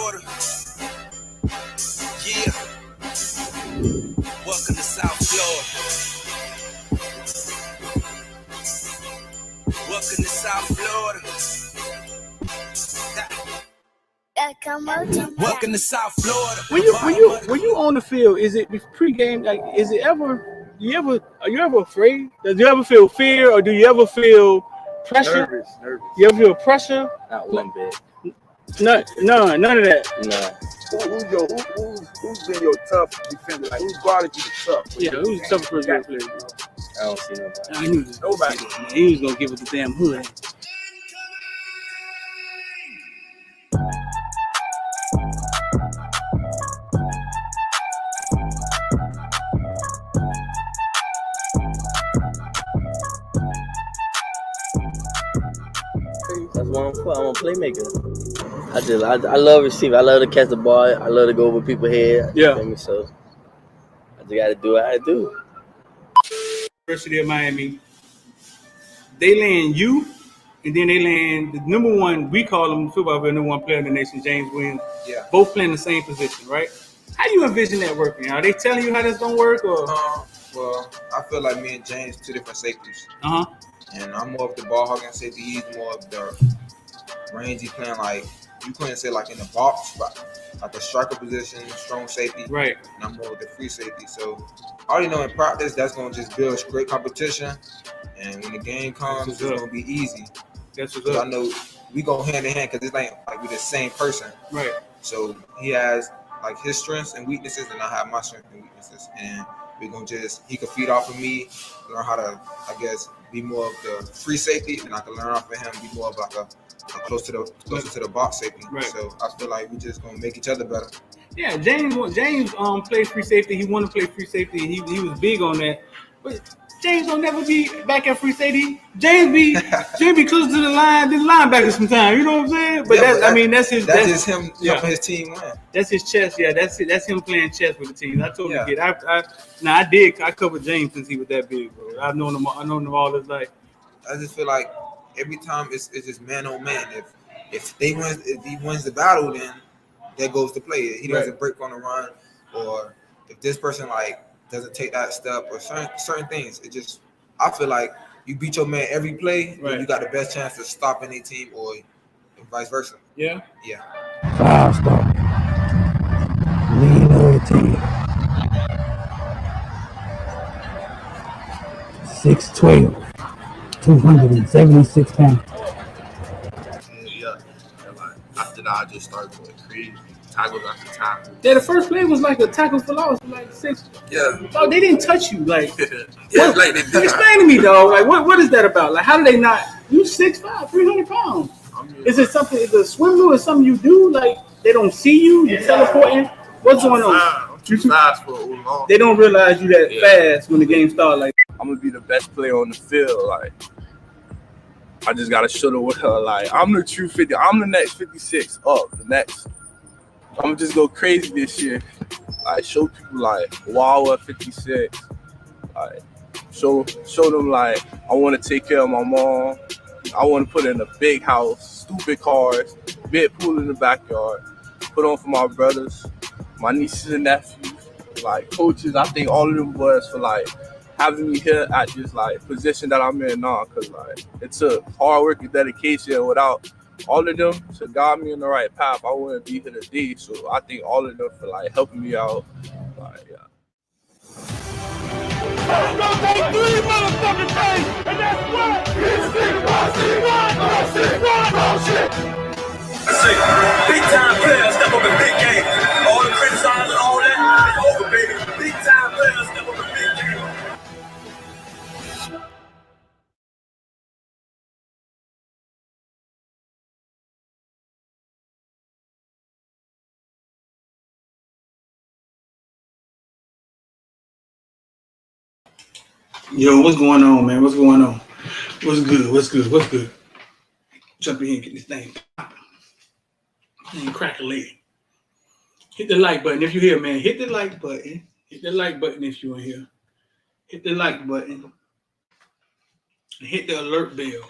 Florida. Yeah. Welcome to South Florida. Welcome to South Florida. Welcome to South Florida. When you on the field, is it pregame? Like, is it ever? Are you ever afraid? Does you ever feel fear, or do you ever feel pressure? Nervous. You ever feel pressure? Not one bit. None of that. No. Who's been your tough defender? Like, who's guarded you the tough? Yeah, who's the toughest person you play? I don't see nobody. I knew this. Nobody. He was gonna give us the damn hood. That's what I'm for. I'm a playmaker. I love receiving. I love to catch the ball. I love to go over people's head. Yeah. You know, so I just gotta do what I do. University of Miami, they land you, and then they land the number one. We call him football player, number one player in the nation, James Williams. Yeah. Both playing the same position, right? How do you envision that working? Are they telling you how that's gonna work, or? Well, I feel like me and James two different safeties. And I'm more of the ball hogging safety. He's more of the rangy playing, like you couldn't say like in the box, but like a striker position, strong safety. Right. And I'm more of the free safety. So I already know in practice that's gonna just build great competition. And when the game comes, it's gonna be easy. That's what's Because up. I know we go hand in hand because it's like we're the same person. Right. So he has like his strengths and weaknesses, and I have my strengths and weaknesses. And we're gonna he can feed off of me, learn how to, I guess, be more of the free safety, and I can learn off of him, be more of like a closer to the box safety. Right. So I feel like we just gonna make each other better. Yeah, James played free safety. He wanted to play free safety, and he was big on that. But James will never be back at free safety. James be close to the line, the linebacker sometimes. You know what I'm saying? But Yeah, that's just him helping his team win. That's his chess. Yeah, that's him playing chess with the team. I told him to Yeah. get. I covered James since he was that big, bro. I've known him all his life. I just feel like every time it's just man on man. If he wins the battle, then that goes to play. He doesn't break on the run, or if this person like doesn't take that step, or certain things. It just, I feel like you beat your man every play, then you got the best chance to stop any team, or vice versa. Yeah. Yeah. 5-star. Lean loyalty. 6'12", 276 pounds. Yeah. After that, I just started going crazy. Tackles after tackle. Yeah, the first play was like a tackle for loss, like 6. Yeah. Oh, they didn't touch you, like. Yeah, like they did. Explain to me, dog. Like, what is that about? Like, how do they not? You 6'5", 300 pounds. Is it something? Is it a swim move? Is something you do? Like, they don't see you? You're teleporting? What's going on? I'm too fast for long. They don't realize you that fast when the game starts. Like, I'm gonna be the best player on the field. Like, I just gotta show the world. Like, I'm the true 50. I'm the next 56 up. The next. I'm gonna just go crazy this year. Like, show people like, wow, at 56. Like, show them like I want to take care of my mom. I want to put in a big house, stupid cars, big pool in the backyard. Put on for my brothers, my nieces and nephews, like coaches. I think all of them boys for like having me here at this like position that I'm in now, cause like it took hard work and dedication. Without all of them to guide me in the right path, I wouldn't be here today. So I think all of them for like helping me out. Like, yeah. It's gonna take 3 motherfucking days, and that's what? It's shit. Big time players step up in big game. All the criticizing, all that, it's over, baby. Big time players step up in big game. yo, what's going on, man? What's going on? What's good? Jump in here and get this thing popping. And crack a leg. Hit the like button if you're here, man. Hit the like button. Hit the like button if you're in here. Hit the like button. And hit the alert bell.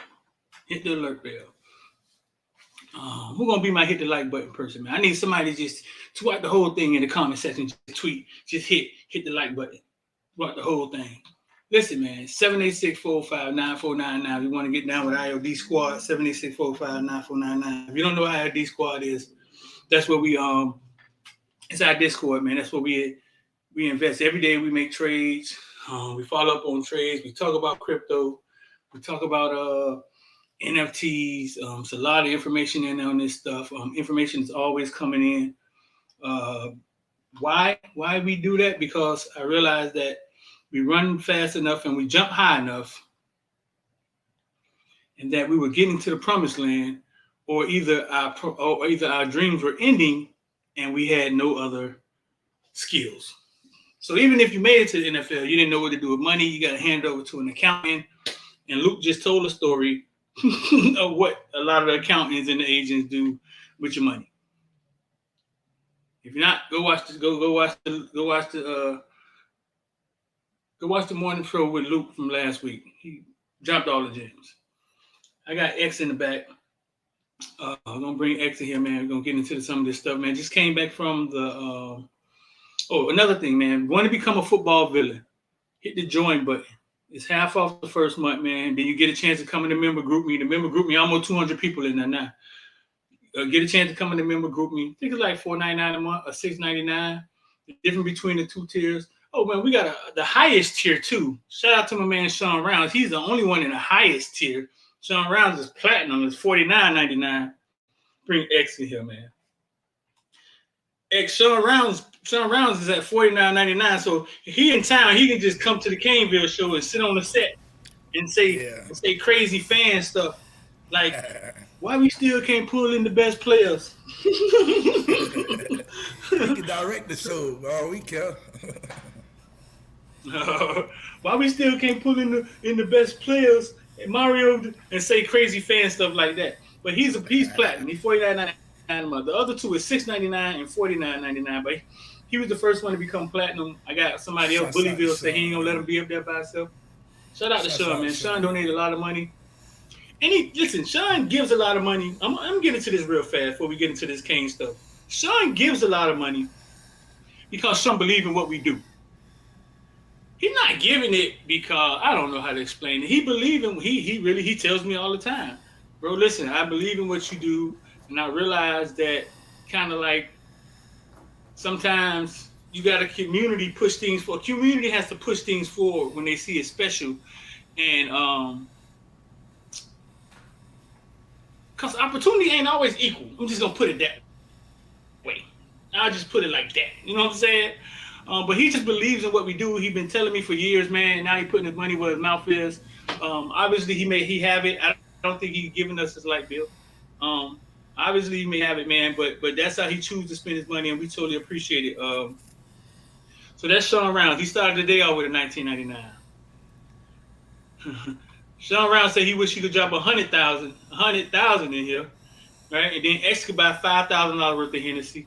Who's gonna be my hit the like button person, man? I need somebody to just tweet the whole thing in the comment section. Just tweet, just hit the like button, tweet the whole thing. Listen, man, 786-405-9499. You want to get down with IOD Squad, 786-405-9499. If you don't know what IOD Squad is, that's where we it's our Discord, man. That's where we invest. Every day we make trades. We follow up on trades. We talk about crypto. We talk about NFTs. It's a lot of information in on this stuff. Information is always coming in. Why we do that? Because I realize that we run fast enough and we jump high enough, and that we were getting to the promised land, or either our dreams were ending, and we had no other skills. So even if you made it to the NFL, you didn't know what to do with money. You got to hand it over to an accountant. And Luke just told a story of what a lot of the accountants and the agents do with your money. If you're not, go watch the morning show with Luke from last week. He dropped all the gems. I got X in the back. I'm gonna bring X in here, man. We're gonna get into some of this stuff, man. Just came back from the another thing, man. Want to become a football villain? Hit the join button. It's half off the first month, man. Then you get a chance to come in the member group me. The member group me, almost 200 people in there now. Get a chance to come in the member group me. I think it's like $4.99 a month or $6.99. The difference between the two tiers. Oh man, we got the highest tier too. Shout out to my man Sean Rounds. He's the only one in the highest tier. Sean Rounds is platinum. It's $49.99. Bring X in here, man. X Sean Rounds is at $49.99. So he in town, he can just come to the Caneville show and sit on the set and say crazy fan stuff like why we still can't pull in the best players. We can direct the show, bro. We can. Why we still can't pull in the best players and Mario and say crazy fan stuff like that. But he's platinum. He's $49.99 a month. The other two is $6.99 and $49.99. But he was the first one to become platinum. I got somebody else, Bullyville, say he ain't gonna let him be up there by himself. Shout out to Sean, man. Sean donated a lot of money. And Sean gives a lot of money. I'm getting to this real fast before we get into this Kane stuff. Sean gives a lot of money because Sean believes in what we do. He's not giving it because I don't know how to explain it. He believes in he tells me all the time, bro, listen, I believe in what you do, and I realize that kind of like sometimes you got a community push things forward. Community has to push things forward when they see it special, and because opportunity ain't always equal. I'm just gonna put it that way. I'll just put it like that. You know what I'm saying? But he just believes in what we do. He's been telling me for years, man. And now he's putting his money where his mouth is. Obviously, he have it. I don't think he's giving us his light bill. Obviously, he may have it, man. But that's how he chooses to spend his money, and we totally appreciate it. So that's Sean Rounds. He started the day off with a $19.99. Sean Rounds said he wish he could drop 100,000 in here, right? And then X could buy $5,000 worth of Hennessy.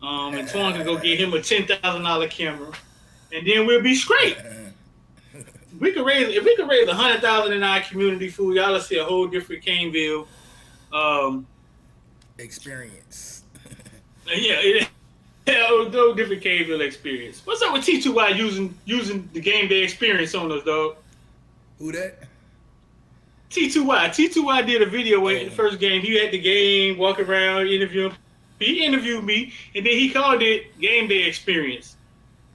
And Twan can go get him a $10,000 camera, and then we'll be straight. If we could raise 100,000 in our community, food, y'all will see a whole different Caneville experience. Yeah, no different Caneville experience. What's up with T2Y using the game day experience on us, dog? Who that? T2Y did a video in the first game. He had the game, walk around, interview. He interviewed me, and then he called it game day experience.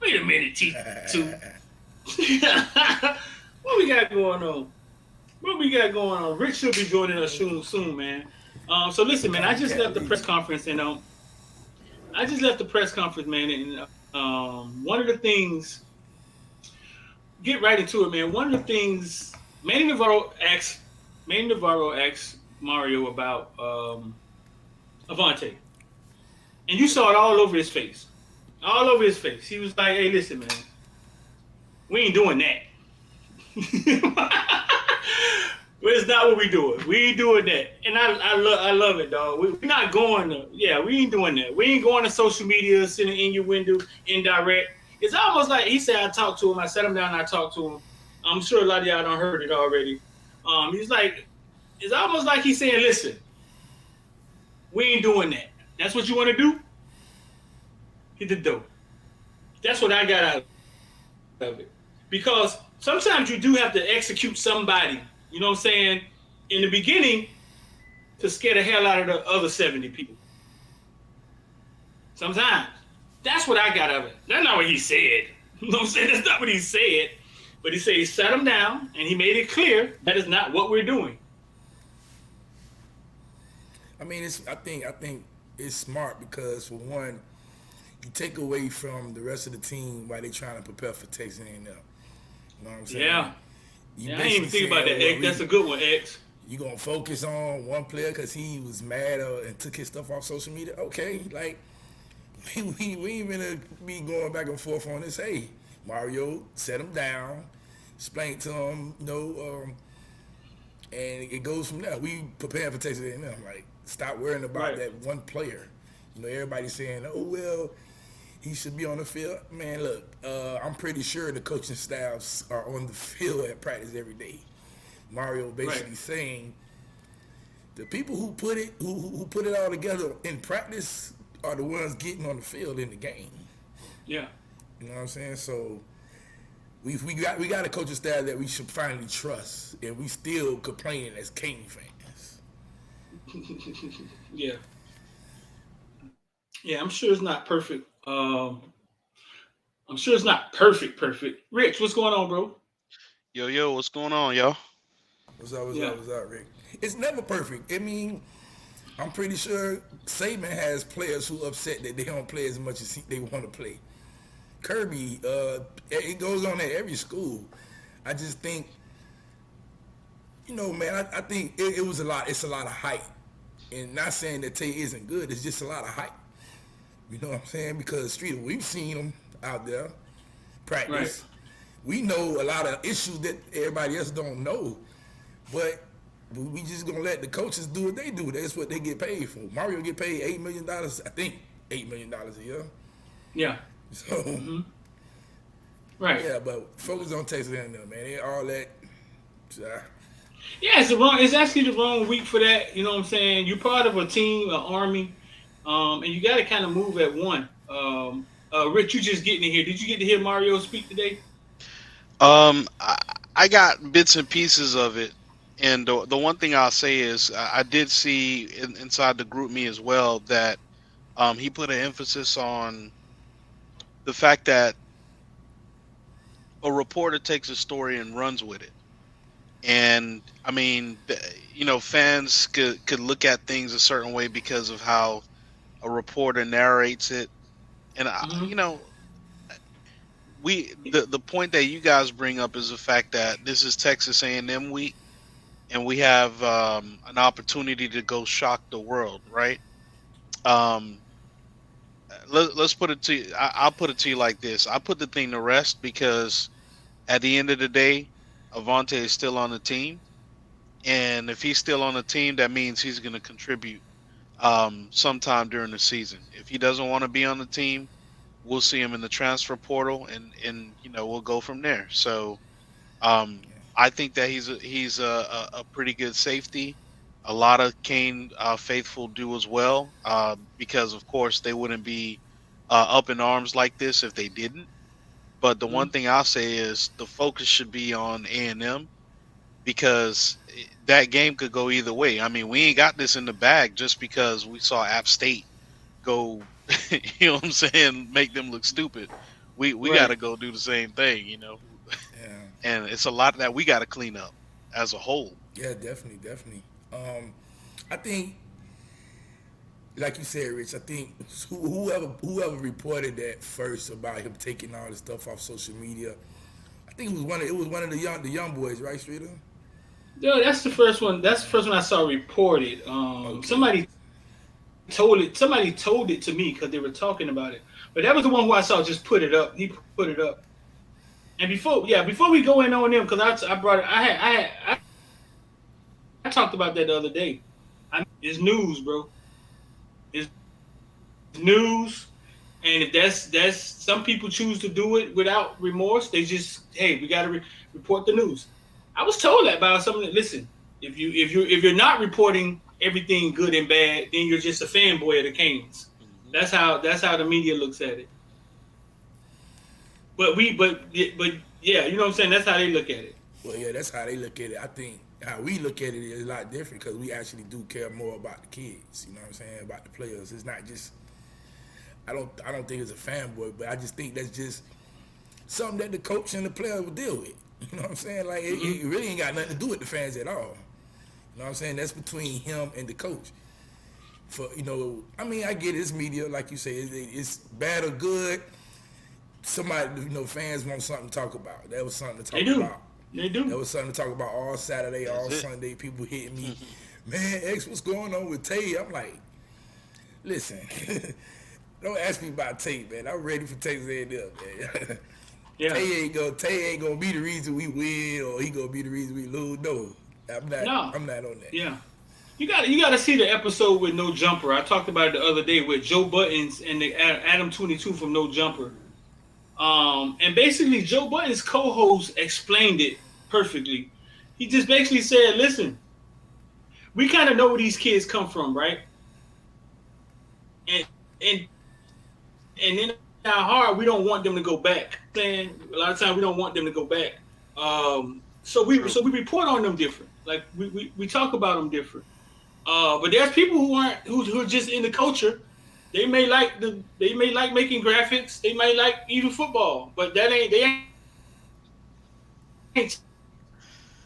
Wait a minute, T2. What we got going on? Rich should be joining us soon, man. So listen, man, I just left the press conference, and man, and one of the things, get right into it, man. One of the things, Manny Navarro asked Mario about Avante. And you saw it all over his face. He was like, hey, listen, man, we ain't doing that. But it's not what we doing. We ain't doing that. And I love it, dog. We're not going to, we ain't doing that. We ain't going to social media, sitting in your window, indirect. It's almost like, he said I talked to him. I sat him down and I talked to him. I'm sure a lot of y'all done heard it already. He's like, it's almost like he's saying, listen, We ain't doing that. That's what you want to do? Hit the door. That's what I got out of it. Because sometimes you do have to execute somebody, you know what I'm saying, in the beginning to scare the hell out of the other 70 people. Sometimes. That's what I got out of it. That's not what he said. You know what I'm saying? That's not what he said. But he said he sat him down and he made it clear that is not what we're doing. I mean, I think it's smart because, for one, you take away from the rest of the team while they trying to prepare for Texas A&M. You know what I'm saying? Yeah. I didn't even think about that, X. That's a good one, X. You gonna focus on one player because he was mad and took his stuff off social media? Okay, like we ain't gonna be going back and forth on this. Hey, Mario, set him down, explain to him, and it goes from there. We preparing for Texas A&M. Like, stop worrying about that one player. You know, everybody's saying, "Oh well, he should be on the field." Man, look, I'm pretty sure the coaching staffs are on the field at practice every day. Mario basically saying the people who put it all together in practice are the ones getting on the field in the game. Yeah. You know what I'm saying? So we got a coaching staff that we should finally trust, and we still complaining as Cane fans. Yeah. Yeah, I'm sure it's not perfect. I'm sure it's not perfect. Rich, what's going on, bro? Yo, what's going on, y'all? What's up, Rick? It's never perfect. I mean, I'm pretty sure Saban has players who upset that they don't play as much as they want to play. Kirby, it goes on at every school. I just think, man, I think it was a lot. It's a lot of hype. And not saying that Tay isn't good, it's just a lot of hype. You know what I'm saying? Because we've seen them out there practice. Right. We know a lot of issues that everybody else don't know. But we just gonna let the coaches do what they do. That's what they get paid for. Mario get paid $8 million, I think $8 million a year. Yeah. So right. Yeah, but focus on Texas A&M, man. Ain't all that. Yeah, it's actually the wrong week for that. You know what I'm saying? You're part of a team, an army, and you got to kind of move at one. Rich, you just getting in here. Did you get to hear Mario speak today? I got bits and pieces of it. And the one thing I'll say is I did see inside the group me as well that he put an emphasis on the fact that a reporter takes a story and runs with it. And I mean, fans could look at things a certain way because of how a reporter narrates it. And the point that you guys bring up is the fact that this is Texas A&M week. And we have an opportunity to go shock the world, right? Let's put it to you. I'll put it to you like this. I put the thing to rest because at the end of the day, Avante is still on the team. And if he's still on the team, that means he's going to contribute sometime during the season. If he doesn't want to be on the team, we'll see him in the transfer portal and we'll go from there. So I think that he's a pretty good safety. A lot of Kane faithful do as well, because of course they wouldn't be up in arms like this if they didn't. But the one thing I'll say is the focus should be on A&M because that game could go either way. I mean, we ain't got this in the bag just because we saw App State go, you know what I'm saying, make them look stupid. We got to go do the same thing, Yeah. And it's a lot that we got to clean up as a whole. Yeah, definitely. I think, like you said, Rich, I think whoever reported that first about him taking all this stuff off social media, I think it was one of the young boys, right, Streeter? Yeah, that's the first one. That's the first one I saw reported. Okay. Somebody told it to me because they were talking about it. But that was the one who I saw just put it up. He put it up. And before we go in on them, because I brought it, I talked about that the other day. It's news, bro. It's news, and if that's some people choose to do it without remorse. They just, hey, we got to report the news. I was told that by someone. Listen, if you're not reporting everything good and bad, then you're just a fanboy of the Canes. That's how the media looks at it. But yeah, you know what I'm saying? That's how they look at it. Well, yeah, that's how they look at it. I think how we look at it is a lot different because we actually do care more about the kids. You know what I'm saying? About the players. It's not just. I don't think it's a fanboy, but I just think that's just something that the coach and the players will deal with. You know what I'm saying? Like it really ain't got nothing to do with the fans at all. You know what I'm saying? That's between him and the coach. For I mean, I get it, it's media, like you say, it's bad or good. Somebody, fans want something to talk about. That was something to talk about. They do. That was something to talk about all Saturday, all Sunday. People hitting me, man, X, what's going on with Tay? I'm like, listen, don't ask me about Tay, man. I'm ready for Texas A&M, man. Yeah. Tay ain't gonna be the reason we win, or he gonna be the reason we lose. No, I'm not on that. Yeah. You got to see the episode with No Jumper. I talked about it the other day with Joe Buttons and the Adam 22 from No Jumper. And basically Joe Buttons' co-host explained it perfectly. He just basically said, listen, we kind of know where these kids come from, right? And in our heart, we don't want them to go back. And a lot of times we don't want them to go back. So we report on them different. Like we talk about them different. But there's people who are just in the culture. They may like making graphics. They may like even football, but they ain't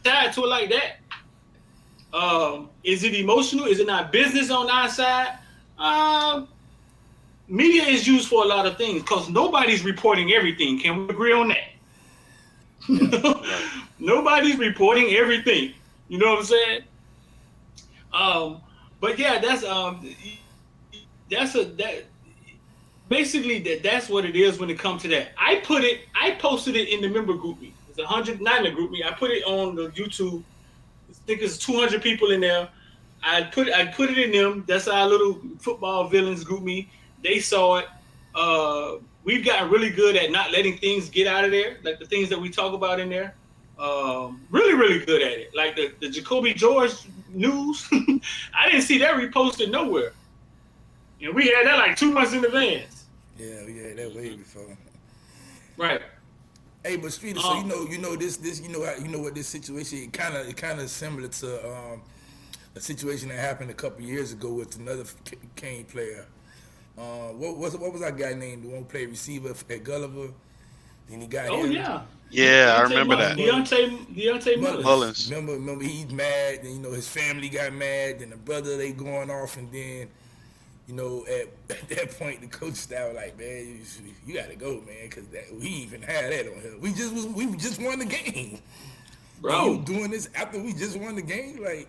tied to it like that. Is it emotional? Is it not business on our side? Media is used for a lot of things because nobody's reporting everything. Can we agree on that? Yeah. Nobody's reporting everything. You know what I'm saying? But yeah, that's what it is when it comes to that. I posted it in the member group me. It's 100, not in the group me. I put it on the YouTube. I think it's 200 people in there. I put it in them. That's our little football villains group me. They saw it. We've gotten really good at not letting things get out of there, like the things that we talk about in there. Really, really good at it. Like the Jacoby George news, I didn't see that reposted nowhere. And we had that like 2 months in advance. Yeah, we had that way before. Right. Hey, but Streeter, so you know what this situation, it kind of similar to a situation that happened a couple years ago with another Kane player. What was that guy named? The one who played receiver at Gulliver? Then he got him. Yeah, I remember that. Deontay Mullins. Remember he's mad, and his family got mad, and the brother they going off, and then at that point the coach style like, man, you gotta go, man, because we even had that on here. We just won the game, bro. You doing this after we just won the game, like.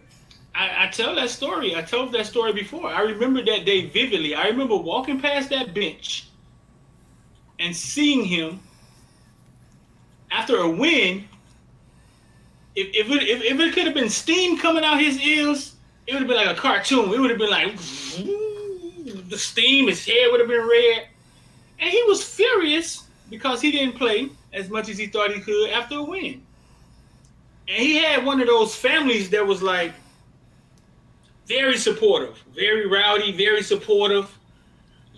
I tell that story. I told that story before. I remember that day vividly. I remember walking past that bench and seeing him after a win. If it could have been steam coming out his ears, it would have been like a cartoon. It would have been like the steam. His hair would have been red, and he was furious because he didn't play as much as he thought he could after a win. And he had one of those families that was like. Very supportive, very rowdy, very supportive.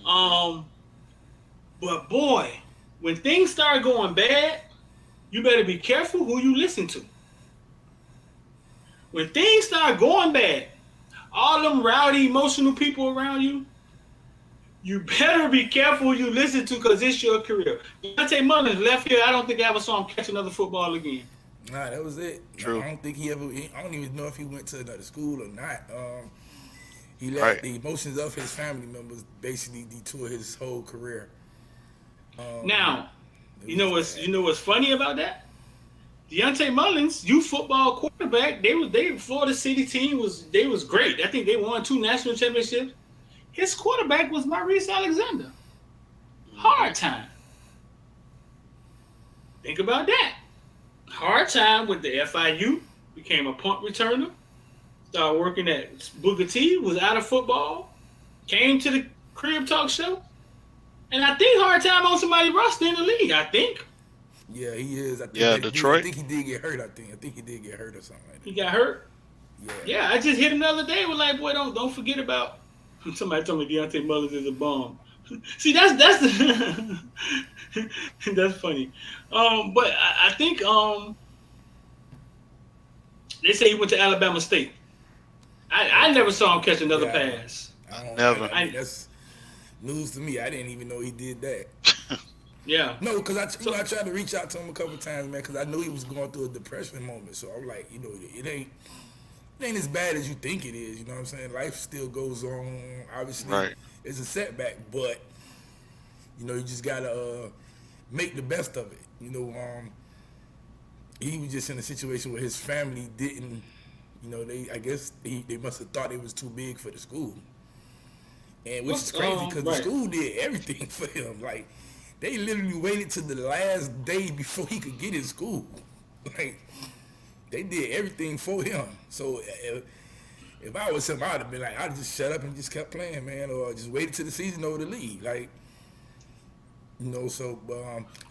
But boy, when things start going bad, you better be careful who you listen to. When things start going bad, all them rowdy, emotional people around you, you better be careful who you listen to because it's your career. Deontay Mullins left here. I don't think I ever saw him catch another football again. Nah, that was it. True. I don't think I don't even know if he went to another school or not. He let the emotions of his family members basically detour his whole career. Now, you know what's funny about that? Deontay Mullins, youth football quarterback, they Florida City team was great. I think they won 2 national championships. His quarterback was Maurice Alexander. Hard time. Think about that. Hard time with the FIU, became a punt returner, started working at Booker T, was out of football, came to the Crib Talk Show, and I think hard time on somebody roster in the league, I think. Yeah, he is. I think Detroit. I think he did get hurt, I think he did get hurt or something like that. He got hurt? Yeah, I just hit him the other day. We're like, boy, don't forget about. Somebody told me Deontay Mullins is a bum. See, that's that's funny. But I think they say he went to Alabama State. I never saw him catch another pass. Never. I mean, that's news to me. I didn't even know he did that. Yeah. No, because I tried to reach out to him a couple times, man, because I knew he was going through a depression moment. So I'm like, it ain't as bad as you think it is. You know what I'm saying? Life still goes on. Obviously, it's a setback, but you just gotta make the best of it. He was just in a situation where his family didn't. I guess they must have thought it was too big for the school, and which is crazy because the school did everything for him. Like they literally waited to the last day before he could get in school. Like they did everything for him. So if I was him, I'd have been like, I'd just shut up and just kept playing, man, or just waited till the season over the league. Like, so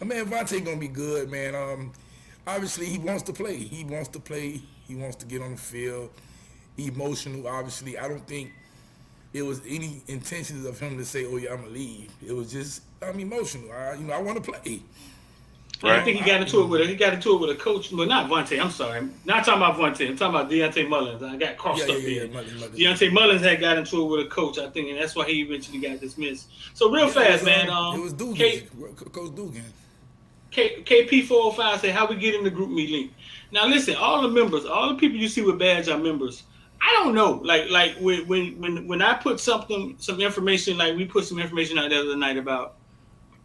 man, Vontae gonna be good, man. Obviously he wants to play. He wants to play. He wants to get on the field. Emotional, obviously. I don't think it was any intentions of him to say, "Oh yeah, I'm gonna leave." It was just I'm emotional. I want to play. Right. I think he got into it with a coach, but not Vontae. I'm sorry, not talking about Vontae. I'm talking about Deontay Mullins. I got crossed up here. Deontay Mullins had got into it with a coach, I think, and that's why he eventually got dismissed. So real fast, man. It was Dugan, Coach Dugan. KP405 said, "How we get in the group me link?" Now listen, all the members, all the people you see with badge are members. I don't know, like when I put some information, like we put some information out the other night about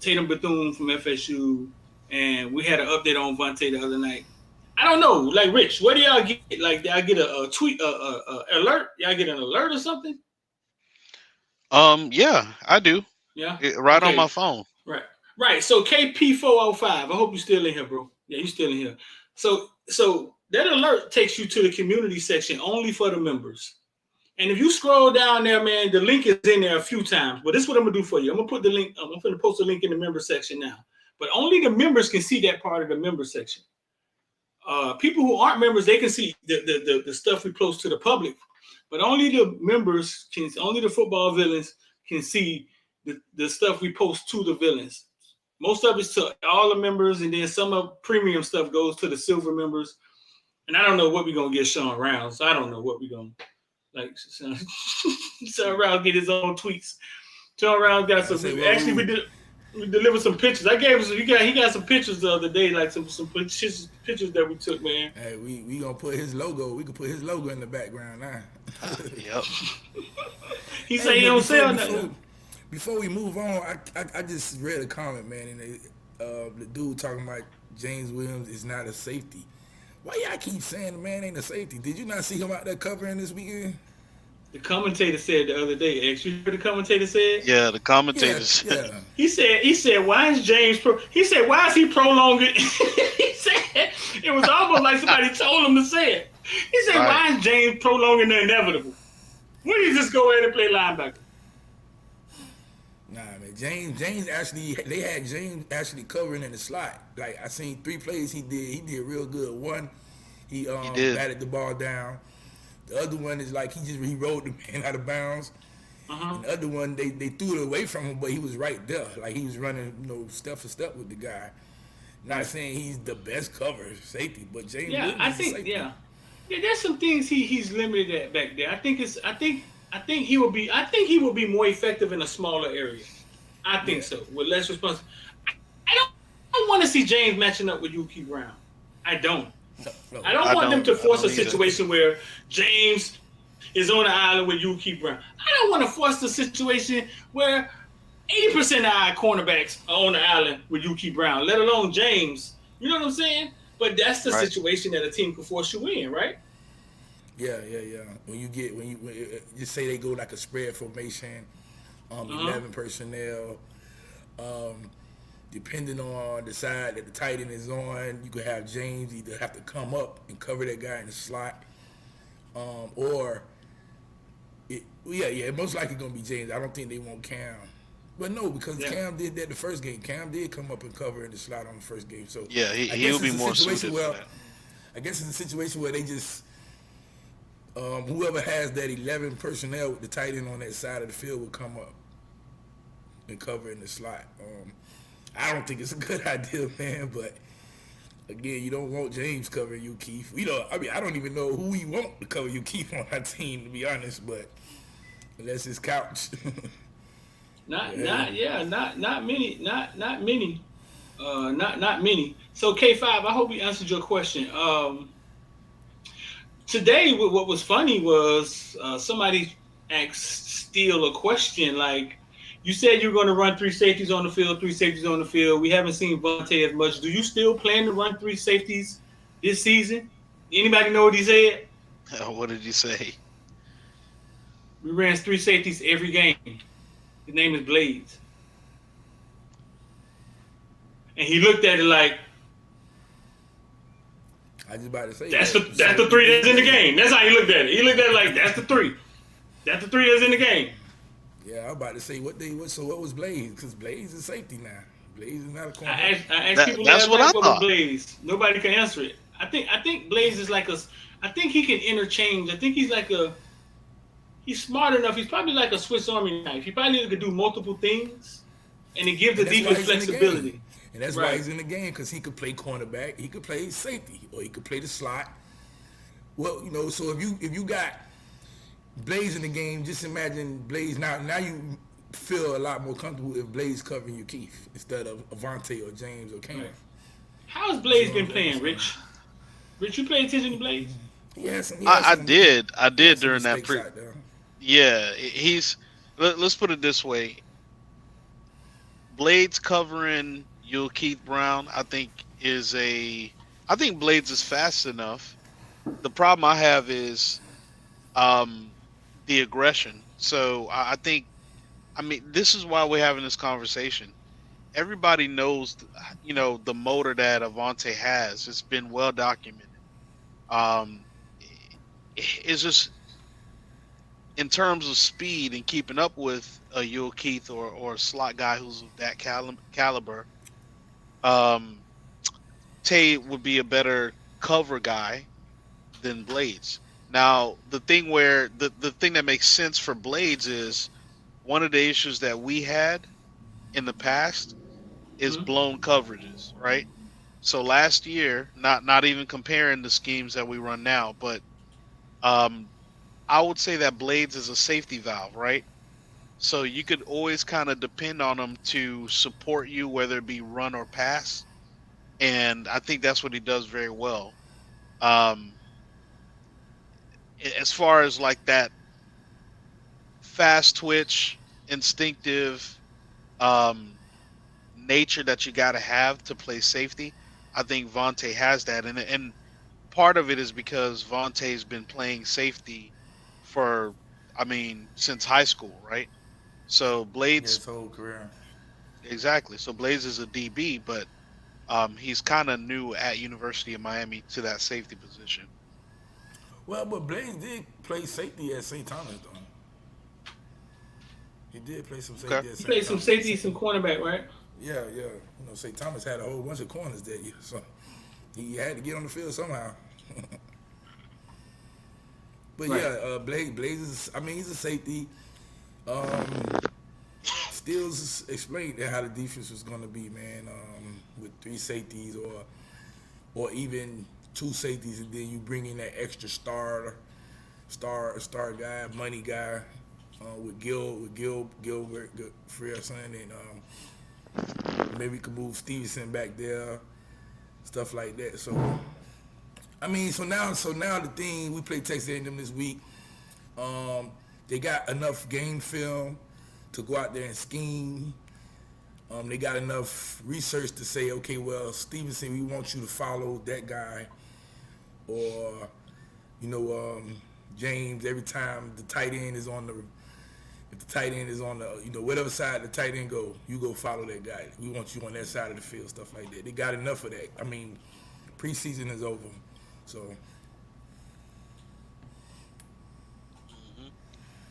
Tatum Bethune from FSU, and we had an update on Vontae the other night. I don't know, like Rich, what do y'all get? Like, did I get a tweet, alert? Y'all get an alert or something? Yeah, I do. Yeah, right on my phone. Right. So KP405, I hope you're still in here, bro. Yeah, you're still in here. So that alert takes you to the community section only for the members. And if you scroll down there, man, the link is in there a few times. But this is what I'm gonna do for you. I'm gonna put the link. I'm gonna post the link in the member section now. But only the members can see that part of the member section. People who aren't members, they can see the stuff we post to the public. But only the members can. Only the football villains can see the stuff we post to the villains. Most of it's to all the members, and then some of premium stuff goes to the silver members. And I don't know what we're gonna get Sean Rounds. I don't know what we're gonna like. Sean Rounds get his own tweets. Sean Rounds got some. Actually, we delivered some pictures. I gave us. He got some pictures the other day, like some pictures that we took, man. Hey, we gonna put his logo. We can put his logo in the background now. Yep. He said he don't sell nothing. Before we move on, I just read a comment, man, and the dude talking about James Williams is not a safety. Why y'all keep saying the man ain't a safety? Did you not see him out there covering this weekend? The commentator said the other day, X, you heard the commentator said? Yeah, the commentator said. Yeah. He said, why is James why is he prolonging? He said it was almost like somebody told him to say it. He said, why is James prolonging the inevitable? Why don't you just go ahead and play linebacker? Nah, man. James actually, they had James actually covering in the slot. Like, I seen 3 plays he did real good. One, he batted the ball down. The other one is like he rolled the man out of bounds. And the other one, they threw it away from him, but he was right there. Like, he was running, step for step with the guy. Not saying he's the best cover safety, but James. Yeah, I think yeah. There's some things he's limited at back there. I think he will be more effective in a smaller area. I think so, with less responsibility. I don't want to see James matching up with Yuki Brown. I don't. No. I don't want them to force a situation where James is on the island with Yuki Brown. I don't want to force the situation where 80% of our cornerbacks are on the island with Yuki Brown, let alone James. You know what I'm saying? But that's the situation that a team can force you in, right? Yeah. When you just say they go like a spread formation, 11 personnel, depending on the side that the tight end is on, you could have James either have to come up and cover that guy in the slot, or most likely gonna be James. I don't think they want Cam. But no, because Cam did that the first game. Cam did come up and cover in the slot on the first game. So yeah, he'll be more suited for that. I guess it's a situation where they just Whoever has that 11 personnel with the tight end on that side of the field will come up and cover in the slot. I don't think it's a good idea, man, but again, you don't want James covering you, Keith. I don't even know who you want to cover you, Keith, on our team, to be honest, but unless it's couch. Not many. Not many. So K5, I hope we answered your question. Today, what was funny was somebody asked Steele a question like, you said you're going to run three safeties on the field. We haven't seen Vontae as much. Do you still plan to run three safeties this season? Anybody know what he said? What did you say? We ran three safeties every game. His name is Blades. And he looked at it like, I was about to say that's the three that's in the game. That's how he looked at it. He looked at it like, that's the three. That's the three that's in the game. Yeah, I was about to say what was Blaze? Because Blaze is safety now. Blaze is not a corner. I asked people that's what I thought. Blaze. Nobody can answer it. I think Blaze is like I think he can interchange. I think he's smart enough. He's probably like a Swiss Army knife. He probably could do multiple things, and it gives the defense flexibility. And that's why he's in the game, because he could play cornerback, he could play safety, or he could play the slot. Well, so if you got Blaze in the game, just imagine Blaze now you feel a lot more comfortable if Blaze covering you, Keith, instead of Avante or James or Cam. Right. How has Blaze been playing, Rich? Rich, you pay attention to Blaze? Yes, I did during that Yeah, let's put it this way. Blades covering Yul Keith Brown, I think Blades is fast enough. The problem I have is the aggression. So this is why we're having this conversation. Everybody knows, the motor that Avante has. It's been well documented. It's just in terms of speed and keeping up with a Yul Keith or a slot guy who's of that caliber. Tay would be a better cover guy than Blades. Now, the thing that makes sense for Blades is one of the issues that we had in the past is blown coverages, right? So last year, not even comparing the schemes that we run now, but I would say that Blades is a safety valve, right? So you could always kind of depend on him to support you, whether it be run or pass. And I think that's what he does very well. As far as like that fast twitch, instinctive nature that you got to have to play safety, I think Vontae has that. And part of it is because Vontae's been playing safety for, since high school, right? So Blades, his whole career. Exactly. So Blades is a DB, but he's kind of new at University of Miami to that safety position. Well, but Blades did play safety at St. Thomas, though. He did play some safety at St. Thomas. He played some safety, some cornerback, right? Yeah. St. Thomas had a whole bunch of corners that year, so he had to get on the field somehow. But right. Blaze is, he's a safety. Stills explained how the defense was going to be, man, with three safeties or even two safeties, and then you bring in that extra star guy, money guy, with Gilbert Freeman, and maybe we could move Stevenson back there, stuff like that. So now the thing, we play Texas A&M this week. They got enough game film to go out there and scheme. They got enough research to say, okay, well, Stevenson, we want you to follow that guy, or James. Every time the tight end is on the, if the tight end is on the, whatever side the tight end go, you go follow that guy. We want you on that side of the field, stuff like that. They got enough of that. Preseason is over, so.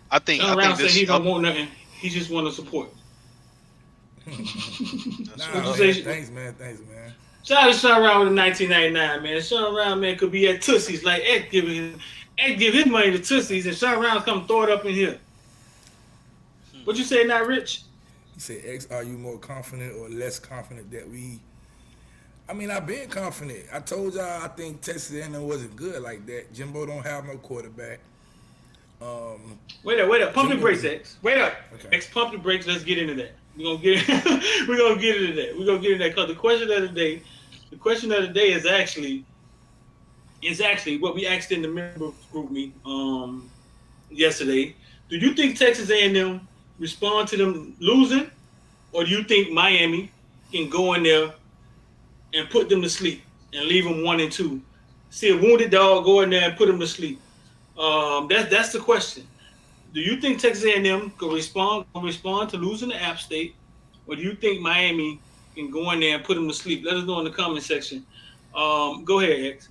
I think this. He don't want nothing. He just want to support. Thanks, man. Shout out to Sean Round with the 1999, man. Sean Round, man, could be at Tootsie's like Ed giving and give his money to Tootsies, and Sean Rounds come throw it up in here. Hmm. What you say, not Rich? He said, "X, are you more confident or less confident that we?" I mean, I've been confident. I told y'all I think Texas A&M wasn't good like that. Jimbo don't have no quarterback. Wait up. Pump the Jimbo, brakes, X. Wait up. okay. X, pump the brakes. Let's get into that. We're gonna get we're gonna get into that. We're gonna get into that because the question of the day is actually what we asked in the member group meet yesterday. Do you think Texas A&M respond to them losing, or do you think Miami can go in there and put them to sleep and leave them 1-2? See a wounded dog go in there and put them to sleep. That's the question. Do you think Texas A&M can respond to losing to App State, or do you think Miami can go in there and put them to sleep? Let us know in the comment section. Go ahead, X.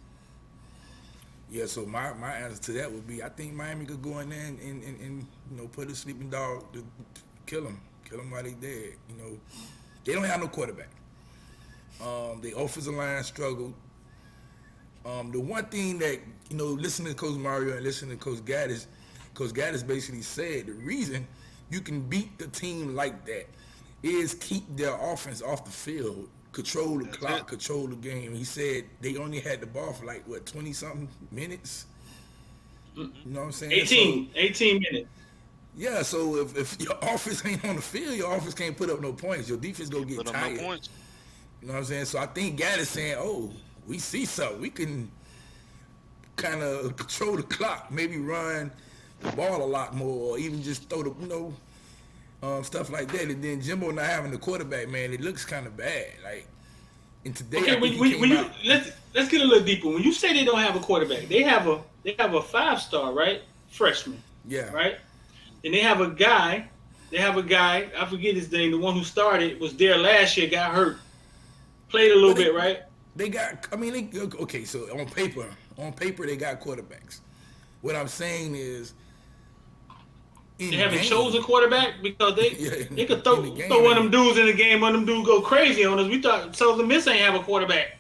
Yeah, so my answer to that would be I think Miami could go in there and put a sleeping dog to kill him while they dead. They don't have no quarterback. The offensive line struggled. The one thing that listening to Coach Mario and listening to Coach Gaddis basically said the reason you can beat the team like that is keep their offense off the field, control the That's it. clock, control the game. He said they only had the ball for like 20 something minutes. Hmm. You know what I'm saying? So 18 minutes. yeah, so if your offense ain't on the field, your offense can't put up no points. Your defense gonna Can't get put up no tired. points. You know what I'm saying? So I think Gaddis saying, "Oh, we see something. We can kind of control the clock, maybe run the ball a lot more, or even just throw stuff like that." And then Jimbo not having the quarterback, man, it looks kind of bad. Like, and today I Okay, think he when came you out. let's get a little deeper. When you say they don't have a quarterback, they have a 5-star, right? Freshman, Yeah, right? And they have a guy. They have a guy. I forget his name. The one who started was there last year. Got hurt. Played a little but bit, right? they got. I mean, okay. So on paper they got quarterbacks. What I'm saying is, They in haven't game, chosen quarterback because they yeah, they could in the throw game, one of them dudes in the game. One of them dudes go crazy on us. We thought Southern Miss ain't have a quarterback,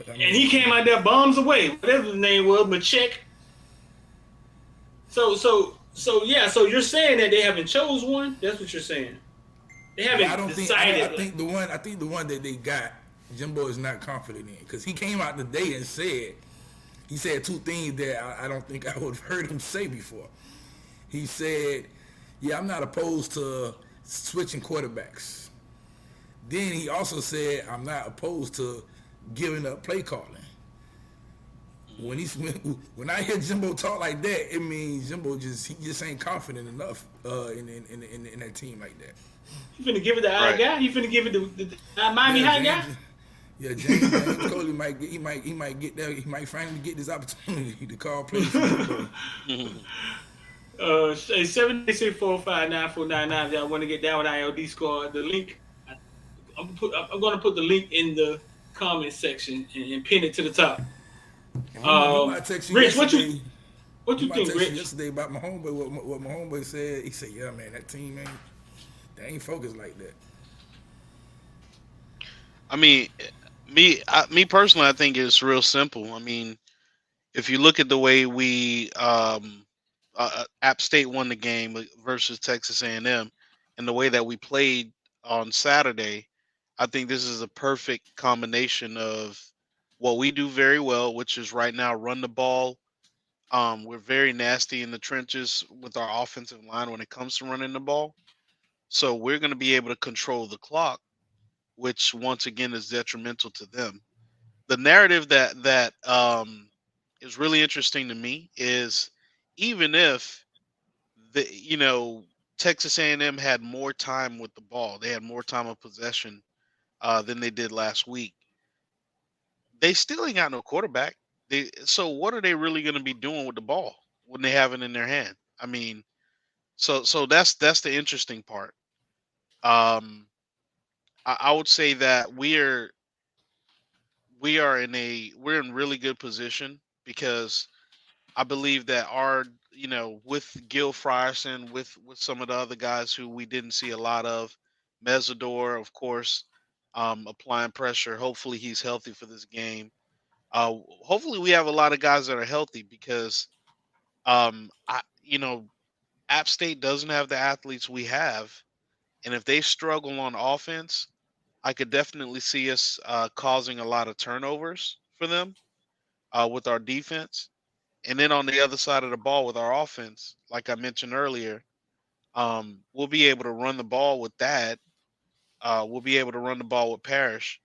I and he mean, came out there bombs away. Whatever his name was, Machek. So yeah. So you're saying that they haven't chose one? That's what you're saying. They well, I haven't don't think. I decided. think the one. I think the one that they got, Jimbo is not confident in because he came out today and said two things that I don't think I would have heard him say before. He said, "Yeah, I'm not opposed to switching quarterbacks." Then he also said, "I'm not opposed to giving up play calling." When Hmm. when I hear Jimbo talk like that, it means Jimbo he just ain't confident enough in that team like that. You finna give it the eye Right. guy? You finna give it the Miami Yeah, high guy? James Coley might get there. He might finally get this opportunity to call plays for Jimbo. Hmm. 786459499. If y'all want to get down with IOD Squad, the link. I'm gonna put the link in the comment section and pin it to the top. And remember, I texted you Rich, what you yesterday. what you Remember, I think, texted you Rich? yesterday about my homeboy. What my homeboy said. He said, "Yeah, man, that team they ain't focused like that." I mean, me personally, I think it's real simple. I mean, if you look at the way we App State won the game versus Texas A&M, and the way that we played on Saturday, I think this is a perfect combination of what we do very well, which is right now run the ball. We're very nasty in the trenches with our offensive line when it comes to running the ball. So we're going to be able to control the clock, which once again is detrimental to them. The narrative that is really interesting to me is even if the Texas A&M had more time with the ball, they had more time of possession than they did last week. They still ain't got no quarterback. So what are they really going to be doing with the ball when they have it in their hand? I mean, so that's the interesting part. Um, I would say that we're in really good position because I believe that our with Gil Frierson, with some of the other guys who we didn't see a lot of, Mesidor, of course, applying pressure. Hopefully he's healthy for this game. Hopefully, we have a lot of guys that are healthy because, I App State doesn't have the athletes we have, and if they struggle on offense, I could definitely see us causing a lot of turnovers for them with our defense. And then on the other side of the ball with our offense, like I mentioned earlier, we'll be able to run the ball with that. We'll be able to run the ball with Parrish.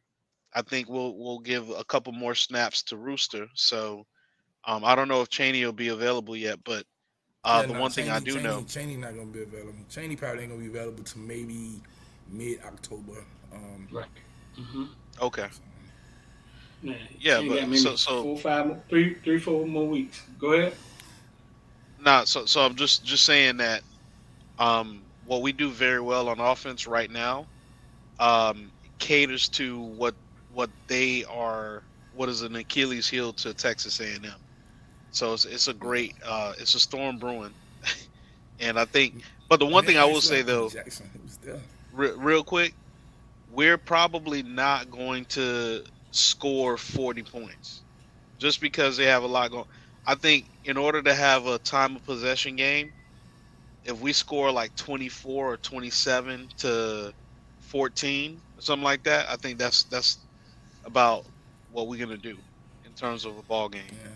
I think we'll give a couple more snaps to Rooster. So I don't know if Cheney will be available yet, but Yeah, the no, one thing I Cheney, do Cheney, know, Cheney not gonna be available. Cheney probably ain't gonna be available to maybe mid-October. Right. Mm-hmm. okay, Man, yeah, ain't got but maybe so 4 more weeks. Go ahead. nah, so I'm just saying that what we do very well on offense right now caters to what they are. What is an Achilles heel to Texas A&M? So it's a great it's a storm brewing, and I think. But the one thing I Man, will it's say like though, Jackson. It was there. real quick, we're probably not going to score 40 points just because they have a lot going. I think in order to have a time of possession game, if we score like 24 or 27 to 14 or something like that, I think that's about what we're gonna do in terms of a ball game. Yeah.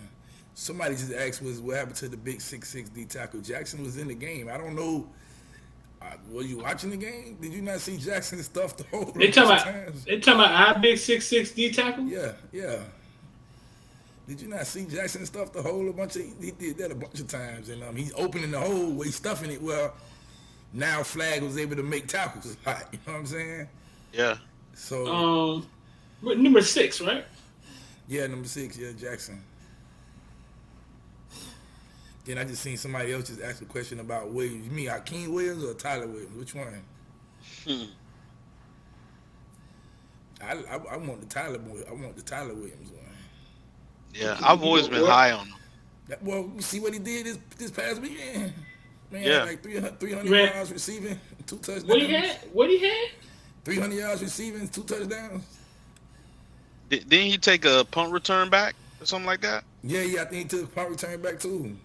Somebody just asked what happened to the big 6'6" D tackle. Jackson was in the game. I don't know. Were you watching the game? Did you not see Jackson stuff the whole They bunch of talking about times? they talking about our big 6'6" D tackle. Yeah, yeah. Did you not see Jackson stuff the hole a bunch of? He did that a bunch of times, and he's opening the hole where he's stuffing it. Well, now Flag was able to make tackles. You know what I'm saying? Yeah. So Number 6, right? yeah, number 6, yeah, Jackson. Then I just seen somebody else just ask a question about Williams. You mean Hakeem Williams or Tyler Williams? Which one? I want the Tyler boy. I want the Tyler Williams one. Yeah, I've always been What? high on him. Well, you see what he did this past weekend. Man, Yeah. like 300 Man. yards receiving, 2 touchdowns. What he had? 300 yards receiving, 2 touchdowns. Didn't he take a punt return back or something like that? Yeah, I think he took a punt return back too.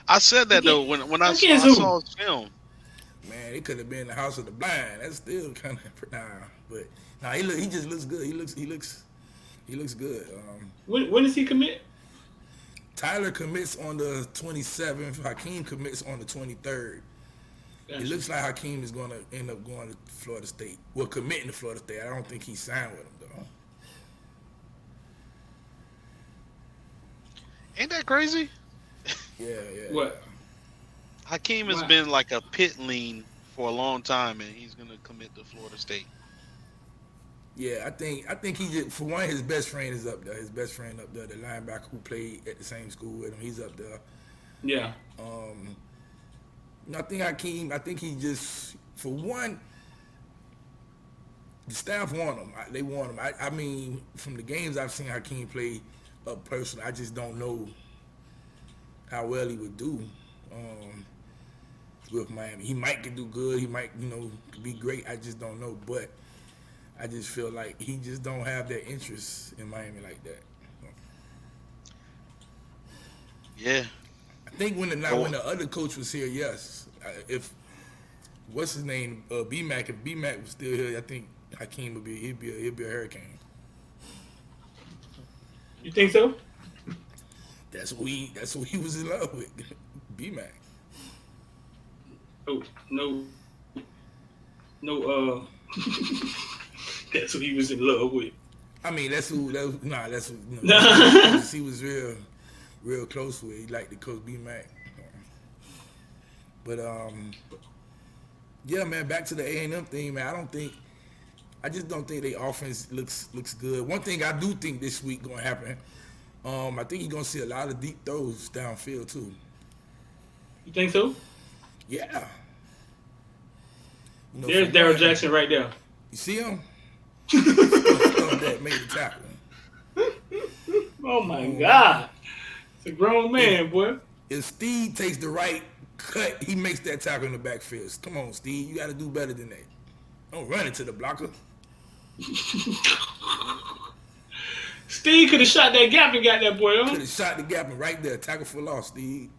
I said that though when I Against who? saw his film. Man, it could have been the house of the blind. That's still kind of but he just looks good. He looks good. When does he commit? Tyler commits on the 27th. Hakeem commits on the 23rd. Gotcha. It looks like Hakeem is going to end up going to Florida State. Well, committing to Florida State. I don't think he signed with them though. Ain't that crazy? Yeah. What? Hakeem has Wow. been like a pit lean for a long time, and he's gonna commit to Florida State. Yeah, I think he just, for one, his best friend is up there. His best friend up there, the linebacker who played at the same school with him, he's up there. Yeah. I think Hakeem, he just, for one, the staff want him. They want him. I mean, from the games I've seen Hakeem play up personally, I just don't know how well he would do with Miami. He might do good. He might, be great. I just don't know. But I just feel like he just don't have that interest in Miami like that. Yeah. I think when the other coach was here, yes. If what's his name, B-Mac, if B-Mac was still here, I think Hakeem would he'd be a Hurricane. You think so? That's who he was in love with, B-Mac. Oh no. That's who he was in love with. I mean, that's who he was real close with. He liked the coach B-Mac. But yeah, man, back to the A&M thing, man. I just don't think their offense looks good. One thing I do think this week gonna happen, I think you're gonna see a lot of deep throws downfield too. You think so? Yeah. There's Darryl Jackson right there. You see him? That made the tackle. Oh my God. It's a grown man, boy. If Steve takes the right cut, he makes that tackle in the backfield. Come on, Steve. You got to do better than that. Don't run into the blocker. Steve could have shot that gap and got that boy, Could huh? have shot the gap and right there, tackle for loss, Steve.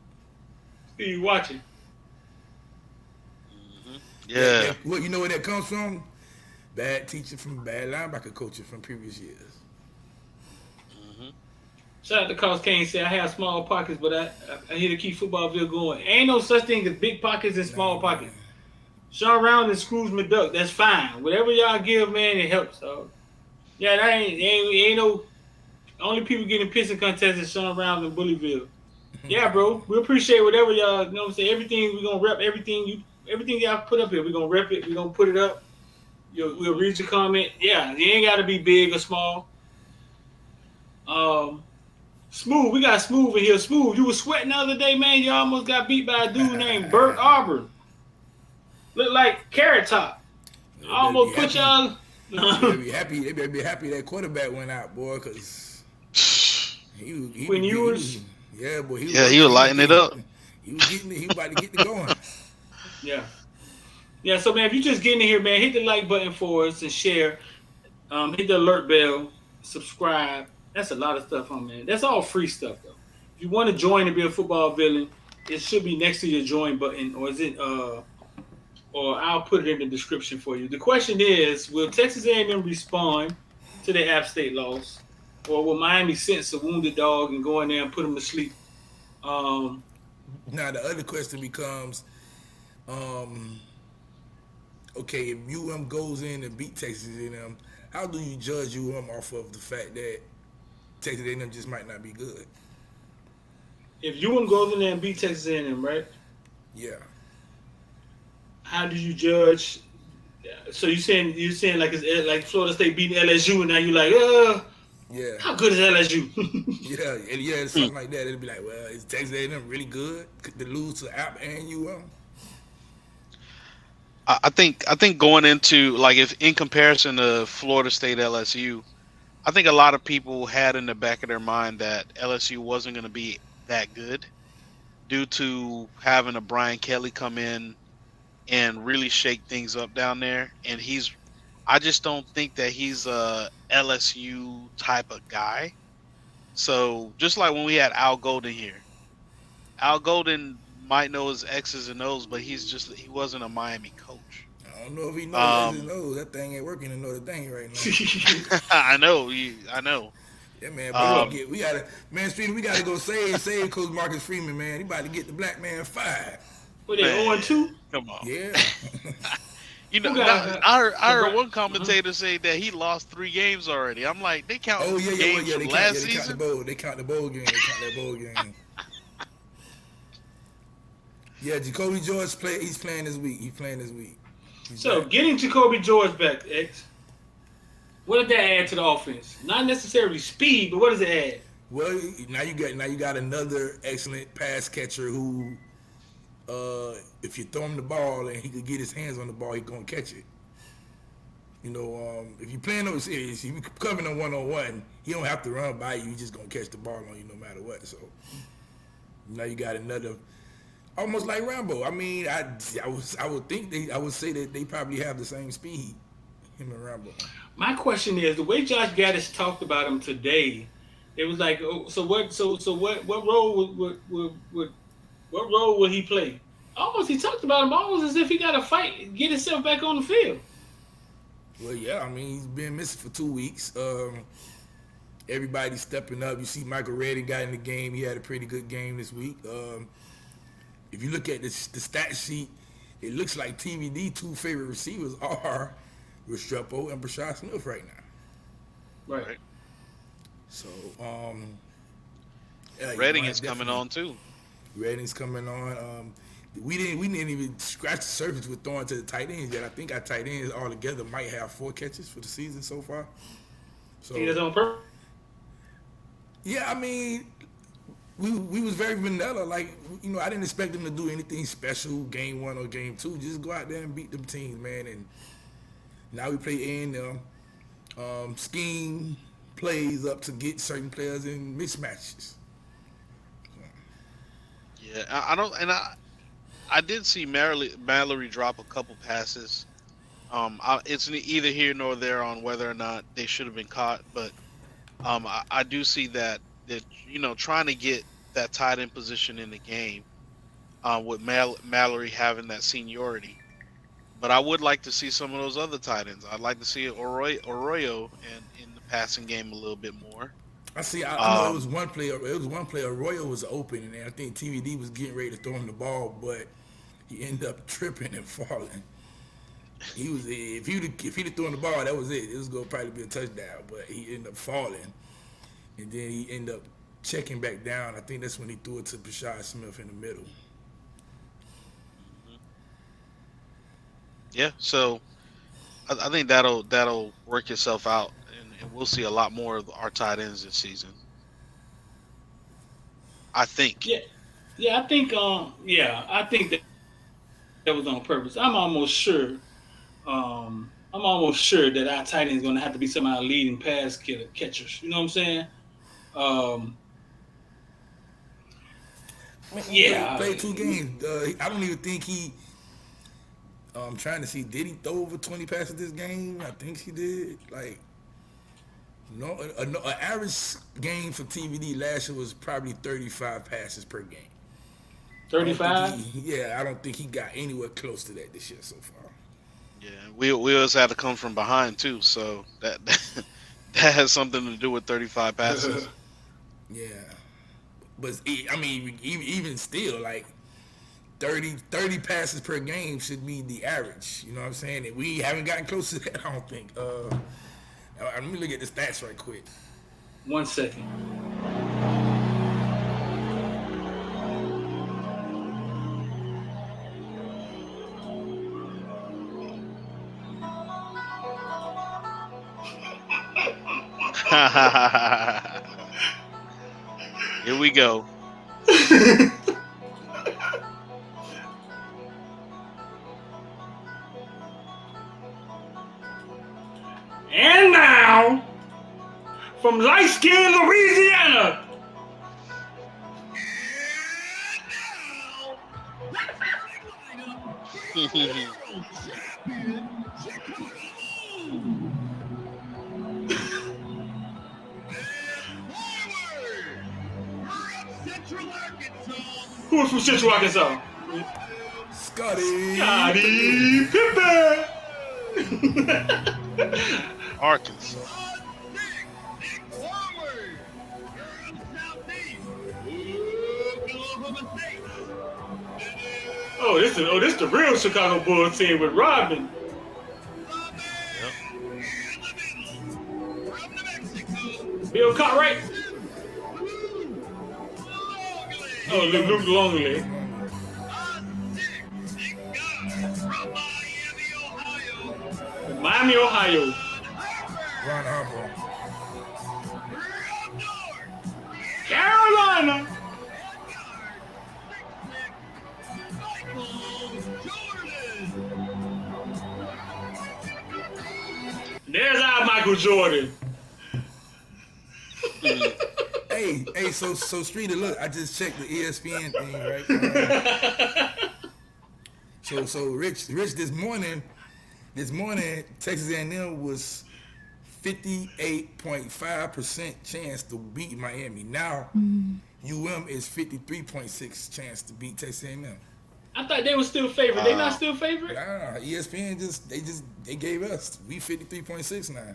Steve watching. Yeah. What you know where that comes from? Bad teaching from bad linebacker coaching from previous years. Shout out to Coach Kane. Say I have small pockets, but I here to keep footballville going. Ain't no such thing as big pockets and small pockets. Sean Round and Scrooge McDuck. That's fine. Whatever y'all give, man, it helps. So yeah, that ain't no. Only people getting pissing contests is Sean Round and Bullyville. Yeah, bro. We appreciate whatever y'all. You know what I'm saying? Everything we gonna rep. Everything y'all put up here. We gonna rep it. We gonna put it up. We'll read your comment. Yeah, you ain't gotta be big or small. Smooth, we got Smooth in here. Smooth, you was sweating the other day, man. You almost got beat by a dude named Bert Auburn. Look like Carrot Top. I almost put y'all. They better be happy. They better be happy that quarterback went out, boy, because he was lighting it up. He was about to get the going. Yeah. So man, if you just getting in here, man, hit the like button for us and share. Hit the alert bell, subscribe. That's a lot of stuff, man. That's all free stuff, though. If you want to join and be a football villain, it should be next to your join button, or is it? Or I'll put it in the description for you. The question is: will Texas A&M respond to the App State loss, or will Miami sense a wounded dog and go in there and put him to sleep? Now the other question becomes, okay, if UM goes in and beat Texas A&M, how do you judge UM off of the fact that Texas A&M just might not be good? If UM goes in there and beat Texas A&M, right? Yeah. How do you judge? So you're saying like it's like Florida State beating LSU, and now you're like, yeah. How good is LSU? yeah, something like that. It'll be like, well, is Texas A&M really good to lose to App and UM? I think going into, like, if in comparison to Florida State LSU, I think a lot of people had in the back of their mind that LSU wasn't going to be that good due to having a Brian Kelly come in and really shake things up down there. And I just don't think that he's a LSU type of guy. So just like when we had Al Golden here, Al Golden might know his X's and O's, but he wasn't a Miami coach. I don't know if he knows X's and O's. That thing ain't working in Notre Dame right now. I know. Yeah, man, but we gotta, man, Street, we gotta go save Coach Marcus Freeman, man. He about to get the black man fired. What, they 0-2? Come on. Yeah. I heard one commentator say that he lost 3 games already. I'm like, they count games from last season? They count the bowl game. They count that bowl game. Yeah, Jacoby George he's playing this week. So back. Getting Jacoby George back, X, what did that add to the offense? Not necessarily speed, but what does it add? Well, now you got another excellent pass catcher who, if you throw him the ball and he could get his hands on the ball, he's gonna catch it. You know, if you're playing those series, if you covering a 1-on-1, he don't have to run by you. He's just gonna catch the ball on you no matter what. So now you got another, almost like Rambo. I mean, I would say that they probably have the same speed, him and Rambo. My question is, the way Josh Gaddis talked about him today, it was like, what role would he play? He talked about him almost as if he got to fight, get himself back on the field. Well, yeah, I mean, he's been missing for 2 weeks. Everybody's stepping up. You see Michael Redding got in the game. He had a pretty good game this week. If you look at the stat sheet, it looks like TVD 2 favorite receivers are Restrepo and Brashad Smith right now. Right. So, Redding is coming on too. Redding's coming on. We didn't even scratch the surface with throwing to the tight ends yet. I think our tight ends all together might have 4 catches for the season so far. So he is on purpose. Yeah, I mean, we was very vanilla. Like, you know, I didn't expect them to do anything special game 1 or game 2. Just go out there and beat them teams, man. And now we play A&M. Scheme plays up to get certain players in mismatches. Yeah, I did see Mallory drop a couple passes. It's either here nor there on whether or not they should have been caught, but I do see that trying to get that tight end position in the game, with Mallory having that seniority. But I would like to see some of those other tight ends. I'd like to see Arroyo in the passing game a little bit more. I know it was one play. It was one play. Arroyo was open, and I think TVD was getting ready to throw him the ball, but he ended up tripping and falling. He was if he'd have thrown the ball, that was it. It was gonna probably be a touchdown, but he ended up falling, and then he ended up checking back down. I think that's when he threw it to Brashad Smith in the middle. Yeah, so I think that'll work itself out, and we'll see a lot more of our tight ends this season. I think. Yeah, I think I think that was on purpose. I'm almost sure that our tight end is going to have to be some of our leading pass catchers. You know what I'm saying? Yeah. Played 2 games. I don't even think he. I'm trying to see, did he throw over 20 passes this game? I think he did. Like, no, an average game for TVD last year was probably 35 passes per game. 35? I don't think he got anywhere close to that this year so far. Yeah, we always had to come from behind too, so that has something to do with 35 passes. Yeah, but I mean, even still, like 30 passes per game should be the average. You know what I'm saying? And we haven't gotten close to that, I don't think. Let me look at the stats right quick. 1 second. Here we go. And now, from light-skinned Louisiana, who is from Central Arkansas? Scotty Pippen. Arkansas. This is the real Chicago Bulls team with Rodman. Bill Cartwright. Oh, Luke Longley. Miami, Ohio. Ron Harper. Carolina. There's our Michael Jordan. Hey, so Streeter, look, I just checked the ESPN thing, right? So Rich, this morning, Texas A&M was 58.5% chance to beat Miami. Now, UM is 53.6 chance to beat Texas A&M. I thought they were still favored. They not still favored? Nah, ESPN they gave us. We 53.6 now.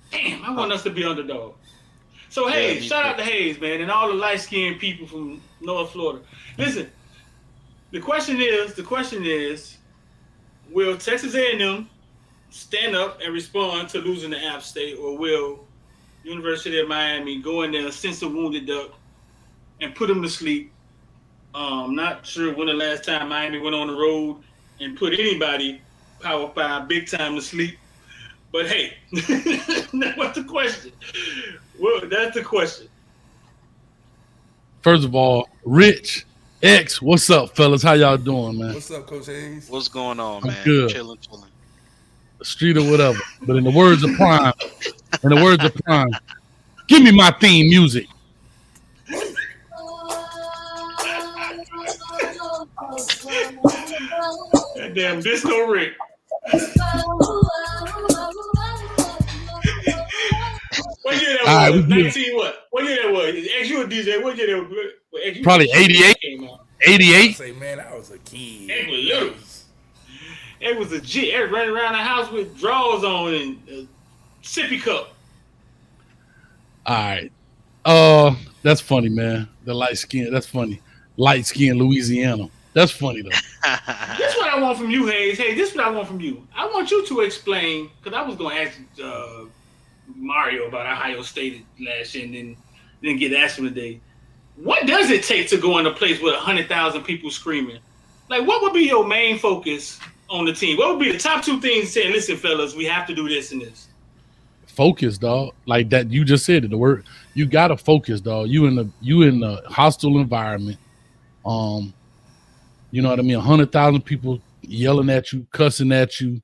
Damn, I want us to be underdog. So Hayes, shout out to Hayes, man, and all the light-skinned people from North Florida. Listen, the question is, will Texas A&M stand up and respond to losing to App State, or will University of Miami go in there, sense a wounded duck, and put them to sleep? Not sure when the last time Miami went on the road and put anybody Power 5 big time to sleep. But hey, what's the question? Well, that's the question. First of all, Rich X, what's up, fellas? How y'all doing, man? What's up, Coach Hayes? What's going on, man? Good. Chilling. Street or whatever. But in the words of Prime, give me my theme music. Goddamn Disco Rick. What year All that right, we was? good. 19 what? What year that was? X, you a DJ. What year that was? X, you Probably 88. came out. 88. I say, man, I was a kid. X was little. X was a G. X running around the house with drawers on and a sippy cup. All right. That's funny, man. The light skin. That's funny. Light skin, Louisiana. That's funny though. This is what I want from you, Hayes. Hey, this is what I want from you. I want you to explain, because I was going to ask Mario about Ohio State last year and then didn't get asked him today. What does it take to go in a place with 100,000 people screaming? Like, what would be your main focus on the team? What would be the top two things saying, listen, fellas, we have to do this and this? Focus, dog. Like that, you just said it. The word, you gotta focus, dog. You in a hostile environment. You know what I mean? 100,000 people yelling at you, cussing at you,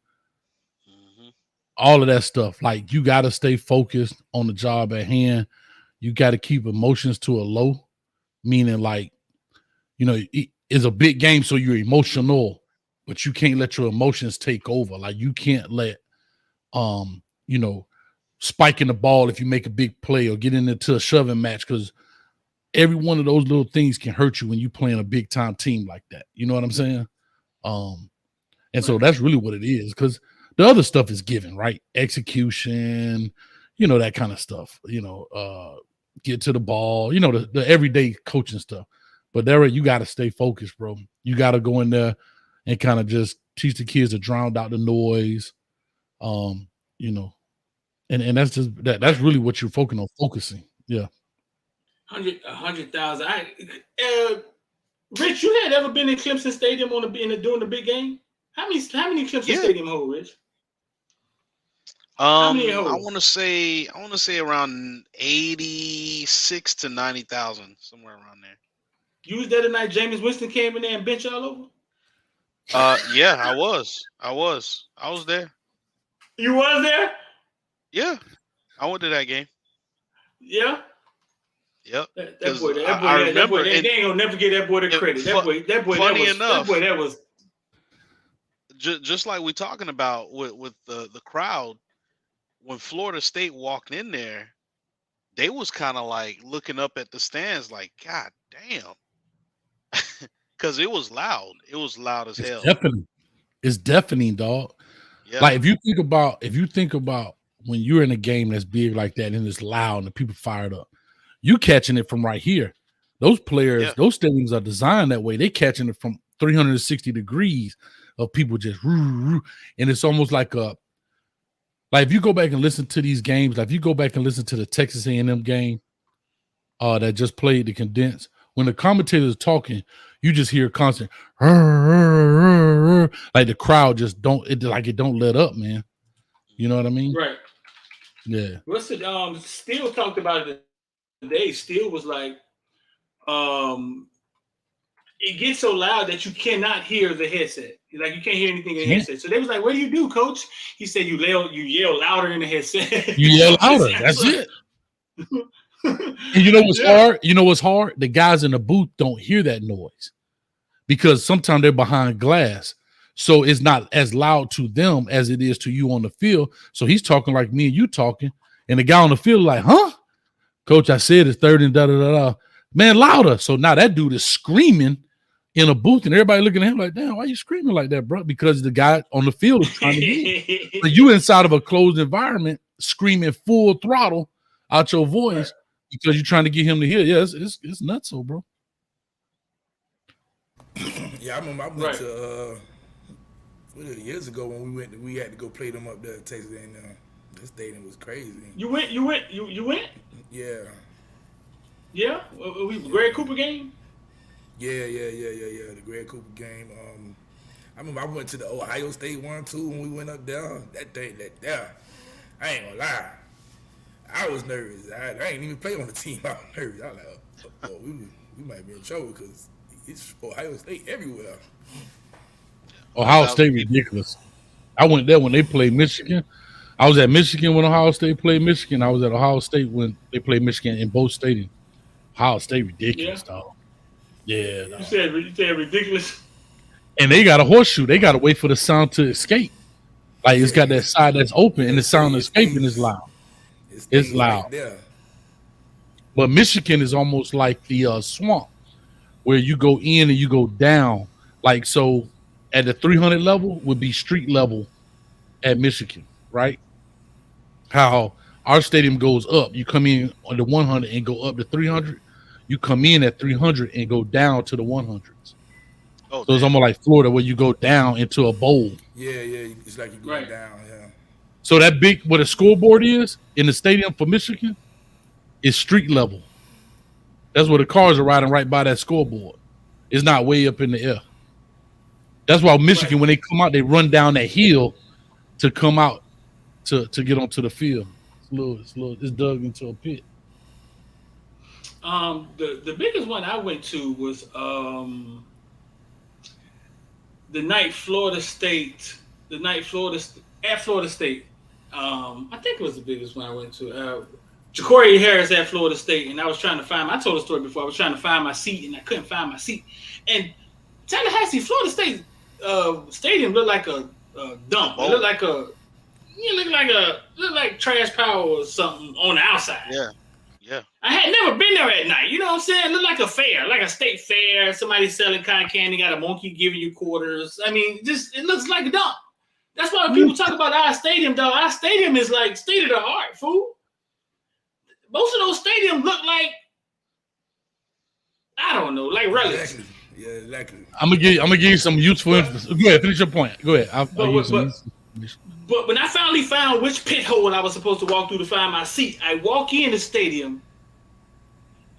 all of that stuff. Like, you gotta stay focused on the job at hand. You gotta keep emotions to a low, meaning like, you know, it's a big game, so you're emotional, but you can't let your emotions take over. Like, you can't let you know, spiking the ball if you make a big play or getting into a shoving match, because every one of those little things can hurt you when you playing a big time team like that. You know what I'm saying? And so that's really what it is, because the other stuff is given, right? Execution, you know, that kind of stuff, you know, get to the ball, you know, the everyday coaching stuff. But there, you got to stay focused, bro. You got to go in there and kind of just teach the kids to drown out the noise, you know, and that's just that's really what you're focusing. Yeah. 100,000. Rich, you had ever been in Clemson Stadium during the big game? How many Clemson Stadium hold, Rich? I want to say around 86 to 90,000, somewhere around there. You was there the night Jameis Winston came in there and bench all over? Yeah, I was there. You was there? Yeah, I went to that game. Yeah. Yep. That boy, they ain't gonna never give that boy the credit. That boy, that was just like we're talking about with the crowd. When Florida State walked in there, they was kind of like looking up at the stands, like, God damn, because it was loud. It was loud as hell. It's deafening, dog. Yeah. Like if you think about when you're in a game that's big like that and it's loud and the people fired up, you catching it from right here. Those players, those stadiums are designed that way. They catching it from 360 degrees of people just, and it's almost like if you go back and listen to these games, like if you go back and listen to the Texas A&M game that just played the condensed, when the commentators are talking, you just hear constant, like the crowd just don't let up, man. You know what I mean? Right. Yeah. What's it? Steele talked about it today. Steele was like, it gets so loud that you cannot hear the headset. Like you can't hear anything in the headset. So they was like, "What do you do, Coach?" He said, "You yell louder in the headset. You yell louder. That's it." And you know what's hard? You know what's hard? The guys in the booth don't hear that noise because sometimes they're behind glass. So it's not as loud to them as it is to you on the field. So he's talking like me and you talking, and the guy on the field like, "Huh? Coach, I said it's third and da-da-da-da. Man, louder." So now that dude is screaming in a booth, and everybody looking at him like, "Damn, why you screaming like that, bro?" Because the guy on the field is trying to hear. So you inside of a closed environment screaming full throttle out your voice because you're trying to get him to hear. Yeah, it's nuts, so bro. Yeah, I remember I went to years ago when we had to go play them up there at Texas A&M. This stadium was crazy. You went? Yeah. Yeah? Greg Cooper game? Yeah. The Greg Cooper game. I remember I went to the Ohio State one too when we went up there. I ain't gonna lie. I was nervous. I ain't even play on the team. I was nervous. I was like, we might be in trouble because it's Ohio State everywhere. Ohio State ridiculous. I went there when they played Michigan. I was at Michigan when Ohio State played Michigan. I was at Ohio State when they played Michigan in both stadiums. Ohio State ridiculous, dog. Yeah. Dog. You said ridiculous. And they got a horseshoe. They got to wait for the sound to escape. Like it's got that side that's open and the sound escaping is loud. It's loud. Right there. But Michigan is almost like the swamp, where you go in and you go down. Like, so at the 300 level would be street level at Michigan, right? How our stadium goes up. You come in on the 100 and go up to 300. You come in at 300 and go down to the 100s. Oh, So it's almost like Florida, where you go down into a bowl. Yeah, it's like you going down. Yeah. So that big, what a scoreboard is in the stadium for Michigan, is street level. That's where the cars are riding right by that scoreboard. It's not way up in the air. That's why Michigan, when they come out, they run down that hill to come out to get onto the field. It's dug into a pit. The biggest one I went to was the night Florida State at Florida State. I think it was the biggest one I went to. Ja'Cory Harris at Florida State, and I was trying to find. I told the story before. I was trying to find my seat, and I couldn't find my seat. And Tallahassee, Florida State stadium looked like a dump. It looked like trash power or something on the outside. Yeah. I had never been there at night. You know what I'm saying? It looked like a fair, like a state fair. Somebody selling cotton candy, got a monkey giving you quarters. I mean, it looks like a dump. That's why when people talk about our stadium, though. Our stadium is like state of the art, fool. Most of those stadiums look like, I don't know, like relics. Exactly. Yeah, exactly. I'm gonna give you some useful information. Go ahead, finish your point. Go ahead. I'll use some useful information. But when I finally found which pit hole I was supposed to walk through to find my seat, I walk in the stadium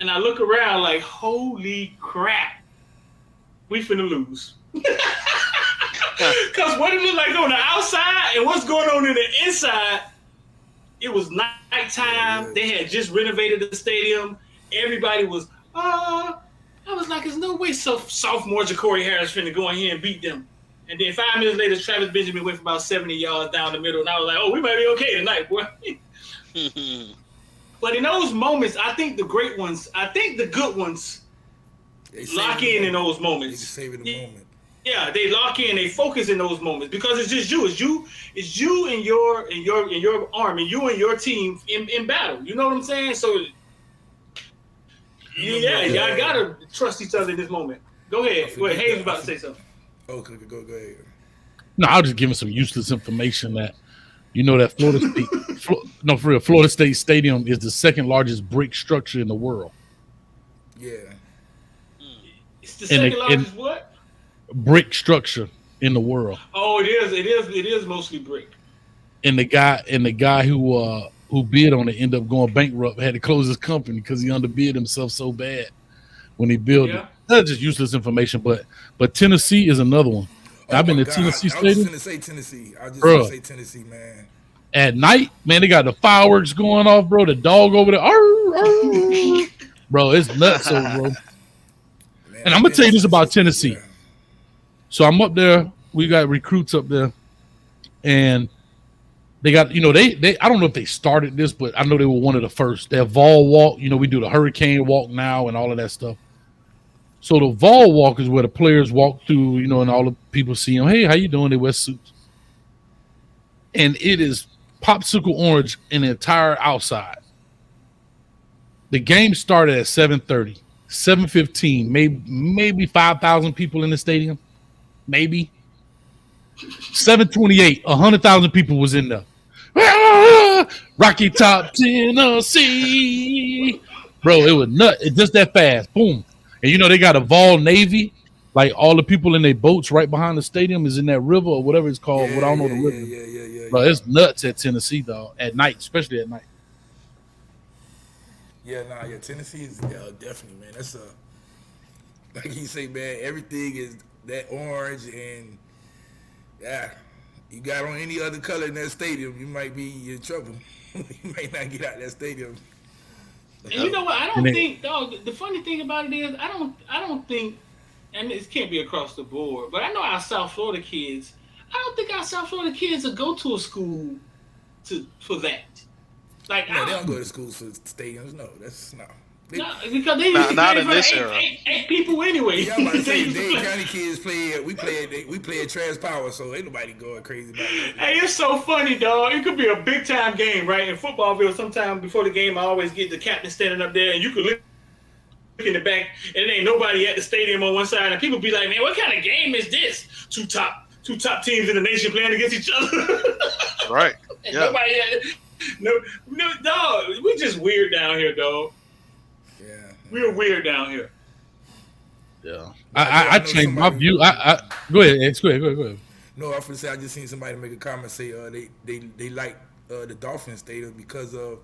and I look around like, holy crap, we finna lose. Because what it looked like on the outside and what's going on in the inside, it was nighttime. They had just renovated the stadium. Everybody was, I was like, there's no way sophomore Ja'Cory Harris finna go in here and beat them. And then 5 minutes later, Travis Benjamin went for about 70 yards down the middle. And I was like, oh, we might be okay tonight, boy. But in those moments, I think the great ones, I think the good ones lock in those moments. They save in the moment. Yeah, they lock in, they focus in those moments because it's just you. It's you and your army, you and your team in battle. You know what I'm saying? So y'all gotta trust each other in this moment. Go ahead. Hayes about to say something. Oh, go ahead. No, I was just giving some useless information that that Florida State, for real, Florida State Stadium is the second largest brick structure in the world. Yeah. It's the second largest what? Brick structure in the world. Oh, it is mostly brick. And the guy who bid on it ended up going bankrupt, had to close his company because he underbid himself so bad when he built it. That's just useless information, but Tennessee is another one. I've been to Tennessee Stadium. I was going to say Tennessee. I just want to say Tennessee, man. At night, man, they got the fireworks going off, bro. The dog over there, bro, it's nuts, bro. Man, and I'm gonna tell you this about Tennessee. Yeah. So I'm up there. We got recruits up there, and they got they. I don't know if they started this, but I know they were one of the first. Their Vol Walk. We do the Hurricane Walk now and all of that stuff. So the Vol Walk is where the players walk through, and all the people see them. Hey, how you doing? They wear suits. And it is popsicle orange in the entire outside. The game started at 7:30. 7:15, maybe 5,000 people in the stadium. Maybe. 7:28, 100,000 people was in there. Rocky Top, Tennessee. Bro, it was nuts. It's just that fast. Boom. And they got a Vol Navy, like all the people in their boats right behind the stadium is in that river or whatever it's called. I don't know the river. Yeah. Bro, it's nuts at Tennessee, dog. At night, especially at night. Tennessee is definitely, man. That's like you say, man. Everything is that orange, and you got on any other color in that stadium, you might be in trouble. You might not get out of that stadium. And you know what? I don't think, dog. The funny thing about it is, I don't think, and it can't be across the board, but I know our South Florida kids. I don't think our South Florida kids will go to a school for that. Like, no, they don't go to schools for stadiums. No, that's no. No, because they used to Not play in for this eight, era. eight people anyway. Yeah, I'm about to They say used to Dade play. County kids we play at Trash Power, so ain't nobody going crazy about that. Hey, it's so funny, dog. It could be a big time game, right? In Footballville, sometime before the game, I always get the captain standing up there, and you could look in the back, and there ain't nobody at the stadium on one side, and people be like, "Man, what kind of game is this? Two top teams in the nation playing against each other." Right. And Yeah. nobody had, no, dog. We just weird down here, dog. Yeah. We're weird down here. Yeah. I changed my view. Go ahead, Ed. Go ahead. No, I was gonna say I just seen somebody make a comment say they like the Dolphin Stadium because of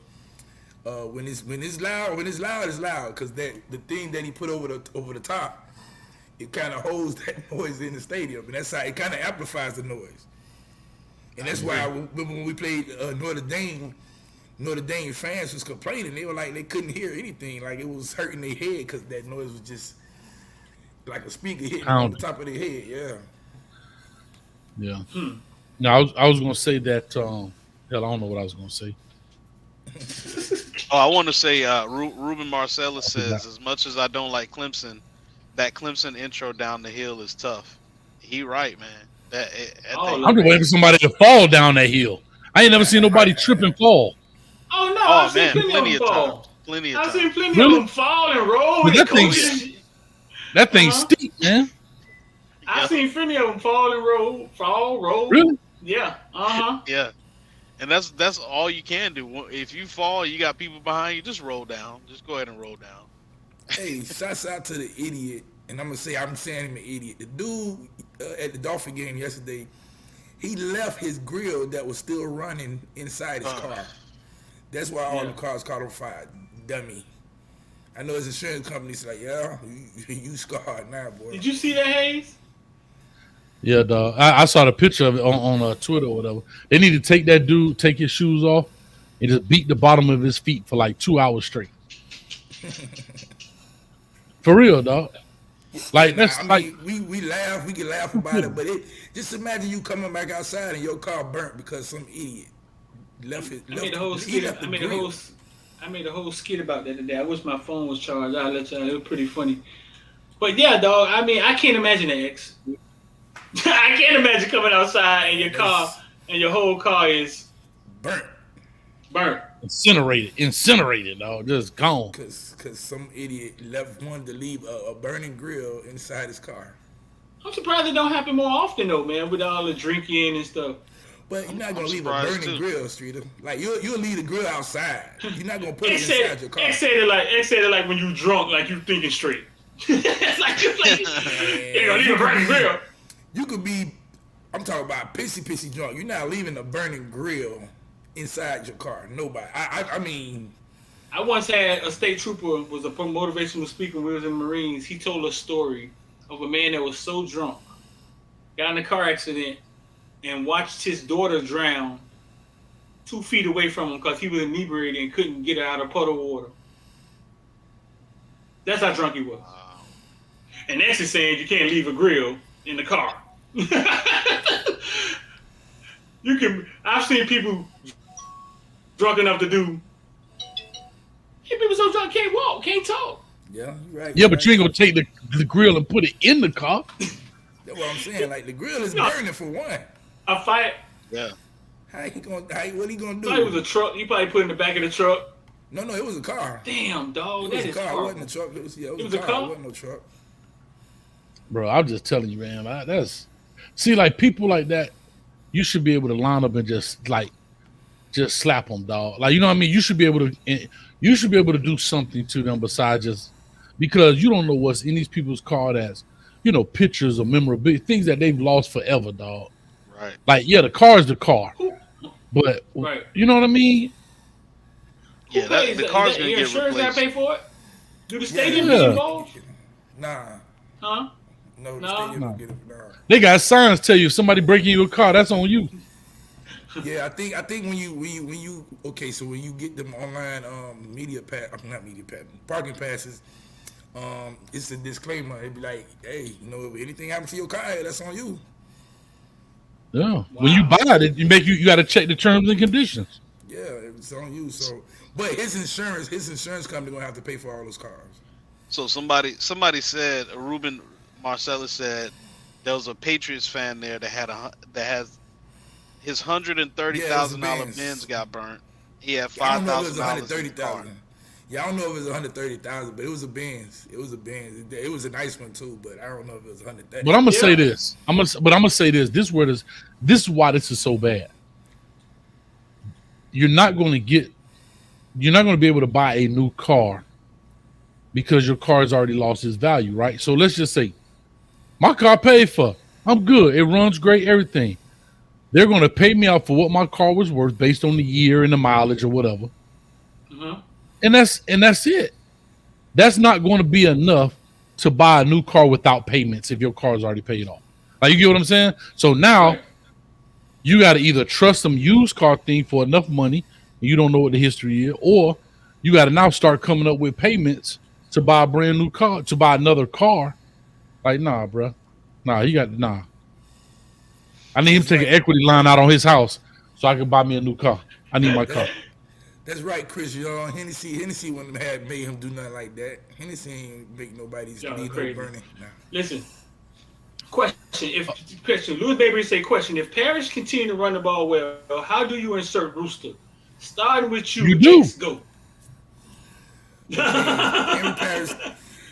when it's loud, it's loud because that the thing that he put over the top, it kind of holds that noise in the stadium, and that's how it kind of amplifies the noise. And that's why when we played Notre Dame fans was complaining. They were like they couldn't hear anything, like it was hurting their head because that noise was just like a speaker hitting on the top of their head. Yeah. Yeah. No, I was gonna say that. Hell, I don't know what I was gonna say. Oh, I want to say Ruben Marcellus says, as much as I don't like Clemson, that Clemson intro down the hill is tough. He right, man. I'm just waiting for somebody to fall down that hill. I ain't never seen nobody trip and fall. Oh no, Oh, I've seen man, plenty of them fall. times. Plenty of I've times. seen plenty Really? of them fall and roll. But And that thing's steep, man. I've seen plenty of them fall and roll. Really? Yeah. Yeah. And that's all you can do. If you fall, you got people behind you, just roll down. Just go ahead and roll down. Hey, shouts out to the idiot, and I'm saying him an idiot. The dude at the Dolphin game yesterday, he left his grill that was still running inside his car. That's why all the cars caught on fire. Dummy. I know his insurance company's like, yeah, you scarred now, boy. Did you see that, Hayes? Yeah, dog. I saw the picture of it on Twitter or whatever. They need to take his shoes off, and just beat the bottom of his feet for like 2 hours straight. For real, dog. Like that's we laugh, we can laugh about it, but just imagine you coming back outside and your car burnt because some idiot left it. I made a whole skit about that today. I wish my phone was charged. I'll let y'all. It was pretty funny. But yeah, dog. I mean, I can't imagine that, X. I can't imagine coming outside and your car and your whole car is burnt. Incinerated, dog. Just gone. Cause some idiot wanted to leave a burning grill inside his car. I'm surprised it don't happen more often though, man, with all the drinking and stuff. But you're not gonna leave a burning grill, Streeter. Like you'll leave the grill outside. You're not gonna put it inside your car. X said it like when you drunk, like you thinking straight. like you're gonna leave a burning grill. You could be, I'm talking about pissy drunk. You're not leaving a burning grill inside your car. Nobody. I mean, I once had a state trooper was a motivational speaker when we was in the Marines. He told a story of a man that was so drunk, got in a car accident, and watched his daughter drown 2 feet away from him because he was inebriated and couldn't get her out of puddle water. That's how drunk he was. And X is saying you can't leave a grill in the car. I've seen people drunk enough to do. People so drunk can't walk, can't talk. Yeah, you're right. Yeah, but you ain't gonna take the grill and put it in the car. That's what I'm saying. Like the grill is burning for one. A fight. Yeah. What he gonna do? It was a truck. He probably put it in the back of the truck. No, it was a car. Damn, dog. It was a car. It wasn't a truck. It was a car. It wasn't no truck. Bro, I'm just telling you, man. Like people like that, you should be able to line up and just slap them, dog. Like, you know what I mean? You should be able to do something to them besides just because you don't know what's in these people's car that's, pictures or memorabilia, things that they've lost forever, dog. Right. Like, yeah, the car is the car, but right. You know what I mean? Yeah, the car's gonna get replaced. Your insurance got to pay for it? Do the stadium get involved? Nah. Huh? No, the stadium don't get it. Nah. They got signs tell you if somebody breaking your car, that's on you. Yeah, I think when you okay, so when you get them online parking passes, it's a disclaimer. It'd be like, hey, if anything happens to your car, that's on you. Yeah. Wow. When you buy it, you got to check the terms and conditions. Yeah, it's on you. So, But his insurance company gonna have to pay for all those cars. So somebody said, Ruben Marcellus said there was a Patriots fan there that has his Yeah, it was a $130,000 Benz. Benz got burnt. He had I don't know if it was $5,000 in the car. 130,000. Yeah, I don't know if it was 130,000, but it was a Benz. It was a Benz. It was a nice one too, but I don't know if it was 130. But I'm gonna say this. I'm gonna say this. This is why this is so bad. You're not going to be able to buy a new car because your car has already lost its value, right? So let's just say my car paid for. I'm good. It runs great, everything. They're going to pay me out for what my car was worth based on the year and the mileage or whatever. And that's it. That's not going to be enough to buy a new car without payments if your car is already paid off. Like, you get what I'm saying? So now you got to either trust some used car thing for enough money, and you don't know what the history is, or you got to now start coming up with payments to buy a brand new car, to buy another car. Like, nah, bro. Nah, I need him to take an equity line out on his house so I can buy me a new car. I need my car. That's right, Chris. Hennessy wouldn't have made him do nothing like that. Hennessy ain't make nobody's leave no burning. Nah. Listen. Question. Louis Baby say question. If Parrish continue to run the ball well, how do you insert Rooster? Starting with you. Let's go. Henry Parrish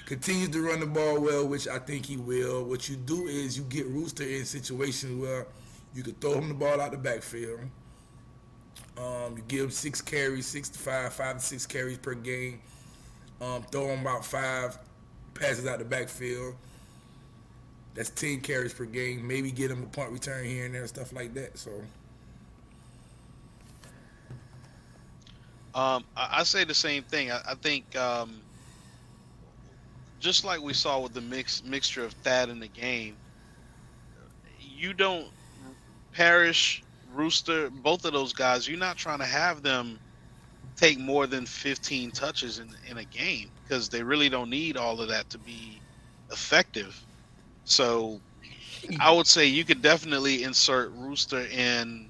continues to run the ball well, which I think he will. What you do is you get Rooster in situations where you could throw him the ball out the backfield. You give him 6 to 6 carries per game. Throw him about 5 passes out the backfield. That's 10 carries per game. Maybe get him a punt return here and there, stuff like that. So, I say the same thing. I think just like we saw with the mixture of Thad in the game, you don't Parrish, Rooster, both of those guys. You're not trying to have them take more than 15 touches in a game because they really don't need all of that to be effective. So I would say you could definitely insert Rooster in.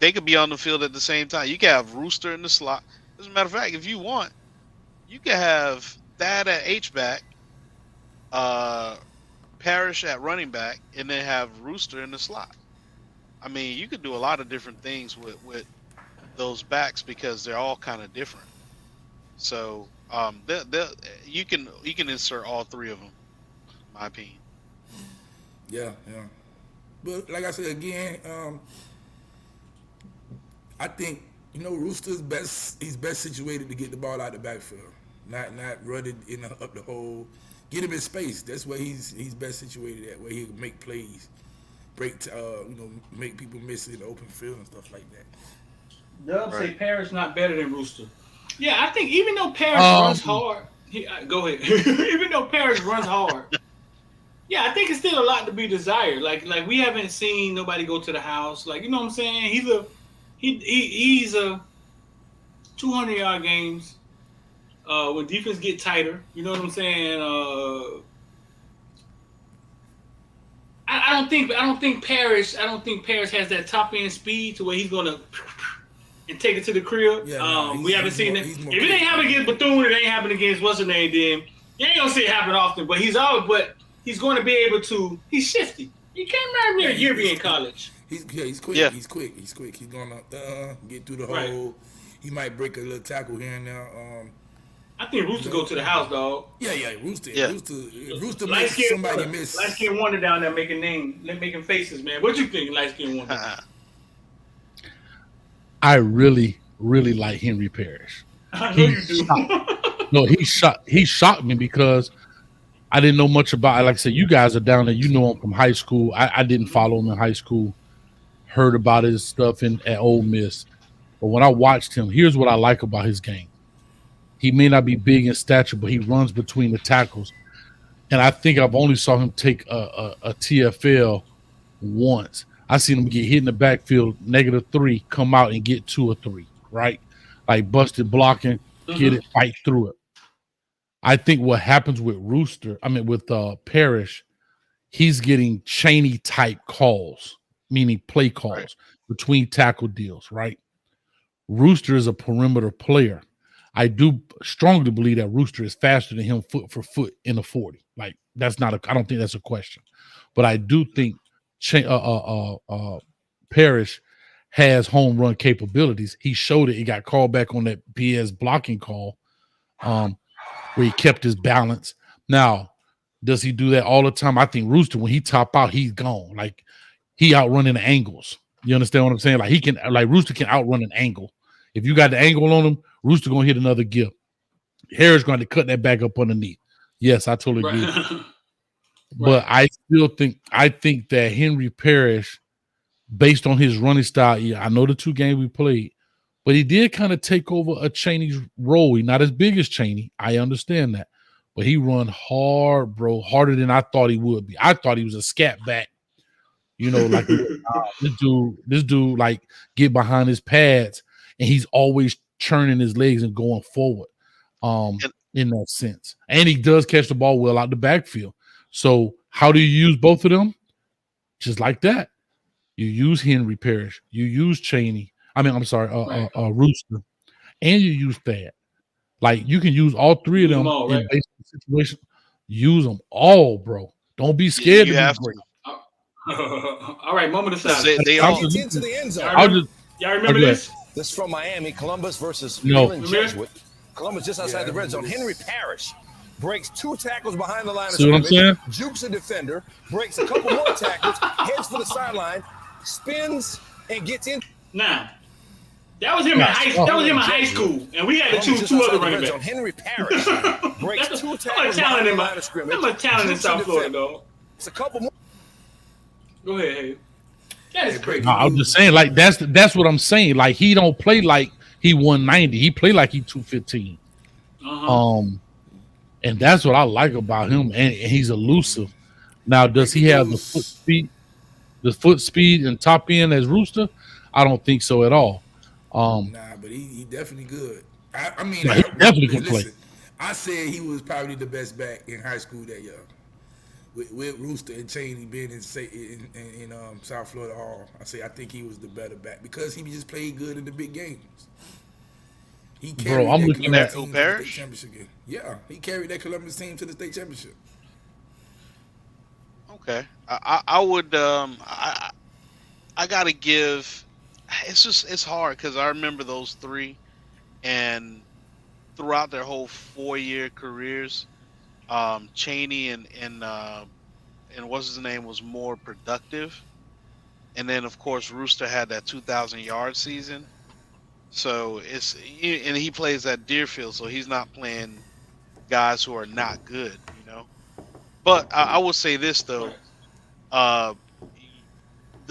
They could be on the field at the same time. You can have Rooster in the slot. As a matter of fact, if you want, you can have Thad at H-back, Parrish at running back, and then have Rooster in the slot. I mean, you could do a lot of different things with those backs because they're all kind of different. So you can insert all 3 of them, in my opinion. Yeah. But like I said again, I think Rooster's best. He's best situated to get the ball out the backfield, not run it up the hole. Get him in space. That's where he's best situated at, where he can make plays, make people miss in the open field and stuff like that. Dub say Parrish not better than Rooster. Yeah, I think even though Parrish runs hard, go ahead. Even though Parrish runs hard, yeah, I think it's still a lot to be desired. Like we haven't seen nobody go to the house. Like, you know what I'm saying? He's a 200-yard games. When defense get tighter, you know what I'm saying? I don't think Parrish has that top end speed to where he's gonna and take it to the crib. Yeah, we haven't seen it. If it ain't happening against Bethune, it ain't happening against what's his name. Then you ain't gonna see it happen often. But he's going to be able to. He's shifty. You can't remember me a year being in college. He's quick. Yeah. He's quick. He's gonna get through the hole. Right. He might break a little tackle here and there. I think Rooster go to the house, dog. Yeah, Rooster. Yeah. Rooster makes somebody miss. Light Skin Wonder down there making faces, man. What you think, Light Skin Wonder? I really, really like Henry Parrish. I know you do. No, he shocked me because I didn't know much about it. Like I said, you guys are down there. You know him from high school. I didn't follow him in high school. Heard about his stuff at Ole Miss. But when I watched him, here's what I like about his game. He may not be big in stature, but he runs between the tackles. And I think I've only saw him take a TFL once. I seen him get hit in the backfield, -3, come out and get 2 or 3, right? Like busted blocking, get it, fight through it. I think what happens with Parrish, he's getting Chaney type calls, meaning play calls. Right. between tackle deals, right? Rooster is a perimeter player. I do strongly believe that Rooster is faster than him foot for foot in the 40. Like that's not I don't think that's a question. But I do think Parrish has home run capabilities. He showed it. He got called back on that BS blocking call, where he kept his balance. Now, does he do that all the time? I think Rooster, when he top out, he's gone. Like he outrunning the angles. You understand what I'm saying? Like Rooster can outrun an angle. If you got the angle on him, Rooster gonna hit another gift. Harris going to cut that back up underneath. Yes, I totally agree. Right. But I think that Henry Parrish, based on his running style, I know the 2 games we played, but he did kind of take over a Chaney's role. He's not as big as Chaney. I understand that. But he run hard, bro, harder than I thought he would be. I thought he was a scat back. You know, like this dude like get behind his pads and he's always churning his legs and going forward. In that sense. And he does catch the ball well out the backfield. So how do you use both of them? Just like that. You use Henry Parrish, you use Chaney. Rooster, and you use Thad. Like you can use all 3 of them all, in basic situations. Use them all, bro. Don't be scared to be great. All right, moment of silence. They all into the end zone. Y'all remember this? This is from Miami, Columbus versus No. Freeman Jesuit. Columbus just outside the red zone. Henry Parrish breaks 2 tackles behind the line of See what I'm saying? jukes a defender, breaks a couple more tackles, heads for the sideline, spins, and gets in. Now, that was him in high school, and we had to choose 2 other running backs. Henry Parrish breaks 2 tackles behind the line of scrimmage. I'm a talent in South Florida, dog. It's a couple more. Go ahead, Hayes. That is crazy. No, I'm just saying, like that's what I'm saying. Like he don't play like he 190. He play like he 215. And that's what I like about him. And he's elusive. Now, does he have the foot speed and top end as Rooster? I don't think so at all. Nah, but he definitely good. I mean, he definitely can play. I said he was probably the best back in high school that year. With Rooster and Chaney being in South Florida Hall, I think he was the better back because he just played good in the big games. He carried I'm looking at Parrish championship game. Yeah, he carried that Columbus team to the state championship. Okay, I would I gotta give. It's hard because I remember those 3, and throughout their whole 4-year careers, Chaney and what's his name was more productive, and then of course Rooster had that 2,000-yard season. So and he plays at Deerfield, so he's not playing guys who are not good, you know. But I will say this though, the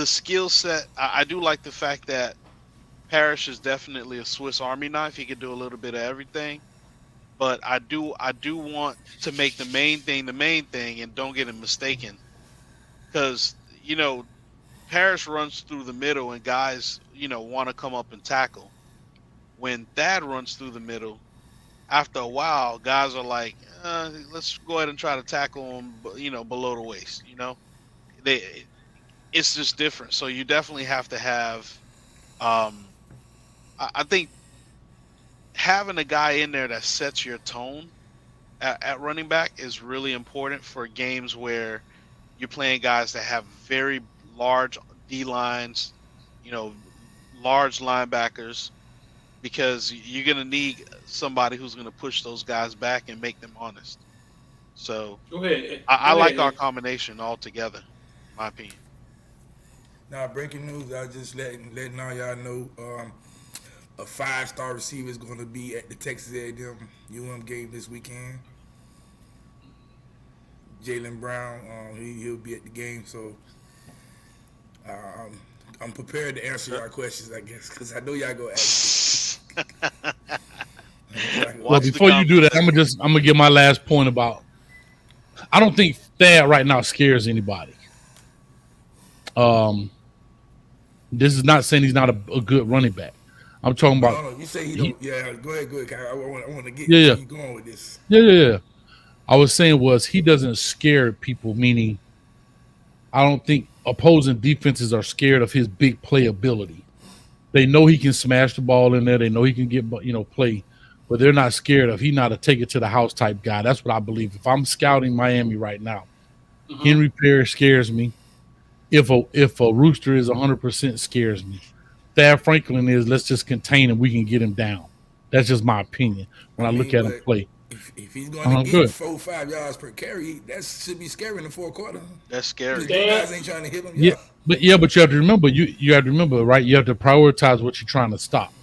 skill set. I do like the fact that Parrish is definitely a Swiss Army knife. He can do a little bit of everything. But I do want to make the main thing, and don't get it mistaken, because Parrish runs through the middle, and guys want to come up and tackle. When Thad runs through the middle, after a while, guys are like, let's go ahead and try to tackle him, below the waist. It's just different. So you definitely have to have, I think, having a guy in there that sets your tone at running back is really important for games where you're playing guys that have very large D lines, large linebackers, because you're going to need somebody who's going to push those guys back and make them honest. So I like our combination altogether, in my opinion. Now, breaking news, I just letting all y'all know, a 5-star receiver is going to be at the Texas A&M UM game this weekend. Jalen Brown, he'll be at the game, so I'm prepared to answer y'all questions, I guess, because I know y'all go ask. Well, before you do that, I'm gonna give my last point about. I don't think Thad right now scares anybody. This is not saying he's not a good running back. I'm talking about. No, you say he don't. Yeah, go ahead. I want to get you going with this. Yeah. I was saying he doesn't scare people, meaning I don't think opposing defenses are scared of his big playability. They know he can smash the ball in there. They know he can get, play, but they're not scared of he not a take it to the house type guy. That's what I believe. If I'm scouting Miami right now, Henry Parrish scares me. If a Rooster is 100% scares me. Thad Franklin is let's just contain him. We can get him down. That's just my opinion when I look at him play. If he's going to get 4-5 yards per carry, that should be scary in the fourth quarter. That's scary. The guys ain't trying to hit him. Yeah, but you have to remember. You have to remember, right? You have to prioritize what you're trying to stop.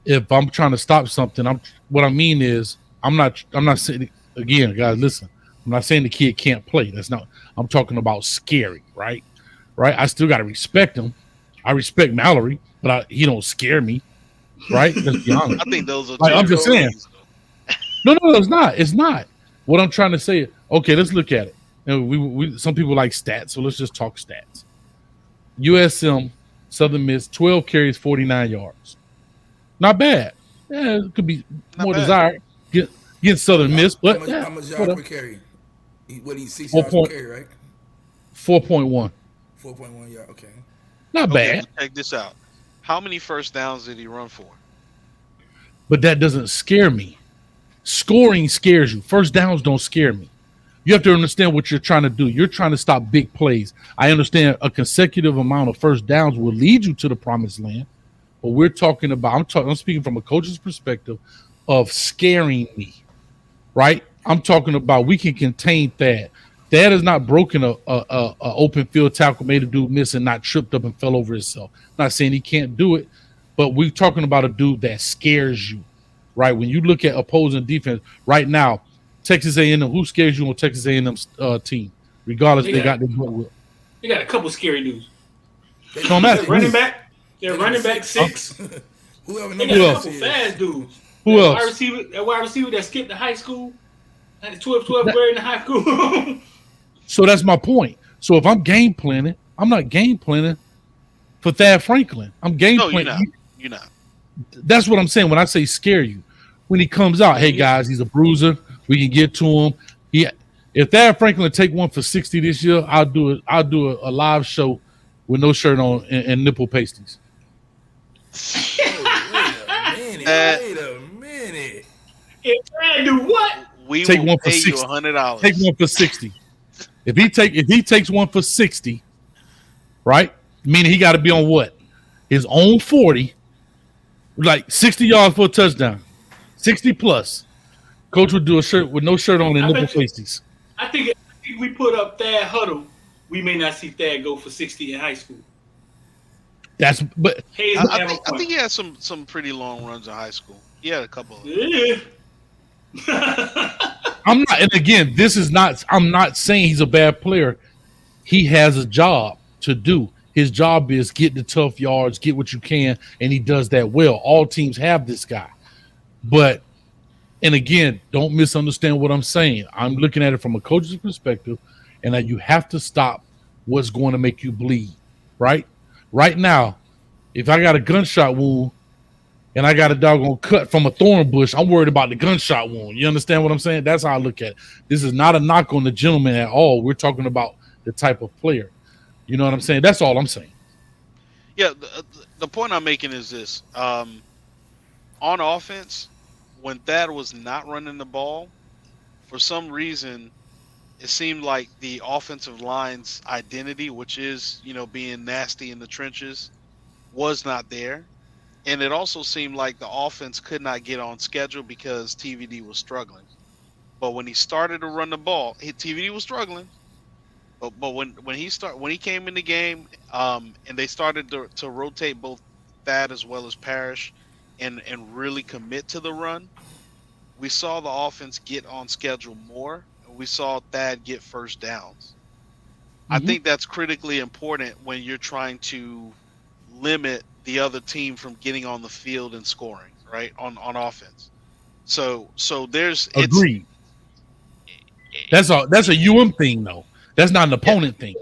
If I'm trying to stop something, what I mean is I'm not saying, again, guys, listen. I'm not saying the kid can't play. That's not. I'm talking about scary, right? Right. I still got to respect him. I respect Mallory, but he don't scare me, right? Let's be honest. I think those are. I'm just saying. No, it's not. It's not. What I'm trying to say. Okay, let's look at it. And we some people like stats, so let's just talk stats. USM Southern Miss 12 carries, 49 yards. Not bad. Yeah, it could be more desired. Get Southern Miss, but how much yards per carry? He's 6 yards per carry, right? 4.1. 4.1 yard. Okay. Not bad. Check this out. How many first downs did he run for? But that doesn't scare me. Scoring scares you. First downs don't scare me. You have to understand what you're trying to do. You're trying to stop big plays. I understand a consecutive amount of first downs will lead you to the promised land, but we're talking about. I'm speaking from a coach's perspective of scaring me, right? I'm talking about we can contain Thad. Thad has not broken a open field tackle, made a dude miss, and not tripped up and fell over himself. I'm not saying he can't do it, but we're talking about a dude that scares you, right? When you look at opposing defense right now, Texas A&M, who scares you on Texas A&M's team? Regardless, they got a couple scary dudes. Running back. They're running back 6. Whoever they got a couple fast dudes. Who else? Wide receiver that skipped the high school. 12th grade in the high school. So that's my point. So if I'm game planning, I'm not game planning for Thad Franklin. I'm game planning. You're not. That's what I'm saying when I say scare you. When he comes out, hey guys, he's a bruiser. We can get to him. If Thad Franklin take one for 60 this year, I'll do a live show with no shirt on and nipple pasties. Wait a minute. If Thad do what? We take will one for pay $60. You $100. Take one for 60. If he takes one for 60, right? Meaning he got to be on what? His own 40, like 60 yards for a touchdown, 60 plus. Coach would do a shirt with no shirt on and nipple pasties. I think we put up Thad Huddle, we may not see Thad go for 60 in high school. I think he had some pretty long runs in high school. He had a couple. Yeah. I'm not, and again, I'm not saying he's a bad player. He has a job to do. His job is get the tough yards, get what you can, and he does that well. All teams have this guy. But, and again, don't misunderstand what I'm saying. I'm looking at it from a coach's perspective, and that you have to stop what's going to make you bleed, right? Right now, if I got a gunshot wound and I got a doggone cut from a thorn bush, I'm worried about the gunshot wound. You understand what I'm saying? That's how I look at it. This is not a knock on the gentleman at all. We're talking about the type of player. You know what I'm saying? That's all I'm saying. Yeah, the point I'm making is this. On offense, when Thad was not running the ball, for some reason, it seemed like the offensive line's identity, which is, being nasty in the trenches, was not there. And it also seemed like the offense could not get on schedule because TVD was struggling. But when he started to run the ball, TVD was struggling. But when he came in the game, and they started to rotate both Thad as well as Parrish, and really commit to the run, we saw the offense get on schedule more. And we saw Thad get first downs. Mm-hmm. I think that's critically important when you're trying to limit the other team from getting on the field and scoring, right, on offense. So there's agreed. That's a UM thing though. That's not an opponent thing.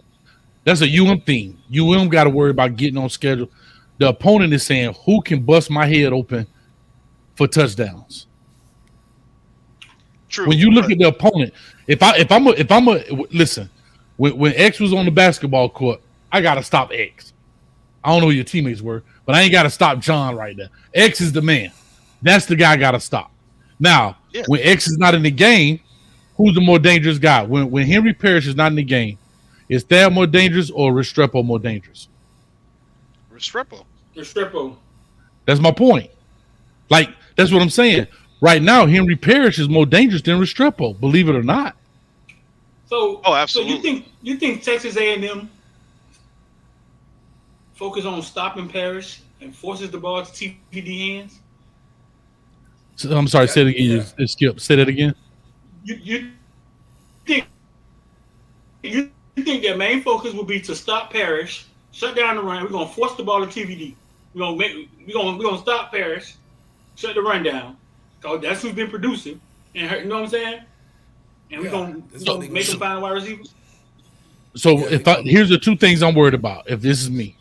That's a UM thing. UM got to worry about getting on schedule. The opponent is saying, who can bust my head open for touchdowns? True. When you look at the opponent, if I'm a listen, When X was on the basketball court, I gotta stop X. I don't know who your teammates were, but I ain't gotta stop John right there. X is the man. That's the guy I gotta stop. Now, Yeah. when X is not in the game, who's the more dangerous guy? When Henry Parrish is not in the game, is Thad more dangerous or Restrepo more dangerous? Restrepo. That's my point. Like, that's what I'm saying. Right now, Henry Parrish is more dangerous than Restrepo, believe it or not. So, absolutely. So you think Texas A&M focus on stopping Parrish and forces the ball to TVD hands? So, I'm sorry, say it again. You Skip, say that again. You think their main focus will be to stop Parrish, shut down the run. We're gonna force the ball to TVD. We're gonna stop Parrish, shut the run down. Cause that's who's been producing. And you know what I'm saying? And we're gonna make them find a wide receiver. So here's the two things I'm worried about. If this is me,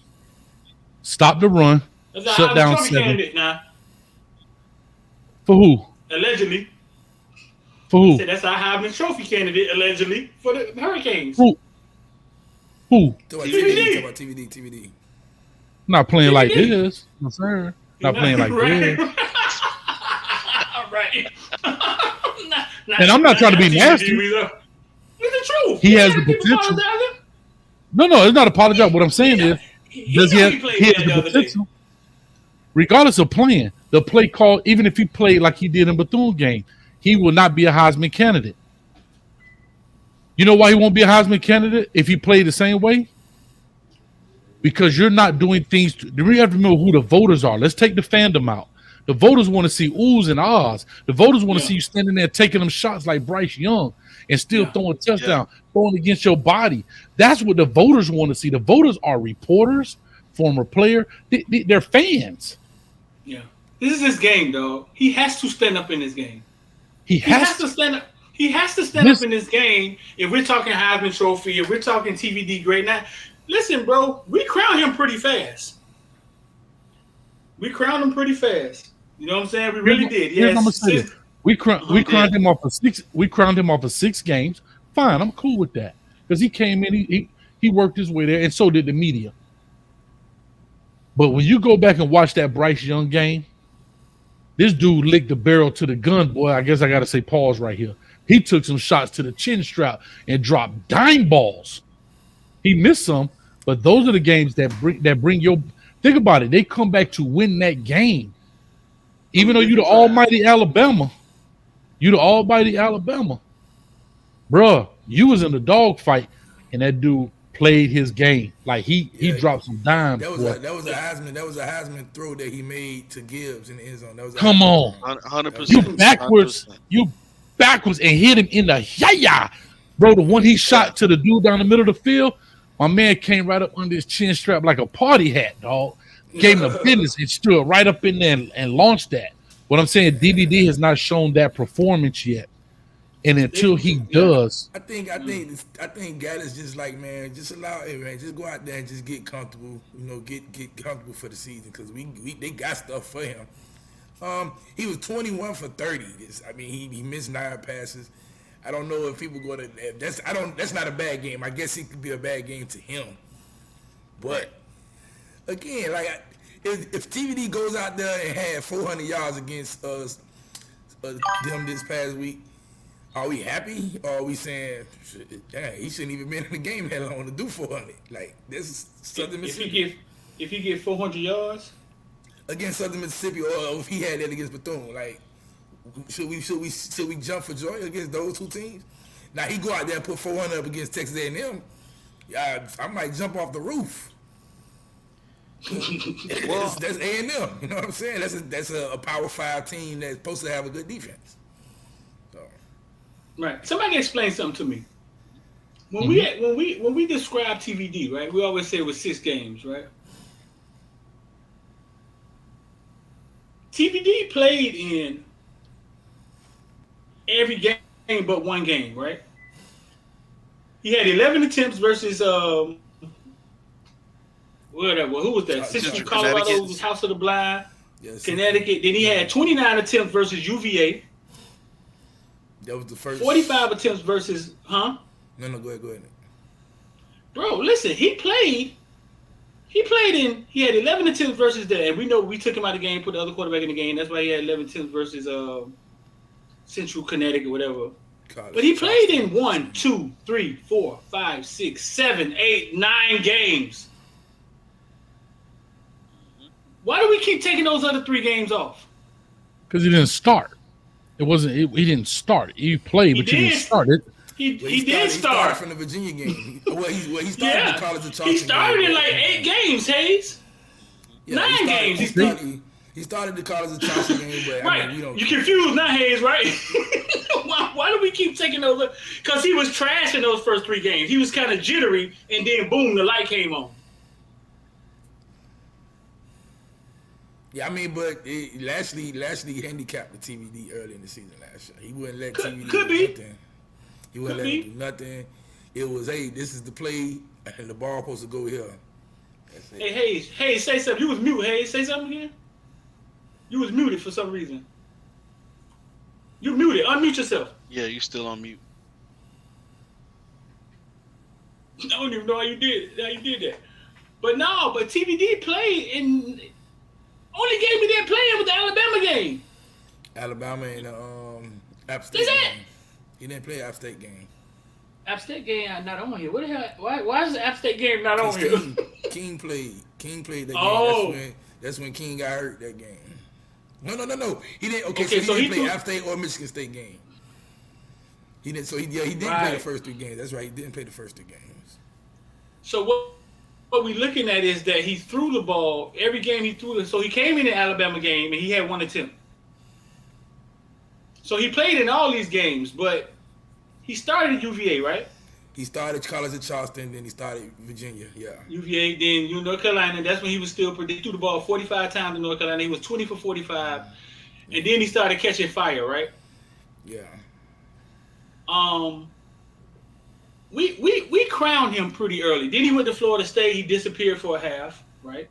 stop the run, shut down seven. Now. For who? Allegedly. For who? That's our Heisman Trophy candidate, allegedly, for the Hurricanes. Who? TVD. Not playing like this. No, sir. Not playing like this. Right. And I'm not trying to be nasty. It's the truth. He has the potential. No, it's not apologize. What I'm saying is, does he have the potential? Regardless of playing, the play call, even if he played like he did in Bethune game, he will not be a Heisman candidate. You know why he won't be a Heisman candidate if he played the same way? Because you're not doing things. We have to remember who the voters are. Let's take the fandom out. The voters want to see oohs and ahs. The voters want to see you standing there taking them shots like Bryce Young and still throwing touchdown, throwing against your body. That's what the voters want to see. The voters are reporters, former player. They're fans. Yeah. This is his game, though. He has to stand up in this game. He has to stand up. He has to stand up in this game. If we're talking Heisman Trophy, if we're talking TVD grade, now, listen, bro, we crowned him pretty fast. We crowned him pretty fast. You know what I'm saying? We really did. Yes. We crowned him off of six. We crowned him off of 6 games. Fine, I'm cool with that because he came in. He worked his way there, and so did the media. But when you go back and watch that Bryce Young game, this dude licked the barrel to the gun, boy. I guess I got to say pause right here. He took some shots to the chin strap and dropped dime balls. He missed some, but those are the games that bring your. Think about it. They come back to win that game, even though you're the almighty Alabama. Bruh, you was in the dog fight, and that dude played his game. Like he dropped some dimes. That was a Heisman throw that he made to Gibbs in the end zone. That was come on, 100%. You backwards and hit him in the yaya, bro. The one he shot to the dude down the middle of the field, my man came right up under his chin strap like a party hat, dog. Gave him the business and stood right up in there and launched that. What I'm saying, DVD has not shown that performance yet. And until he does, I think Gallis just like, man, just allow it, man. Just go out there and just get comfortable. You know, get comfortable for the season because they got stuff for him. He was 21 for 30. I mean, he missed 9 passes. I don't know if people go to that's not a bad game. I guess it could be a bad game to him. But again, like if TVD goes out there and had 400 yards against us them this past week. Are we happy, or are we saying, dang, he shouldn't even been in the game that long to do 400? Like, this is Southern Mississippi. If he get 400 yards against Southern Mississippi, or if he had that against Bethune, like, should we jump for joy against those two teams? Now he go out there and put 400 up against Texas A&M. I might jump off the roof. That's A&M. You know what I'm saying? That's a Power 5 team that's supposed to have a good defense. Right. Somebody explain something to me. When we describe TVD, right? We always say it was 6 games, right? TVD played in every game but one game, right? He had 11 attempts versus whatever. Who was that? Central Colorado, House of the Blind, Connecticut. Then he had 29 attempts versus UVA. That was the first 45 attempts versus, No, go ahead. Bro, listen, he played in. He had 11 attempts versus that, and we know we took him out of the game, put the other quarterback in the game. That's why he had 11 attempts versus Central Connecticut, whatever. But he played in 1, 2, 3, 4, 5, 6, 7, 8, 9 games. Why do we keep taking those other 3 games off? Because he didn't start. It wasn't. He didn't start. He played, but he didn't start it. He did He start started from the Virginia game. He started in the College of Charleston. He started in like 8 games, Hayes. Yeah, 9 games. He started the College of Charleston game, but right. I mean, we don't. You confused now, Hayes, right? why do we keep taking those? Because he was trash in those first 3 games. He was kind of jittery, and then boom, the light came on. Yeah, I mean, but Lashley handicapped the TVD early in the season last year. He wouldn't let TVD do nothing. He wouldn't let him do nothing. It was, hey, this is the play, and the ball supposed to go here. That's it. Hey, Hayes, say something. You was mute, Hayes. Say something again. You was muted for some reason. You muted. Unmute yourself. Yeah, you still on mute. I don't even know how you did that. But TVD played in. Only game he didn't play in was the Alabama game. Alabama and App State game. He didn't play App State game. App State game not on here. What the hell? Why is the App State game not on here? King played that game. Oh. That's when King got hurt that game. No. He didn't. Okay, so he didn't play App State or Michigan State game. He didn't. So he didn't play the first 3 games. That's right. He didn't play the first 3 games. So what we're looking at is that he threw the ball every game he threw it. So he came in the Alabama game and he had 1 attempt. So he played in all these games, but he started at UVA, right? He started College of Charleston, then he started Virginia. Yeah. UVA, then North Carolina. That's when he was still. He threw the ball 45 times in North Carolina. He was 20 for 45, and then he started catching fire, right? Yeah. We crowned him pretty early. Then he went to Florida State. He disappeared for a half, right?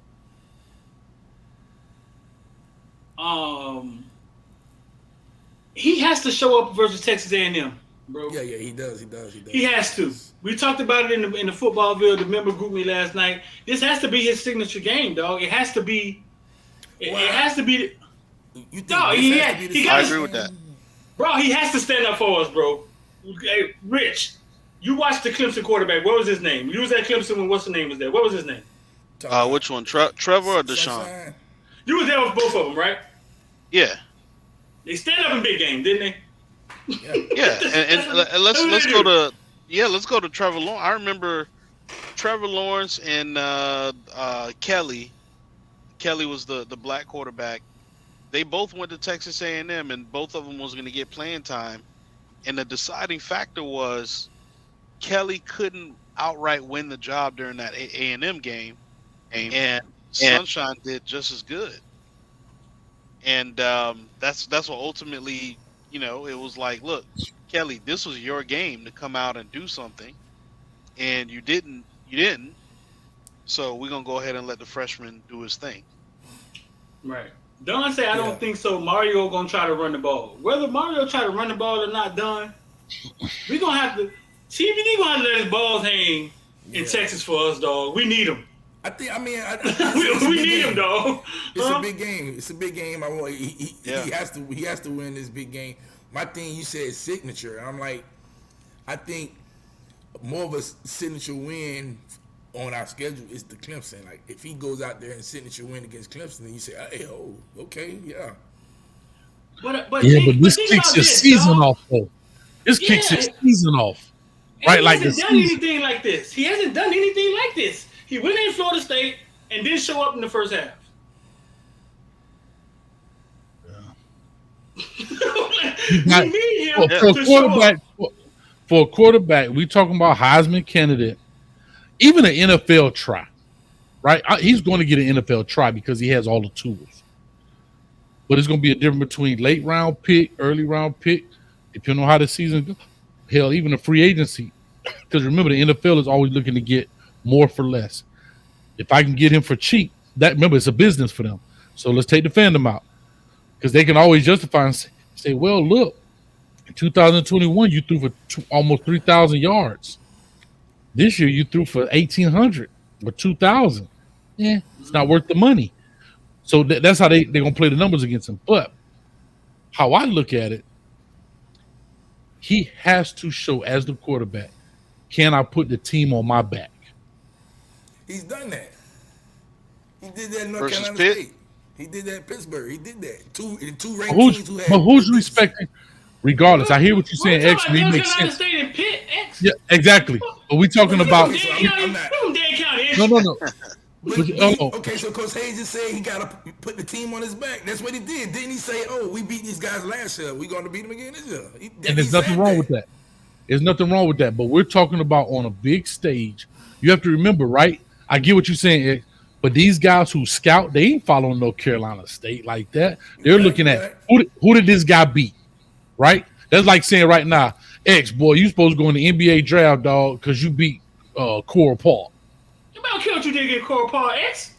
He has to show up versus Texas A&M, bro. Yeah, he does. He has to. We talked about it in the Footballville, the member group me last night. This has to be his signature game, dog. It has to be. It has to be. You think I agree with that, bro. He has to stand up for us, bro. Hey, Rich, you watched the Clemson quarterback. What was his name? You was at Clemson when what's the name was there? What was his name? Which one, Trevor or Deshaun? You was there with both of them, right? Yeah. They stand up in big game, didn't they? Yeah, and let's go to Trevor Lawrence. I remember Trevor Lawrence and Kelly. Kelly was the black quarterback. They both went to Texas A&M, and both of them was going to get playing time. And the deciding factor was Kelly couldn't outright win the job during that A&M game, and Sunshine did just as good. And that's what ultimately, it was like, look, Kelly, this was your game to come out and do something, and you didn't. So we're gonna go ahead and let the freshman do his thing. Right. Don said, I don't think so. Mario gonna try to run the ball. Whether Mario try to run the ball or not, Don, we gonna have to. TVD gonna have to let his balls hang in Texas for us, dog. We need him. We need him, dog. It's a big game. It's a big game. He has to win this big game. My thing, you said signature. I'm like, I think more of a signature win on our schedule is the Clemson. Like, if he goes out there and signature win against Clemson, then you say, hey, okay, yeah. But this kicks his season off, though. This kicks his season off. Right, he like hasn't done anything like this. He hasn't done anything like this. He went in Florida State and didn't show up in the first half. For a quarterback, we talking about Heisman candidate, even an NFL try, right? He's going to get an NFL try because he has all the tools. But it's going to be a difference between late round pick, early round pick, depending on how the season goes. Hell, even a free agency. Because remember, the NFL is always looking to get more for less. If I can get him for cheap, remember, it's a business for them. So let's take the fandom out. Because they can always justify and say, well, look, in 2021, you threw for almost 3,000 yards. This year you threw for 1,800 or 2,000. Yeah, it's not worth the money. So that's how they're gonna play the numbers against him. But how I look at it, he has to show as the quarterback, can I put the team on my back? He's done that. He did that in North Versus Carolina Pitt? State. He did that in Pittsburgh. He did that. Two But ranked teams who had. who's respecting? Regardless, I hear what you're saying, X. What It you makes talking sense. about? State and Pitt, X? Yeah, exactly. But we talking about I'm not. From Dade County, X. no. Okay, so Coach Hayes just said he got to put the team on his back. That's what he did. Didn't he say, "Oh, we beat these guys last year. We're going to beat them again this year"? And there's nothing wrong with that. There's nothing wrong with that. But we're talking about on a big stage. You have to remember, right? I get what you're saying, X, but these guys who scout, they ain't following North Carolina State like that. They're looking at who did this guy beat, right? That's like saying right now, X, boy, you supposed to go in the NBA draft, dog, because you beat Coral Park. You don't care what you did against Coral Park, X.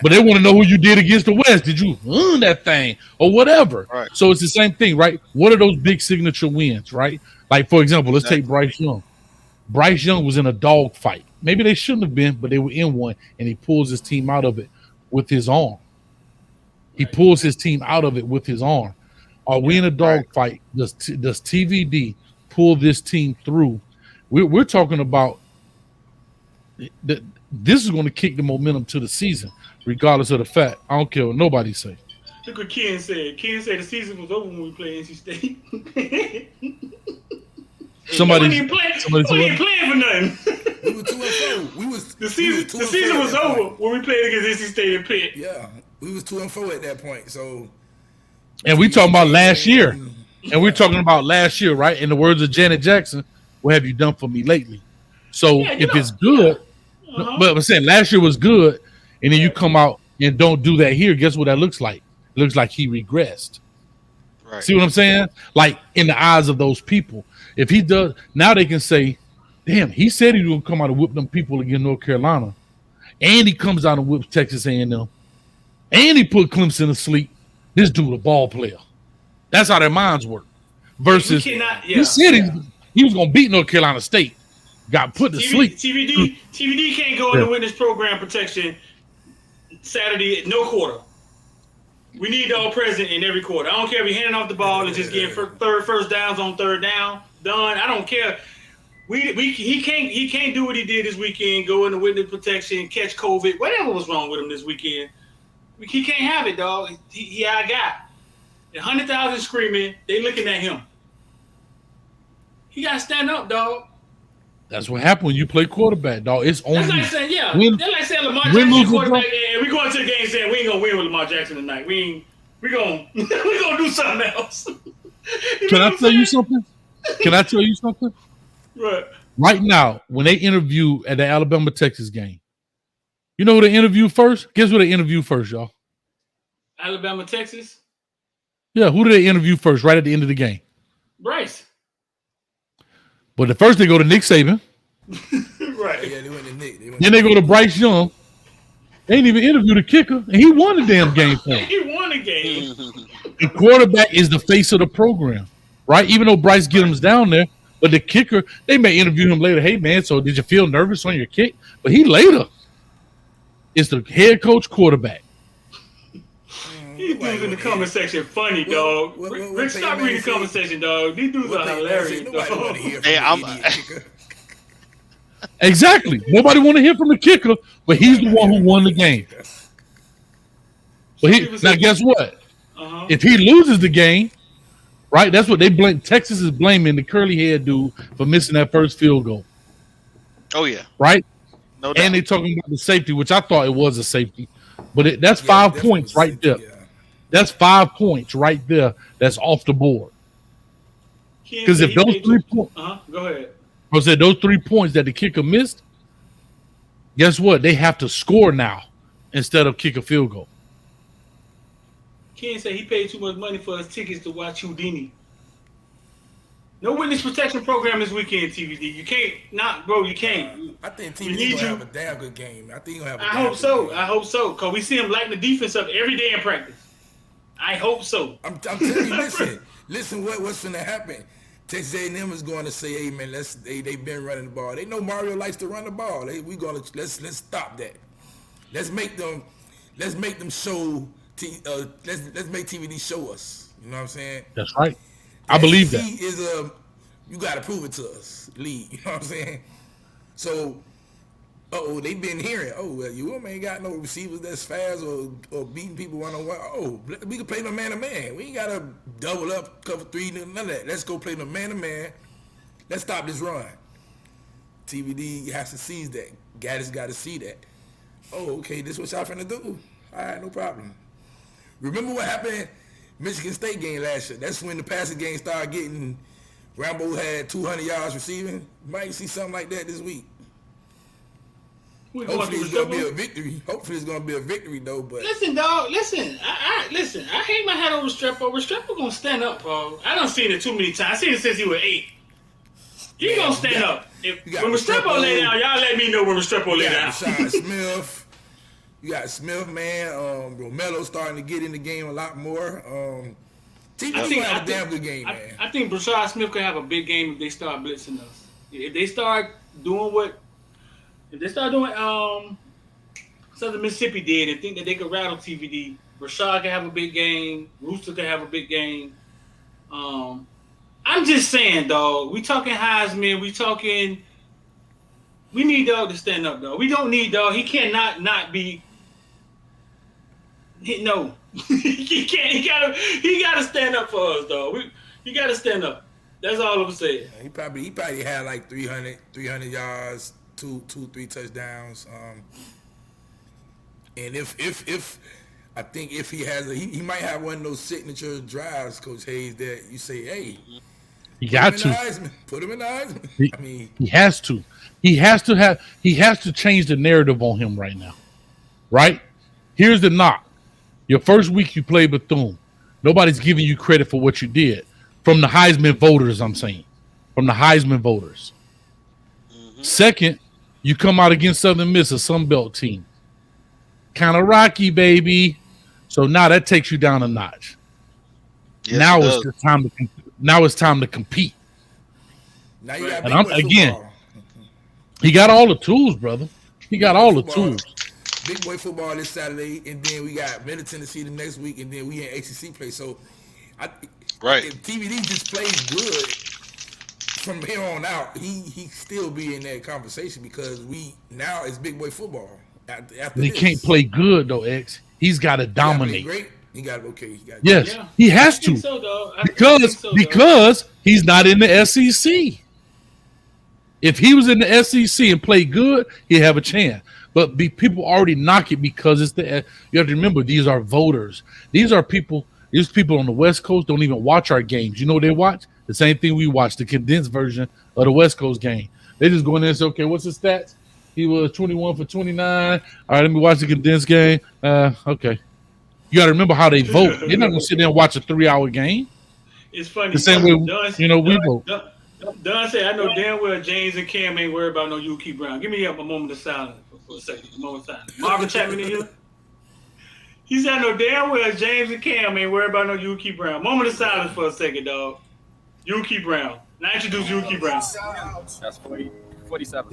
But they want to know who you did against the West. Did you earn that thing or whatever? Right. So it's the same thing, right? What are those big signature wins, right? Like, for example, let's take Bryce Young. Bryce Young was in a dog fight. Maybe they shouldn't have been, but they were in one, and he pulls his team out of it with his arm. He pulls his team out of it with his arm. Are we in a dog fight? Does TVD pull this team through? We're talking about that. This is going to kick the momentum to the season, regardless of the fact. I don't care what nobody say. Look what Ken said. Ken said the season was over when we played NC State. Somebody we ain't playing for nothing. We were 2-4. The season was over when we played against NC State and Pitt. Yeah, we was 2-4 at that point. So, and we talking about last year, and we're talking about last year, right? In the words of Janet Jackson, "What have you done for me lately?" So if it's good, but I'm saying last year was good, and then you come out and don't do that here. Guess what that looks like? It looks like he regressed. Right. See what I'm saying? Like in the eyes of those people, if he does, now they can say, "Damn, he said he was gonna come out and whip them people against North Carolina, and he comes out and whips Texas A&M, and he put Clemson to sleep. This dude a ball player." That's how their minds work. Versus he said he was gonna beat North Carolina State, got put to sleep. TVD can't go into witness program protection Saturday, no quarter. We need all present in every quarter. I don't care if you're handing off the ball and just getting first downs on third down. Done. I don't care. He can't do what he did this weekend. Go into witness protection, catch COVID, whatever was wrong with him this weekend. He can't have it, dog. He our guy. 100,000 screaming. They looking at him. He got to stand up, dog. That's what happened when you play quarterback, dog. It's only. That's like saying, that's like saying Lamar Jackson quarterback, and we going to the game saying we ain't gonna win with Lamar Jackson tonight. We gonna do something else. Can I tell you something? Right. Right now, when they interview at the Alabama-Texas game, you know who they interview first? Guess who they interview first, y'all? Alabama, Texas. Yeah, who do they interview first? Right at the end of the game. Bryce. But at first they go to Nick Saban. Right. Yeah, they went to Nick. Then they go to Bryce Young. They ain't even interview the kicker, and he won the damn game for him. He won the game. The quarterback is the face of the program, right? Even though Bryce get him down there, but the kicker, they may interview him later. Hey, man, so did you feel nervous on your kick? But he later is the head coach quarterback. These dudes in the comment section funny, dog. Rick, stop reading the comment section, dog. These dudes are hilarious, dog. Hey, Exactly. Nobody want to hear from the kicker, but he's the one who won the game. But now, guess what? If he loses the game, right? That's what they blame. Texas is blaming the curly haired dude for missing that first field goal. Oh yeah, right. No doubt. And they talking about the safety, which I thought it was a safety, but that's 5 points right there. Yeah. That's 5 points right there. That's off the board. Because if those 3 points, go ahead. I said those 3 points that the kicker missed, guess what? They have to score now instead of kick a field goal. Ken said he paid too much money for his tickets to watch Houdini. No witness protection program this weekend, TVD. You can't, you can't. I think TVD gonna have a damn good game. I think he'll have. I hope so. Cause we see him lighting the defense up every day in practice. I hope so. I'm telling you, listen. What's gonna happen? Texas A&M is going to say, "Hey man, they've been running the ball. They know Mario likes to run the ball. Let's stop that. Let's make them show. Let's make TVD show us. You know what I'm saying? That's right. The I believe SEC that. is you got to prove it to us, league. You know what I'm saying? So, they've been hearing. Well, you ain't got no receivers that's fast or beating people 1-on-1. We can play them man to man. We ain't got to double up, cover three, none of that. Let's go play them man to man. Let's stop this run. TVD has to seize that. Gaddis got to see that. Okay, this what y'all finna do? All right, no problem. Remember what happened Michigan State game last year? That's when the passing game started getting. Rambo had 200 yards receiving. Might see something like that this week. Hopefully it's gonna be a victory. Hopefully it's gonna be a victory though. But listen, dog. Listen. I hang my hat on Restrepo. Restrepo gonna stand up, bro. I done seen it too many times. I seen it since he was 8. He gonna stand up. When Restrepo lay down, y'all let me know when Restrepo lay down. Rashad Smith. You got Smith, man. Romelo starting to get in the game a lot more. TVD have a damn good game, man. I think Rashad Smith could have a big game if they start blitzing us. If they start doing Southern Mississippi did and think that they could rattle TVD, Rashad could have a big game. Rooster could have a big game. I'm just saying, dog. We talking Heisman. We need dog to stand up, dog. We don't need dog. He cannot not be. No, he can't. He gotta stand up for us, dog. He gotta stand up. That's all I'm saying. He probably had like 300 yards, 3 touchdowns. And if I think if he has he might have one of those signature drives, Coach Hayes, that you say, hey, he got to put him in the Heisman. He has to. He has to change the narrative on him right now. Right? Here's the knock. Your first week you played Bethune. Nobody's giving you credit for what you did. From the Heisman voters, I'm saying. From the Heisman voters. Mm-hmm. Second, you come out against Southern Miss, a Sun Belt team. Kind of rocky, baby. So now that takes you down a notch. Yes, now it's time to compete. Now you got he got all the tools, brother. He got all the tools. Big boy football this Saturday, and then we got Middle Tennessee the next week, and then we in ACC play. So, if TVD just plays good from here on out, he still be in that conversation because now it's big boy football. He can't play good though, X. He's got to dominate. He got okay. Yes, he has to because he's not in the SEC. If he was in the SEC and played good, he'd have a chance. But people already knock it because it's you have to remember, these are voters. These people on the West Coast don't even watch our games. You know what they watch? The same thing we watch, the condensed version of the West Coast game. They just go in there and say, okay, what's his stats? He was 21 for 29. All right, let me watch the condensed game. Okay. You got to remember how they vote. They're not going to sit there and watch a 3-hour game. It's funny. The same way, we vote. Don said, I know damn well James and Cam ain't worried about no Yuki Brown. Give me a moment of silence for a second. A moment of silence. Marvin Chapman in here? He said, I know damn well James and Cam ain't worried about no Yuki Brown. Moment of silence for a second, dog. Yuki Brown. Now introduce Yuki Brown. That's 47. 47.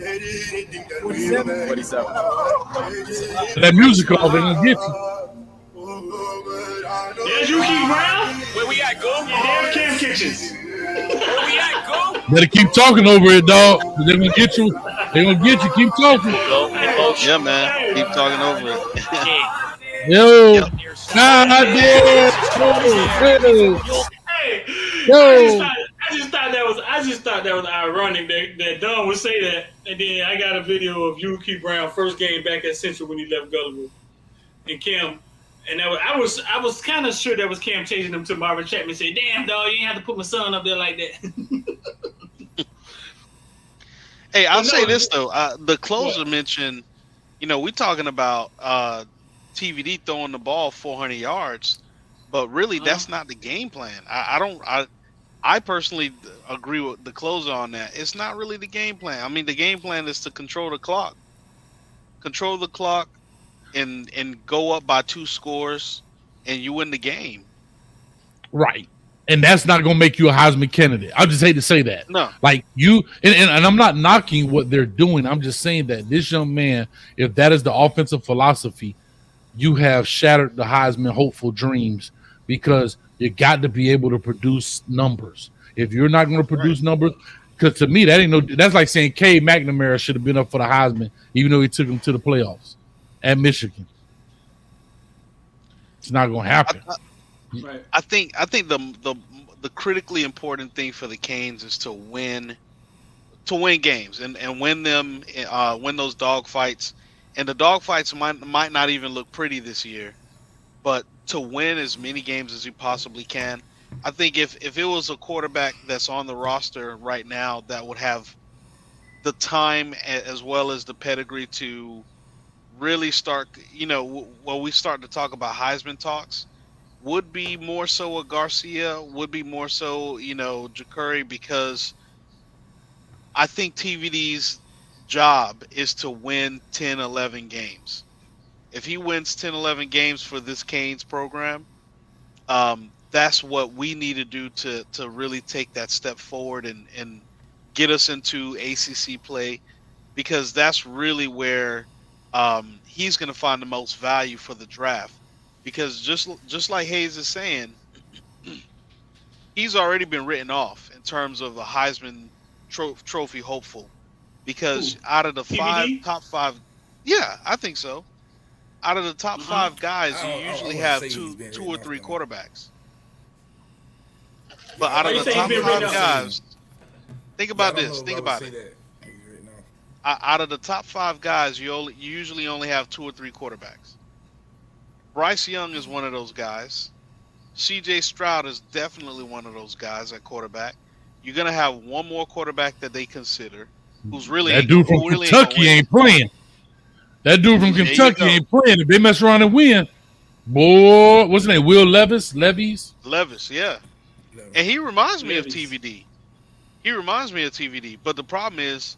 That music off, they're going to get you. There's Yuki Brown. Where we at, go? There's Cam Kitchens. Where we at, go? Better keep talking over it, dog. They're gonna get you. They're gonna get you. Keep talking. Yeah, man. Keep talking over it. Yo. I just thought that was ironic that Don would say that, and then I got a video of Yuki Brown first game back at Central when he left Gulliver, and Cam. And I was kind of sure that was Cam chasing him to Marvin Chapman and said, damn, dog, you ain't have to put my son up there like that. Hey, I'll say this, though. The closer mentioned, we're talking about TVD throwing the ball 400 yards, but really that's not the game plan. I personally agree with the closer on that. It's not really the game plan. I mean, the game plan is to control the clock. Control the clock. And go up by 2 scores, and you win the game. Right. And that's not going to make you a Heisman candidate. I just hate to say that. No. Like you, and I'm not knocking what they're doing. I'm just saying that this young man, if that is the offensive philosophy, you have shattered the Heisman hopeful dreams because you got to be able to produce numbers. If you're not going to produce numbers, because to me, that's like saying Cade McNamara should have been up for the Heisman, even though he took him to the playoffs at Michigan. It's not going to happen. I think the critically important thing for the Canes is to win games and win them, win those dog fights. And the dog fights might not even look pretty this year, but to win as many games as you possibly can. I think if it was a quarterback that's on the roster right now that would have the time as well as the pedigree to really start, when we start to talk about Heisman talks, would be more so a Garcia, would be more so, Jacurri, because I think TVD's job is to win 10, 11 games. If he wins 10, 11 games for this Canes program, that's what we need to do to really take that step forward and get us into ACC play, because that's really where he's going to find the most value for the draft. Because just like Hayes is saying, he's already been written off in terms of a Heisman trophy hopeful. Because out of the top five, yeah, I think so. Out of the top five guys, you usually have two or three quarterbacks. But out of the top five guys, think about this. Think about it. Out of the top five guys, you usually only have two or three quarterbacks. Bryce Young is one of those guys. C.J. Stroud is definitely one of those guys at quarterback. You're gonna have one more quarterback that they consider, who's really that dude from Kentucky ain't playing. That dude from Kentucky ain't playing. If they mess around and win, boy, what's his name? Will Levis, yeah. And he reminds me of TVD. But the problem is,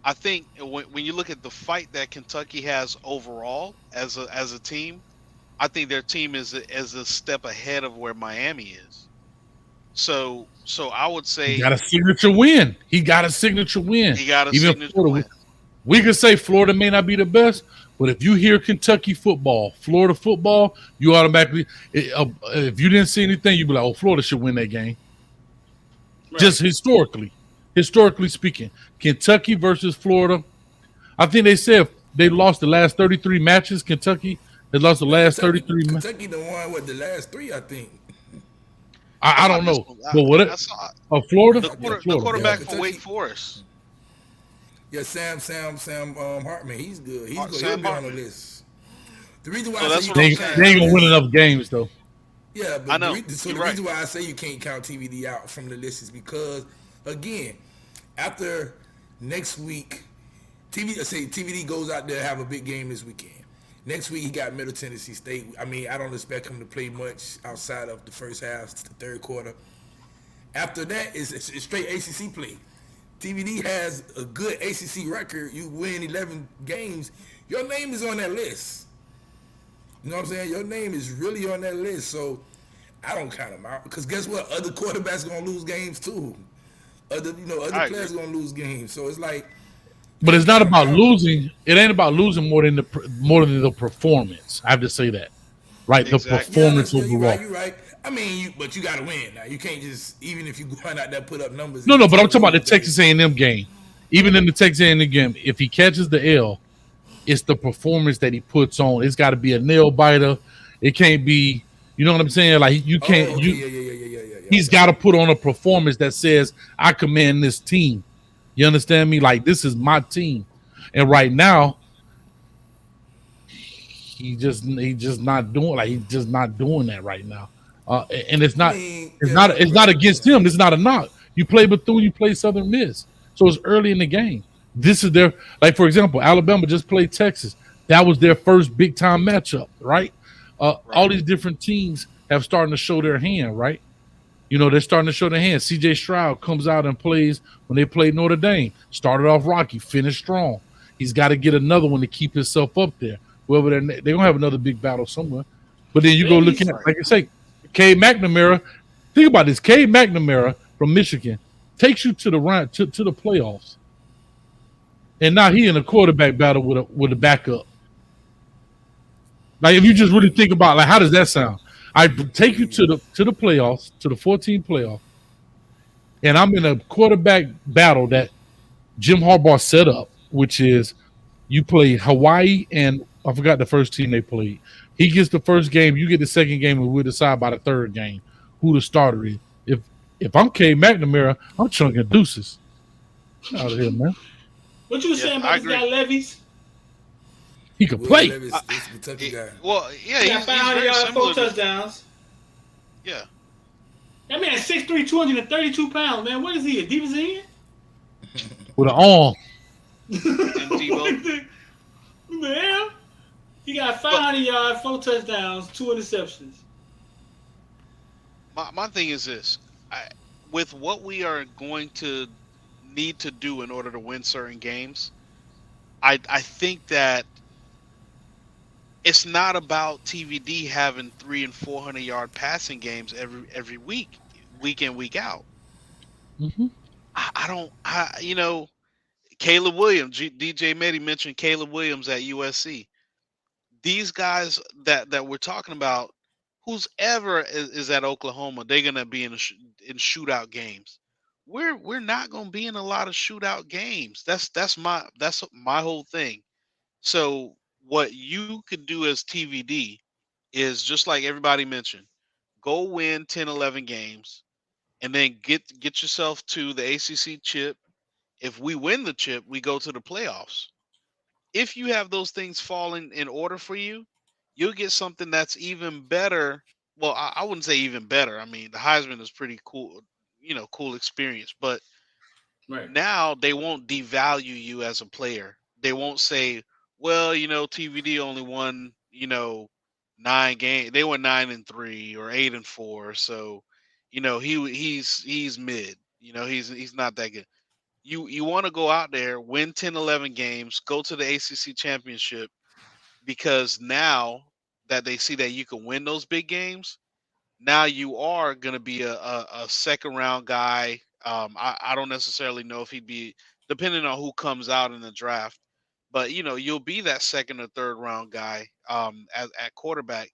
I think when you look at the fight that Kentucky has overall as a team, I think their team is a step ahead of where Miami is. So I would say he got a signature win. We could say Florida may not be the best, but if you hear Kentucky football, Florida football, you automatically, if you didn't see anything, you'd be like, oh, Florida should win that game. Right. Just historically speaking, Kentucky versus Florida. I think they said they lost the last 33 matches. Kentucky has lost the last 33 matches. Kentucky the one with the last 3, I think. I don't know. But what? Florida? The quarterback for Wake Forest. Yeah, Sam Hartman. He's good. He'll be on the list. The reason why they ain't gonna win enough games though. Yeah, but I know. The reason why I say you can't count TVD out from the list is because, again, after next week, TVD goes out there have a big game this weekend. Next week he got Middle Tennessee State. I mean, I don't expect him to play much outside of the first half, the third quarter. After that, it's straight ACC play. TVD has a good ACC record. You win 11 games, your name is on that list. You know what I'm saying? Your name is really on that list. So I don't count him out, because guess what? Other quarterbacks gonna lose games too. Other players gonna lose games. So it's like. But it's not about losing. It ain't about losing more than the performance. I have to say that, right? Exactly. The performance overall. You're right. I mean, but you got to win. Now you can't just, even if you go out there put up numbers. No, but I'm talking about the Texas A&M game. Even in the Texas A&M game, if he catches the L, it's the performance that he puts on. It's got to be a nail biter. It can't be. You know what I'm saying? Like you can't. He's got to put on a performance that says, "I command this team." You understand me? Like, this is my team. And right now, he's just not doing that right now. And it's not against him. It's not a knock. You play Bethune, you play Southern Miss. So it's early in the game. This is their, like, for example, Alabama just played Texas. That was their first big time matchup, right? All these different teams have started to show their hand, right? You know, they're starting to show their hand. C.J. Stroud comes out and plays when they played Notre Dame. Started off rocky, finished strong. He's got to get another one to keep himself up there. Whoever they're going to have another big battle somewhere. But then you go looking at, like I say, Cade McNamara, Think about this. Cade McNamara from Michigan takes you to the round to the playoffs, and now he in a quarterback battle with a backup. Like if you just really think about like how does that sound? I take you to the playoffs, to the 14 playoff, and I'm in a quarterback battle that Jim Harbaugh set up, which is you play Hawaii and I forgot the first team they played. He gets the first game, you get the second game, and we'll decide by the third game who the starter is. If I'm Cade McNamara, I'm chunking deuces. Out of here, man. What you were saying about this guy Levis? He could play. Levis, this Kentucky guy. Well, yeah, He got 500 yards, 4 touchdowns. Yeah. That man is 6'3", 232 pounds, man. What is he, a defensive end? With an arm. Man, he got 500 yards, 4 touchdowns, 2 interceptions. My thing is this. With what we are going to need to do in order to win certain games, I think that it's not about TVD having 300 and 400 yard passing games every week in, week out. Mm-hmm. Caleb Williams, DJ Mehdi mentioned Caleb Williams at USC. These guys that we're talking about, who's ever is at Oklahoma, they're gonna be in shootout games. We're not gonna be in a lot of shootout games. That's my whole thing. So what you could do as TVD is just like everybody mentioned, go win 10, 11 games, and then get yourself to the ACC chip. If we win the chip, we go to the playoffs. If you have those things falling in order for you, you'll get something that's even better. Well, I wouldn't say even better. I mean, the Heisman is pretty cool, cool experience. But now they won't devalue you as a player. They won't say, well, TVD only won, 9 games. They won 9-3 or 8-4. So, he's mid. He's not that good. You want to go out there, win 10, 11 games, go to the ACC championship, because now that they see that you can win those big games, now you are going to be a second round guy. I don't necessarily know if he'd be, depending on who comes out in the draft, but you'll be that second or third round guy at quarterback,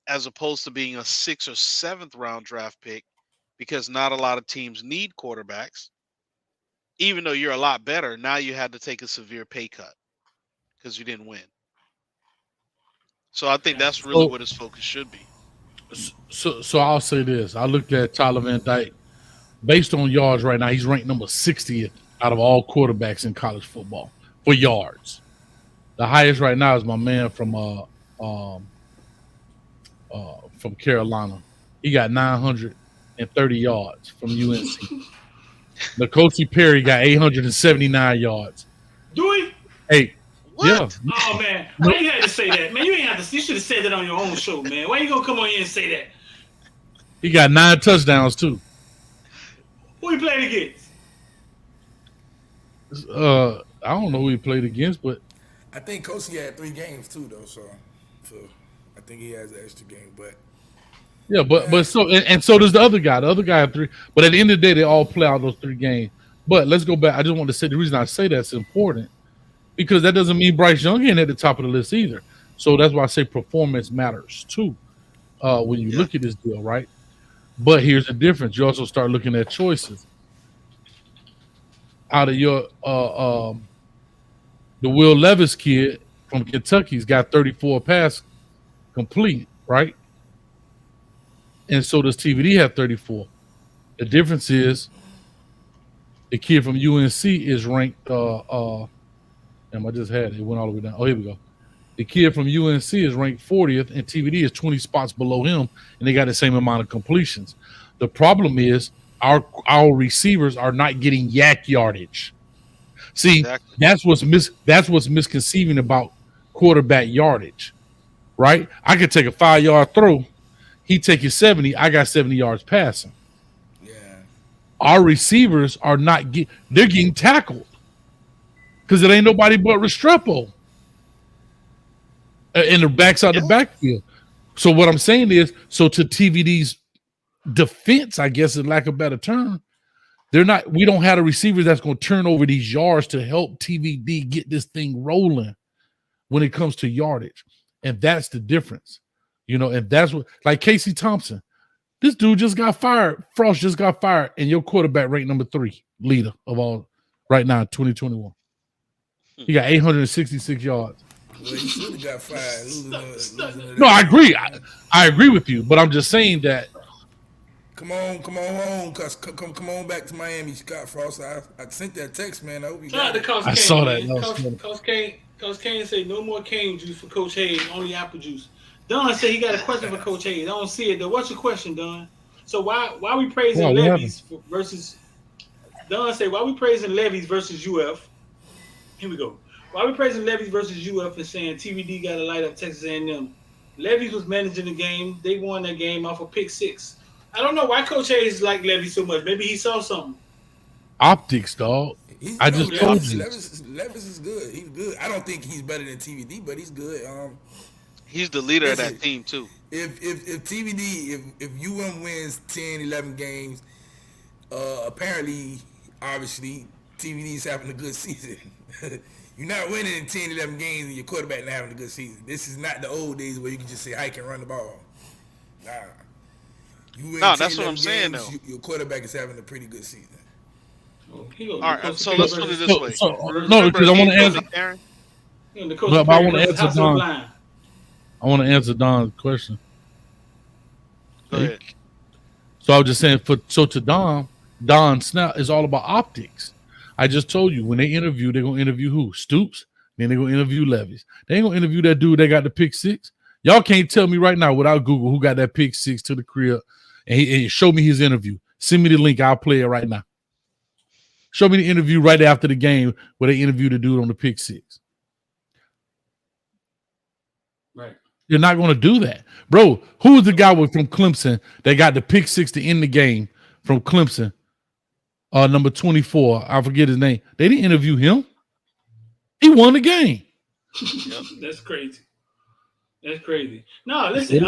as opposed to being a 6th or 7th round draft pick, because not a lot of teams need quarterbacks. Even though you're a lot better, now you had to take a severe pay cut because you didn't win. So I think that's really what his focus should be. So I'll say this. I looked at Tyler Van Dyke. Based on yards right now, he's ranked number 60 out of all quarterbacks in college football for yards. The highest right now is my man from Carolina. He got 930 yards from UNC. N'Kosi Perry got 879 yards. Do he? Hey, what? Yeah. Oh man, why you had to say that, man? You ain't have to. You should have said that on your own show, man. Why you gonna come on here and say that? He got 9 touchdowns too. Who he played against? I don't know who he played against, but I think Kosi had 3 games too, though. So I think he has an extra game, but. Yeah, but so does the other guy. The other guy had 3. But at the end of the day, they all play out those 3 games. But let's go back. I just want to say the reason I say that's important, because that doesn't mean Bryce Young ain't at the top of the list either. So that's why I say performance matters too when you look at this deal, right? But here's the difference. You also start looking at choices. Out of your the Will Levis kid from Kentucky's got 34 pass complete, right? And so does TVD have 34. The difference is the kid from UNC is ranked I just had it. It went all the way down. Oh, here we go. The kid from UNC is ranked 40th, and TVD is 20 spots below him, and they got the same amount of completions. The problem is our receivers are not getting yak yardage. See, exactly. that's what's misconceiving about quarterback yardage, right? I could take a 5-yard throw. He take you 70. I got 70 yards passing. Yeah. Our receivers are not they're getting tackled because it ain't nobody but Restrepo in the backside the backfield. So what I'm saying is, so to TVD's defense, I guess, in lack of a better term. We don't have the receivers that's going to turn over these yards to help TVD get this thing rolling when it comes to yardage. And that's the difference, and that's what, like Casey Thompson, this dude just got fired. Frost just got fired, and your quarterback ranked number 3 leader of all right now in 2021. He got 866 yards. Well, he should have got fired. No, I agree. I agree with you, but I'm just saying that. Come on home, cause come on back to Miami, Scott Frost. I sent that text, man. I hope you got it. I saw that. Coach Kane said no more cane juice for Coach Hayes, only apple juice. Don said he got a question for Coach Hayes. I don't see it though. What's your question, Don? So why we praising levies versus? Don said why we praising levies versus UF? Here we go. Why we praising levies versus UF and saying TVD got to light up Texas A&M? Levies was managing the game. They won that game off a pick 6. I don't know why Coach Hayes like Levy so much. Maybe he saw something. Optics, dog. I just told you. Levis is good. He's good. I don't think he's better than TVD, but he's good. He's the leader of that team too. If TVD, if UM wins 10, 11 games, obviously, TVD's having a good season. You're not winning in 10, 11 games and your quarterback not having a good season. This is not the old days where you can just say, I can run the ball. Nah. No, that's what I'm saying, though. Your quarterback is having a pretty good season. All right, so let's put it this way. No, because I want to answer. But I want to answer Don. I want to answer Don's question. Go ahead. So I was just saying, to Don Snap is all about optics. I just told you when they interview, they're gonna interview who? Stoops. Then they're gonna interview Levis. They ain't gonna interview that dude that got the pick 6. Y'all can't tell me right now without Google who got that pick 6 to the crib and he show me his interview. Send me the link. I'll play it right now. Show me the interview right after the game where they interviewed the dude on the pick 6. Right. You're not going to do that. Bro, who was the guy from Clemson that got the pick 6 to end the game from Clemson? Number 24. I forget his name. They didn't interview him. He won the game. That's crazy. That's crazy. No, listen,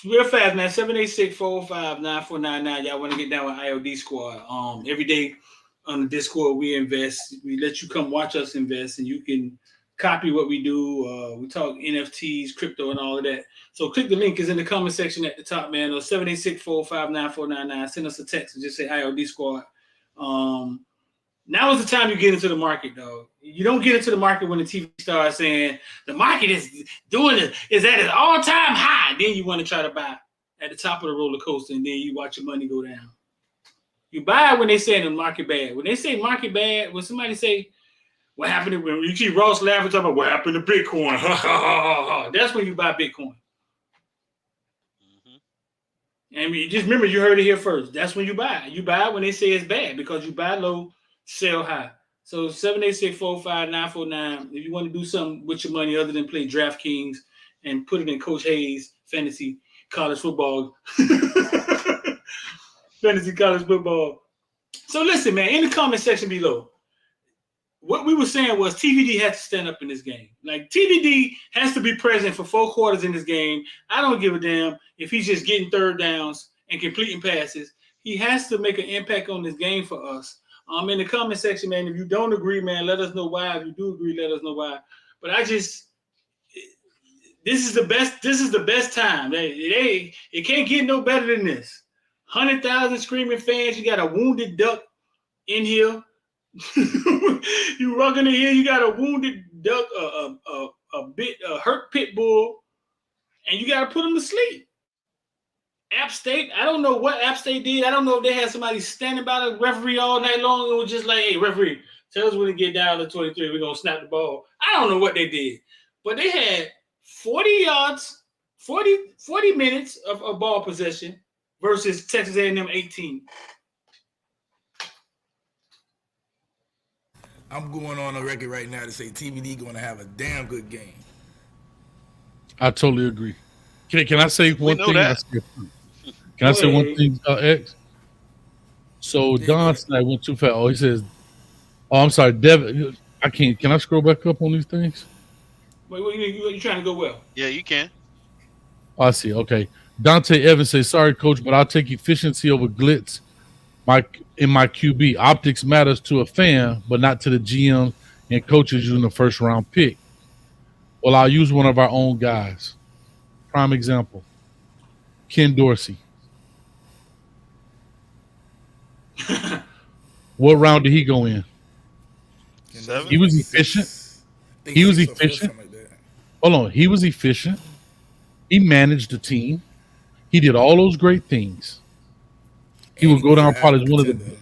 real fast, man. 786-405-9499. Y'all want to get down with IOD Squad. Every day on the Discord, we invest. We let you come watch us invest, and you can copy what we do. We talk NFTs, crypto, and all of that. So click the link. Is in the comment section at the top, man. Or 786-405-9499. Send us a text and just say IOD Squad. Now is the time you get into the market, though. You don't get into the market when the TV starts saying the market is at its all-time high. Then you want to try to buy at the top of the roller coaster, and then you watch your money go down. You buy when they say the market bad. When they say market bad, when somebody say, what happened when you see Ross laughing, talking about what happened to Bitcoin? That's when you buy Bitcoin. And just remember, you heard it here first. That's when you buy. You buy when they say it's bad because you buy low, sell high. So 786-405-949. If you want to do something with your money other than play DraftKings and put it in Coach Hayes fantasy college football. Fantasy college football. So listen, man, in the comment section below, what we were saying was TVD has to stand up in this game. Like TVD has to be present for 4 quarters in this game. I don't give a damn if he's just getting third downs and completing passes. He has to make an impact on this game for us. In the comment section, man, if you don't agree, man, let us know why. If you do agree, let us know why. But this is the best time. It can't get no better than this. 100,000 screaming fans. You got a wounded duck in here. You rocking in here. You got a wounded duck, a hurt pit bull, and you got to put him to sleep. App State, I don't know what App State did. I don't know if they had somebody standing by the referee all night long. It was just like, hey, referee, tell us when to get down to 23. We're going to snap the ball. I don't know what they did. But they had 40 yards, 40 minutes of ball possession versus Texas A&M 18. I'm going on the record right now to say TVD going to have a damn good game. I totally agree. Can I say one thing? Can I say one thing, X? So Don Snap went too fast. Oh, he says, I'm sorry, Devin. I can't. Can I scroll back up on these things? Wait, you trying to go well? Yeah, you can. Oh, I see. Okay. Dante Evans says, "Sorry, coach, but I'll take efficiency over glitz. In my QB, optics matters to a fan, but not to the GM and coaches using the first round pick. Well, I'll use one of our own guys. Prime example, Ken Dorsey. What round did he go in? 7. He was efficient. He was efficient. Hold on. He was efficient. He managed the team. He did all those great things. He would go down probably as one of the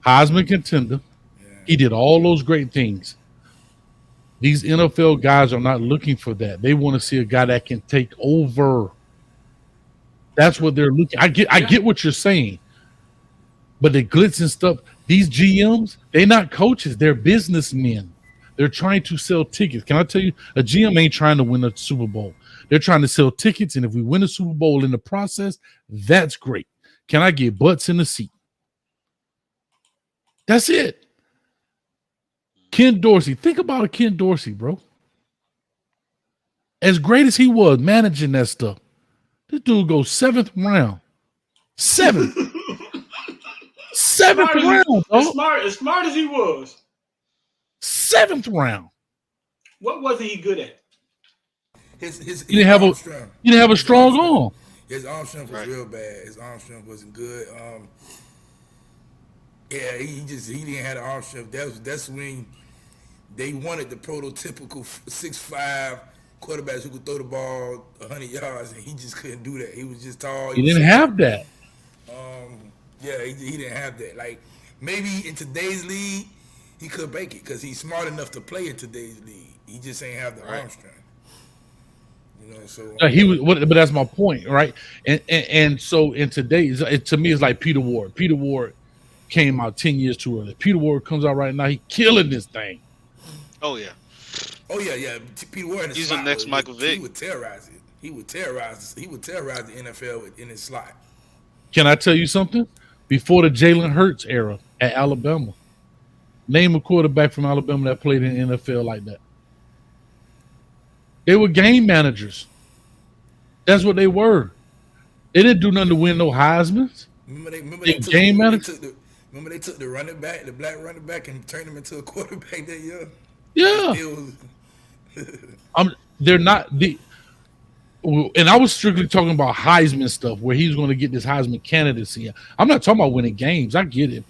Heisman contender. He did all those great things. These NFL guys are not looking for that. They want to see a guy that can take over. That's what they're looking. I get what you're saying. But the glitz and stuff, these GMs, they're not coaches. They're businessmen. They're trying to sell tickets. Can I tell you, a GM ain't trying to win a Super Bowl. They're trying to sell tickets, and if we win a Super Bowl in the process, that's great. Can I get butts in the seat? That's it. Ken Dorsey. Think about a Ken Dorsey, bro. As great as he was managing that stuff, this dude goes 7th round. 7th. 7th round. As smart as he was. 7th round. What wasn't he good at? He didn't have a strong arm. His arm strength was real bad. His arm strength wasn't good. Yeah, he didn't have the arm strength. That's when they wanted the prototypical 6'5" quarterbacks who could throw the ball 100 yards, and he just couldn't do that. He was just tall. He didn't have that. Yeah, he didn't have that. Like, maybe in today's league, he could make it because he's smart enough to play in today's league. He just ain't have the arm strength. You know, so but that's my point, right? And so in today's, to me, it's like Peter Ward. Peter Ward came out 10 years too early. Peter Ward comes out right now. He killing this thing. Oh yeah. Peter Ward. He's the next Michael Vick. He would terrorize it. He would terrorize the NFL in his slot. Can I tell you something? Before the Jalen Hurts era at Alabama, name a quarterback from Alabama that played in the NFL like that. They were game managers. That's what they were. They didn't do nothing to win no Heismans. Remember they took the running back, the black running back, and turned him into a quarterback that year. Yeah. They're not the. And I was strictly talking about Heisman stuff, where he's going to get this Heisman candidacy. I'm not talking about winning games. I get it,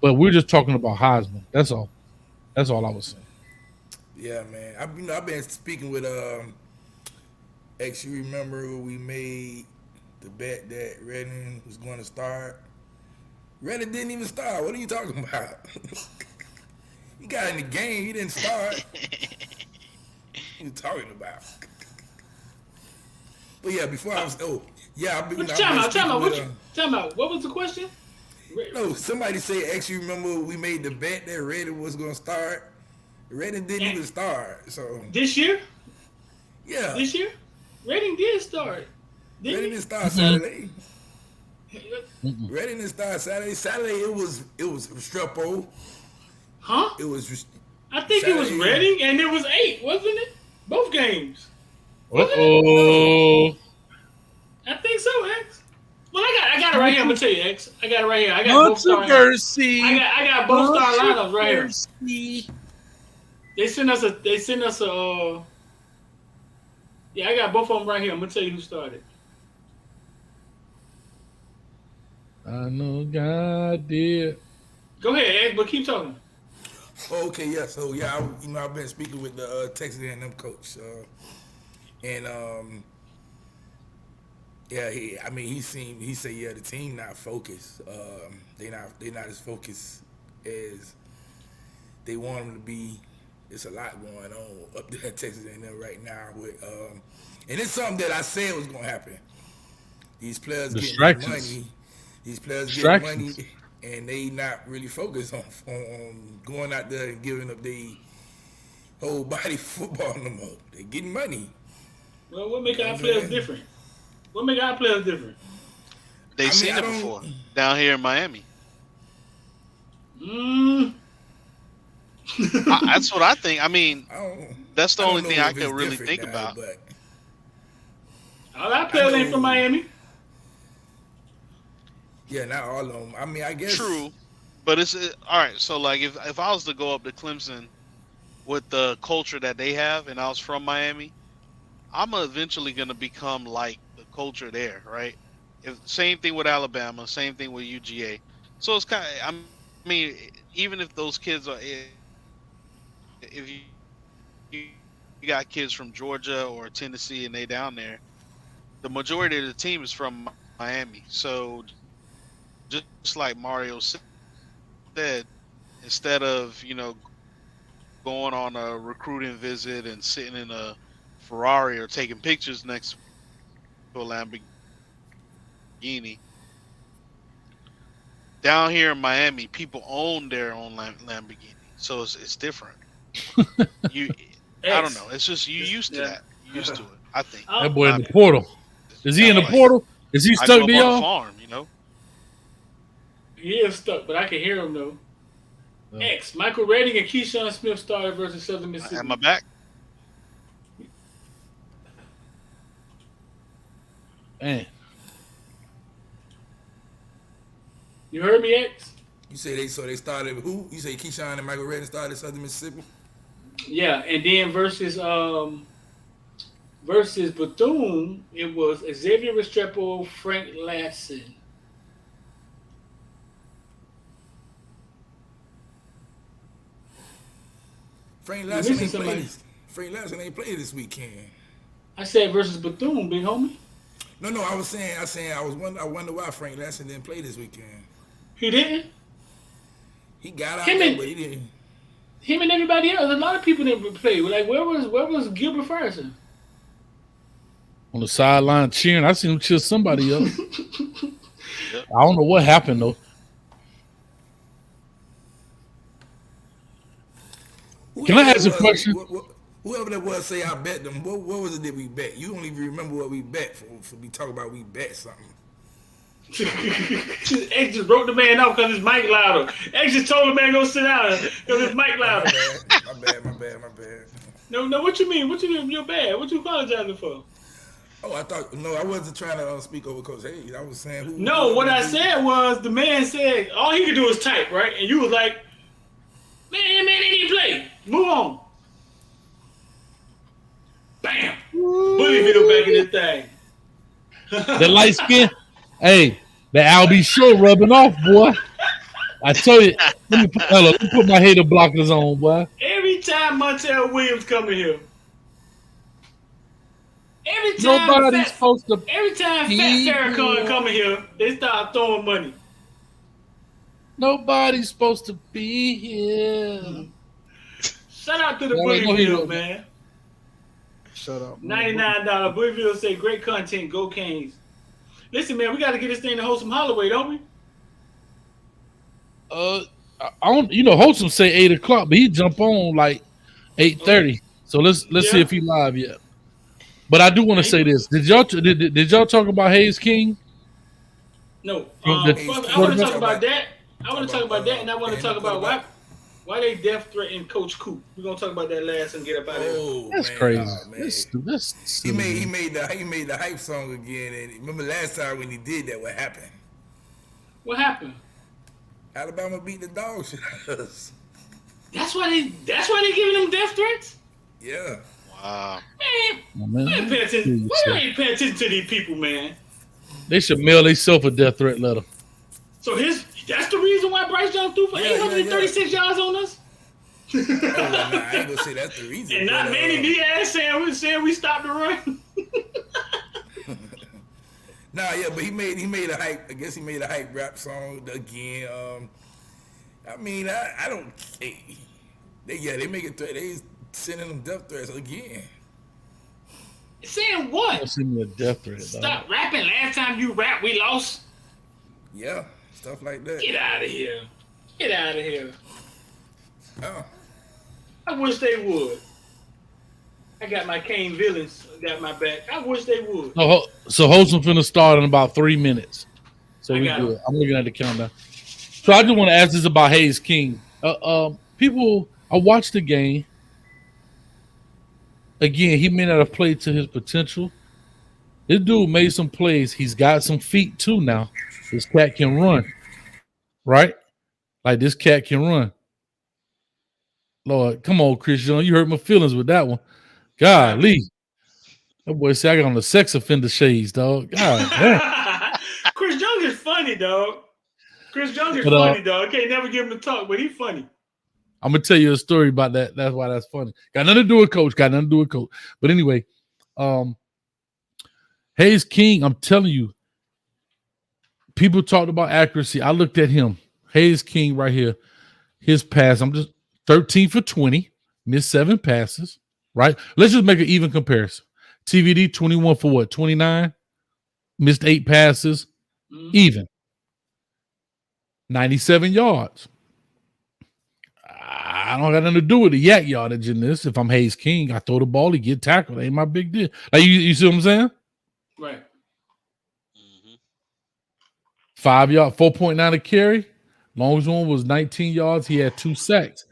but we're just talking about Heisman. That's all. That's all I was saying. Yeah, man. I've been speaking with X. You remember when we made the bet that Redden was going to start? Redden didn't even start. What are you talking about? He got in the game. He didn't start. What are you talking about? But yeah, before I was time out. What was the question? No, somebody said, actually remember we made the bet that Redden was gonna start. Redden didn't even start. So this year? Yeah. This year? Redden did start. Redden didn't start Saturday. Redden didn't start Saturday. Saturday it was Restrepo. Huh? It was I think Saturday. It was Reading and it was 8, wasn't it? Both games. Uh-oh. I think so, X. Well, I got it right here. I'm gonna tell you, X. I got it right here. I got both star. I got both star lineups right here. They sent us a. Yeah, I got both of them right here. I'm gonna tell you who started. I know God did. Go ahead, X, but keep talking. Okay, yeah. So yeah, I've been speaking with the Texas A&M coach. And he said the team not focused. They not as focused as they want them to be. It's a lot going on up there at Texas A&M right now with and it's something that I said was gonna happen. These players getting money. These players getting money, and they not really focused on going out there and giving up their whole body football no more. They getting money. Well, what make our players different? What make our players different? They've seen it before down here in Miami. That's what I think. I mean, that's the only thing I can really think about. I All our players ain't from Miami. Yeah, not all of them. I mean, I guess. True, but it's all right. So like, if I was to go up to Clemson with the culture that they have, and I was from Miami, I'm eventually gonna become like the culture there, right? If same thing with Alabama, same thing with UGA. So it's kind of, I mean, even if those kids are, if you got kids from Georgia or Tennessee and they down there, the majority of the team is from Miami. So just like Mario said, instead of going on a recruiting visit and sitting in a Ferrari or taking pictures next to a Lamborghini, down here in Miami, people own their own Lamborghini, so it's different. I don't know. It's just you used to that. You used to it. I think that boy in the portal. Is he in the portal? Is he stuck to y'all? Farm, He is stuck, but I can hear him though. X, Michael Redding and Keyshawn Smith started versus Southern Mississippi. Am I back? Man. You heard me, X? You say they started who? You say Keyshawn and Michael Redding started Southern Mississippi? Yeah, and then versus Bethune, it was Xavier Restrepo, Frank Lasson. Frank Lasson ain't played this weekend. I said versus Bethune, big homie. No, I was saying I wonder why Frank Lasson didn't play this weekend. He didn't? He got out there, but he didn't. Him and everybody else, a lot of people didn't play. Like, where was Gilbert Ferguson? On the sideline cheering. I seen him cheer somebody else. I don't know what happened though. Can I ask a question? Whoever that was say I bet them. What was it that we bet? You don't even remember what we bet for we talk about we bet something. X just broke the man off because his mic louder. X just told the man go sit down because his mic louder. My bad. No, what you mean? What you mean? You're bad. What you apologizing for? Oh, I wasn't trying to speak over Coach Hayes. I was saying who. No, what I said was the man said all he could do is type, right? And you was like, man, they didn't play. Move on. Bam. Bullyville back in this thing. The light skin. Hey, the Albie show rubbing off, boy. I tell you, let me put my hater blockers on, boy. Every time Montel Williams come in here, every time Fat Farrakhan come in here, they start throwing money. Nobody's supposed to be here. Shout out to the Bullyville, man. Shut up. $99. Bullyville say great content. Go Canes. Listen, man, we got to get this thing to Wholesome Holloway, don't we? I don't. Wholesome say 8:00, but he jump on like 8:30. So let's see if he live yet. But I do want to say this. Did y'all talk about Hayes King? No. I want to talk about that. And I want to talk about why they death threatened Coach Coop. We're gonna talk about that last and get up out of here. That's crazy. That's he made the hype song again. And remember last time when he did that, what happened? What happened? Alabama beat the dog shit out of us. That's why they giving them death threats? Yeah. Wow. Man, why you ain't paying attention to these people, man? They should mail themselves a death threat letter. So that's the reason why Bryce Young threw for 836 yards on us? I ain't gonna say that's the reason. And not Manny Diaz saying we stopped the run. But he made a hype. I guess he made a hype rap song again. I mean, I don't. They make it. They sending them death threats again. Saying what? Sending me a death threat. Stop rapping. Last time you rap, we lost. Yeah, stuff like that. Get out of here. Get out of here. Oh. I wish they would. I got my Kane villains got my back. I wish they would. So Wholesome finna start in about 3 minutes. So we good. I'm looking at the countdown. So I just want to ask this about Hayes King. People, I watched the game. Again, he may not have played to his potential. This dude made some plays. He's got some feet too now. This cat can run, right? Like this cat can run. Lord, come on, Chris Young. You hurt my feelings with that one. Golly. That boy said I got on the sex offender shades, dog. God damn. Chris Young is funny, dog. Chris Young is But, funny, dog. I can't never give him a talk, but he's funny. I'm gonna tell you a story about that. That's why that's funny. Got nothing to do with coach. But anyway, Hayes King, I'm telling you, people talked about accuracy. I looked at him. Hayes King right here. His pass. I'm just 13 for 20, missed 7 passes. Right. Let's just make an even comparison. TVD 21 for what? 29, missed 8 passes, even 97 yards. I don't got nothing to do with the yak yardage in this. If I'm Hayes King, I throw the ball, he get tackled. Ain't my big deal. Like you see what I'm saying? Right. 5 yard, 4.9 a carry. Longest one was 19 yards. He had 2 sacks.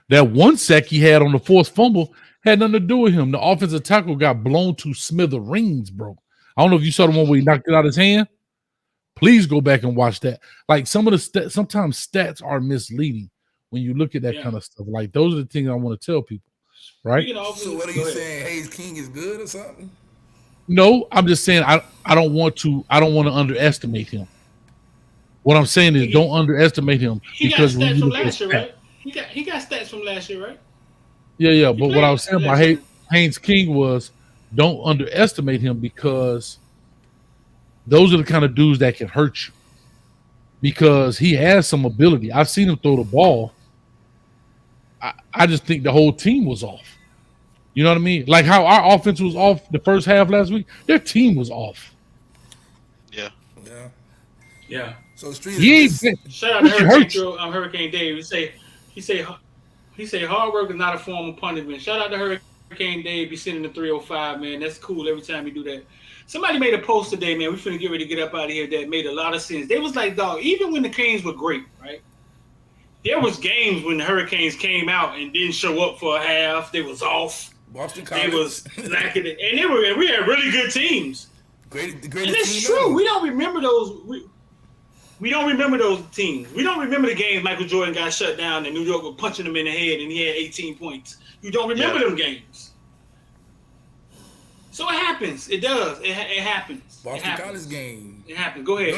That 1 sack he had on the forced fumble had nothing to do with him. The offensive tackle got blown to smithereens, bro. I don't know if you saw the one where he knocked it out of his hand. Please go back and watch that. Like some of the sometimes stats are misleading when you look at that kind of stuff. Like those are the things I want to tell people, right? So what are you saying? Hayes King is good or something? No, I'm just saying I don't want to underestimate him. What I'm saying is don't underestimate him because when you look at stats, right? He got stats from last year, right? Yeah. But what I was saying about Hayes King was don't underestimate him because those are the kind of dudes that can hurt you because he has some ability. I've seen him throw the ball. I just think the whole team was off. You know what I mean? Like how our offense was off the first half last week, their team was off. Yeah. So shout out to Hurricane Dave. He say hard work is not a form of punishment. Shout out to Hurricane Dave. Be sitting in the 305, man. That's cool every time you do that. Somebody made a post today, man. We finna get ready to get up out of here. That made a lot of sense. They was like, dog, even when the Canes were great, right? There was games when the Hurricanes came out and didn't show up for a half. They was off. Boston College. They was lacking it. And we had really good teams. Great and it's true. Ever. We don't remember those. We don't remember those teams. We don't remember the games Michael Jordan got shut down and New York was punching him in the head and he had 18 points. You don't remember them games. So it happens. It does. It happens. Boston College game. It happens. Go ahead.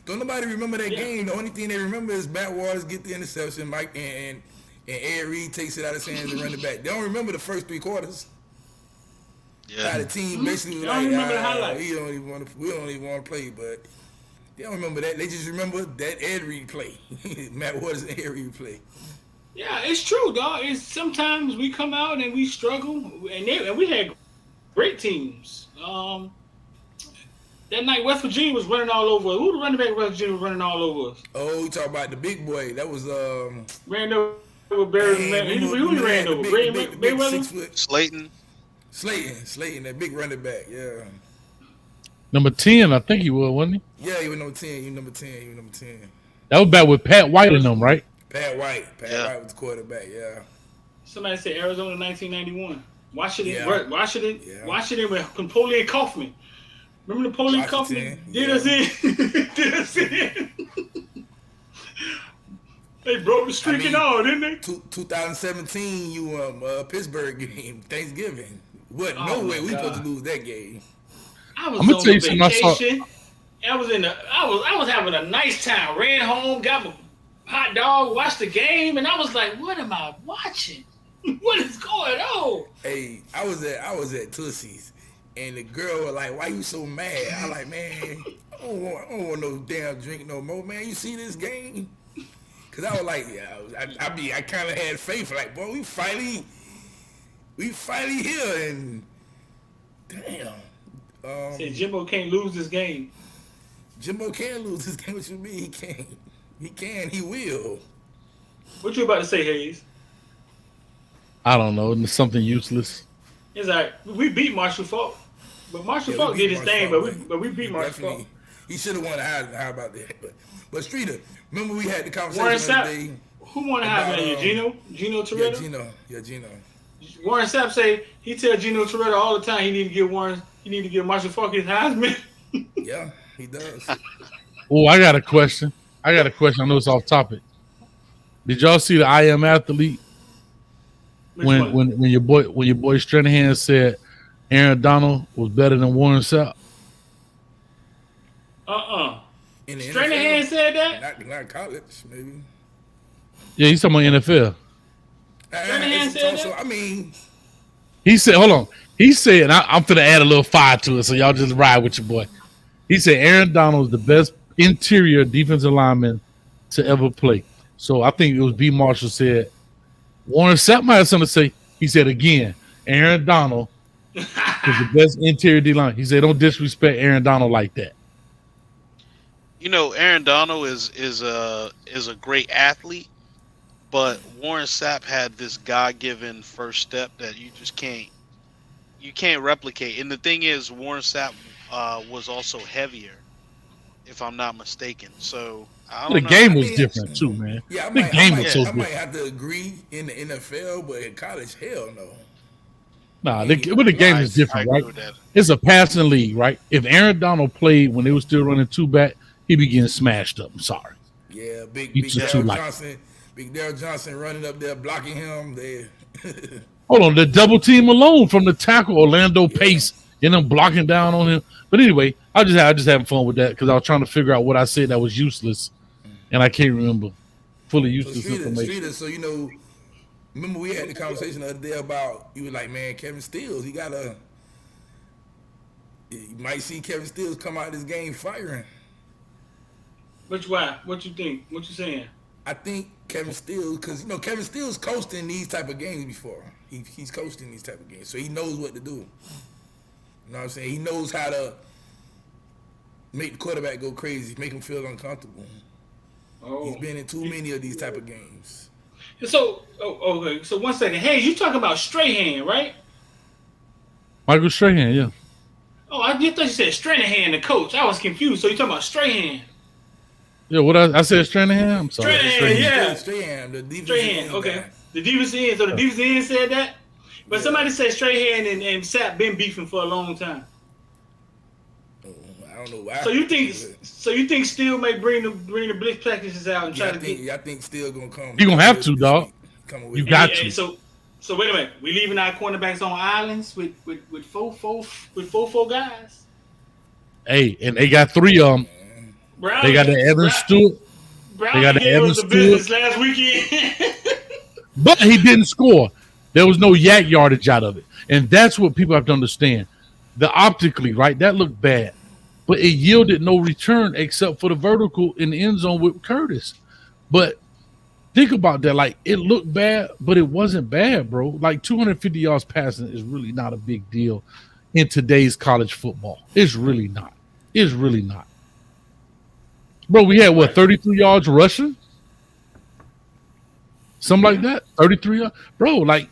Don't nobody remember that game. The only thing they remember is Matt Waters get the interception, Mike and Ed Reed takes it out of his hands and run it back. They don't remember the first 3 quarters. Yeah. How the team basically was like, we don't even want to play, but they don't remember that. They just remember that Ed Reed play. Matt Waters and Ed Reed play. Yeah, it's true, dog. It's sometimes we come out and we struggle, and we had great teams. That night, West Virginia was running all over us. Who the running back West Virginia was running all over us? Oh, we talking about the big boy. That was ran over Barry. Who he ran over? Mayweather? Slayton, that big running back. Yeah. Number 10, I think he was, wasn't he? Yeah, he was number 10. He was number 10. That was back with Pat White in them, right? Pat White was the quarterback. Yeah. Somebody said Arizona 1991. Washington with Napoleon Kaufman. Remember Napoleon Kaufman did us in? They broke the streak and all, didn't they? 2017, you won Pittsburgh game, Thanksgiving. No way we supposed to lose that game. I was on vacation. I was having a nice time. Ran home, got my hot dog, watched the game, and I was like, "What am I watching? What is going on?" Hey, I was at Tootsie's, and the girl was like, "Why you so mad?" I like, "Man, I don't want no damn drink no more, man. You see this game?" Cause I was like, I kind of had faith, like, boy, we finally here, and damn. Said Jimbo can't lose this game. Jimbo can lose this game. What you mean he can't? He can. He will. What you about to say, Hayes? I don't know. Something useless. It's like we beat Marshall Faulk, but Marshall Faulk did his thing, but we beat Marshall Faulk. He should have won the Heisman. How about that? But Streeter, remember we had the conversation the other day. Who won the Heisman? Gino Toretto? Yeah, Gino. Warren Sapp say he tell Gino Toretto all the time he need to give Warren You need to give Marshall Falk his Heisman. Yeah, he does. Oh, I got a question. I know it's off topic. Did y'all see the I Am Athlete when your boy Stranahan said Aaron Donald was better than Warren Sapp? In the Stranahan NFL, said that? Not college, maybe. Yeah, he's talking about NFL. Stranahan said that? I mean, he said, hold on. He said, and I'm finna add a little fire to it, so y'all just ride with your boy. He said Aaron Donald is the best interior defensive lineman to ever play. So I think it was B. Marshall said, Warren Sapp might have something to say. He said again, Aaron Donald is the best interior D line. He said, don't disrespect Aaron Donald like that. You know, Aaron Donald is a great athlete, but Warren Sapp had this God-given first step that you just can't replicate. And the thing is, Warren Sapp was also heavier, if I'm not mistaken. So I don't know. The game was different too, man. Yeah, the game was so I different. might have to agree in the NFL, but in college, hell no. Nah, the game is different, right? It's a passing league, right? If Aaron Donald played when they were still running two back, he'd be getting smashed up. I'm sorry. Yeah, Big Darryl Johnson running up there blocking him. Hold on, the double team alone from the tackle, Orlando Pace, and them blocking down on him. But anyway, I just having fun with that because I was trying to figure out what I said that was useless, and I can't remember fully useless information. So you know, remember we had the conversation the other day about you were like, man, Kevin Stills, you might see Kevin Stills come out of this game firing. Why? What you think? What you saying? I think Kevin Stills, because you know Kevin Stills coached in these type of games before. He's coached in these type of games, so he knows what to do. You know what I'm saying? He knows how to make the quarterback go crazy, make him feel uncomfortable. Oh. He's been in too many of these type of games. So, okay. So 1 second. Hey, you talking about Strahan, right? Michael Strahan, yeah. Oh, I just thought you said Stranahan, the coach. I was confused. So you talking about Strahan? Yeah, what I said, Stranahan? I'm sorry. Strahan, yeah. Strahan, the defensive Strahan, okay. Guy. The defensive end. So the defensive end said that? But somebody said Strahan and Sapp been beefing for a long time. I don't know why. So you think Steele may bring the blitz practices out and try to get? I think Steele gonna come. You gonna have to, dog. You got to. So wait a minute. We leaving our cornerbacks on islands with four guys. Hey, and they got three of them. They got the Evan Stewart. They got the Evan Stewart last weekend. But he didn't score. There was no yak yardage out of it. And that's what people have to understand. Optically, right, that looked bad. But it yielded no return except for the vertical in the end zone with Curtis. But think about that. Like, it looked bad, but it wasn't bad, bro. Like, 250 yards passing is really not a big deal in today's college football. It's really not. It's really not. Bro, we had, 33 yards rushing? Something like that? 33 yards? Bro, like,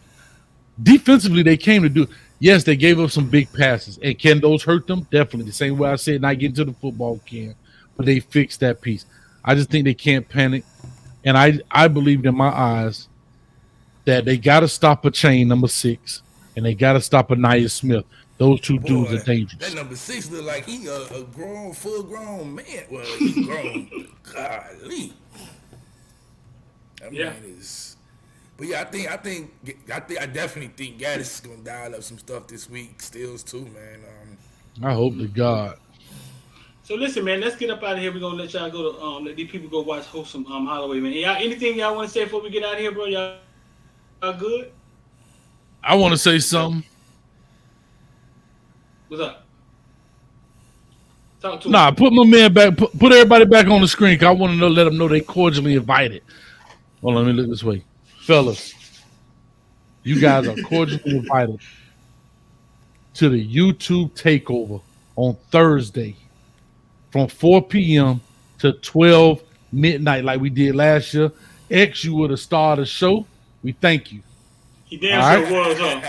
defensively, they came to do. Yes, they gave up some big passes. And can those hurt them? Definitely. The same way I said not getting to the football can. But they fixed that piece. I just think they can't panic. And I believed in my eyes that they got to stop a chain number 6. And they got to stop a Nia Smith. Those two dudes are dangerous. That number 6 look like he a grown, full-grown man. Well, he's grown. Golly. That man is... But yeah, I definitely think Gaddis is gonna dial up some stuff this week. Stills too, man. I hope to God. So listen, man, let's get up out of here. We're gonna let y'all go to let these people go watch Wholesome Holloway, man. Y'all, anything y'all want to say before we get out of here, bro? Y'all good? I want to say something. What's up? Talk to Nah, him. put my man back. Put everybody back on the screen. Cause I want to let them know they cordially invited. Well, let me look this way. Fellas, you guys are cordially invited to the YouTube takeover on Thursday from 4 p.m. to 12 midnight like we did last year. X, you were the star of the show. We thank you. He damn sure was, huh?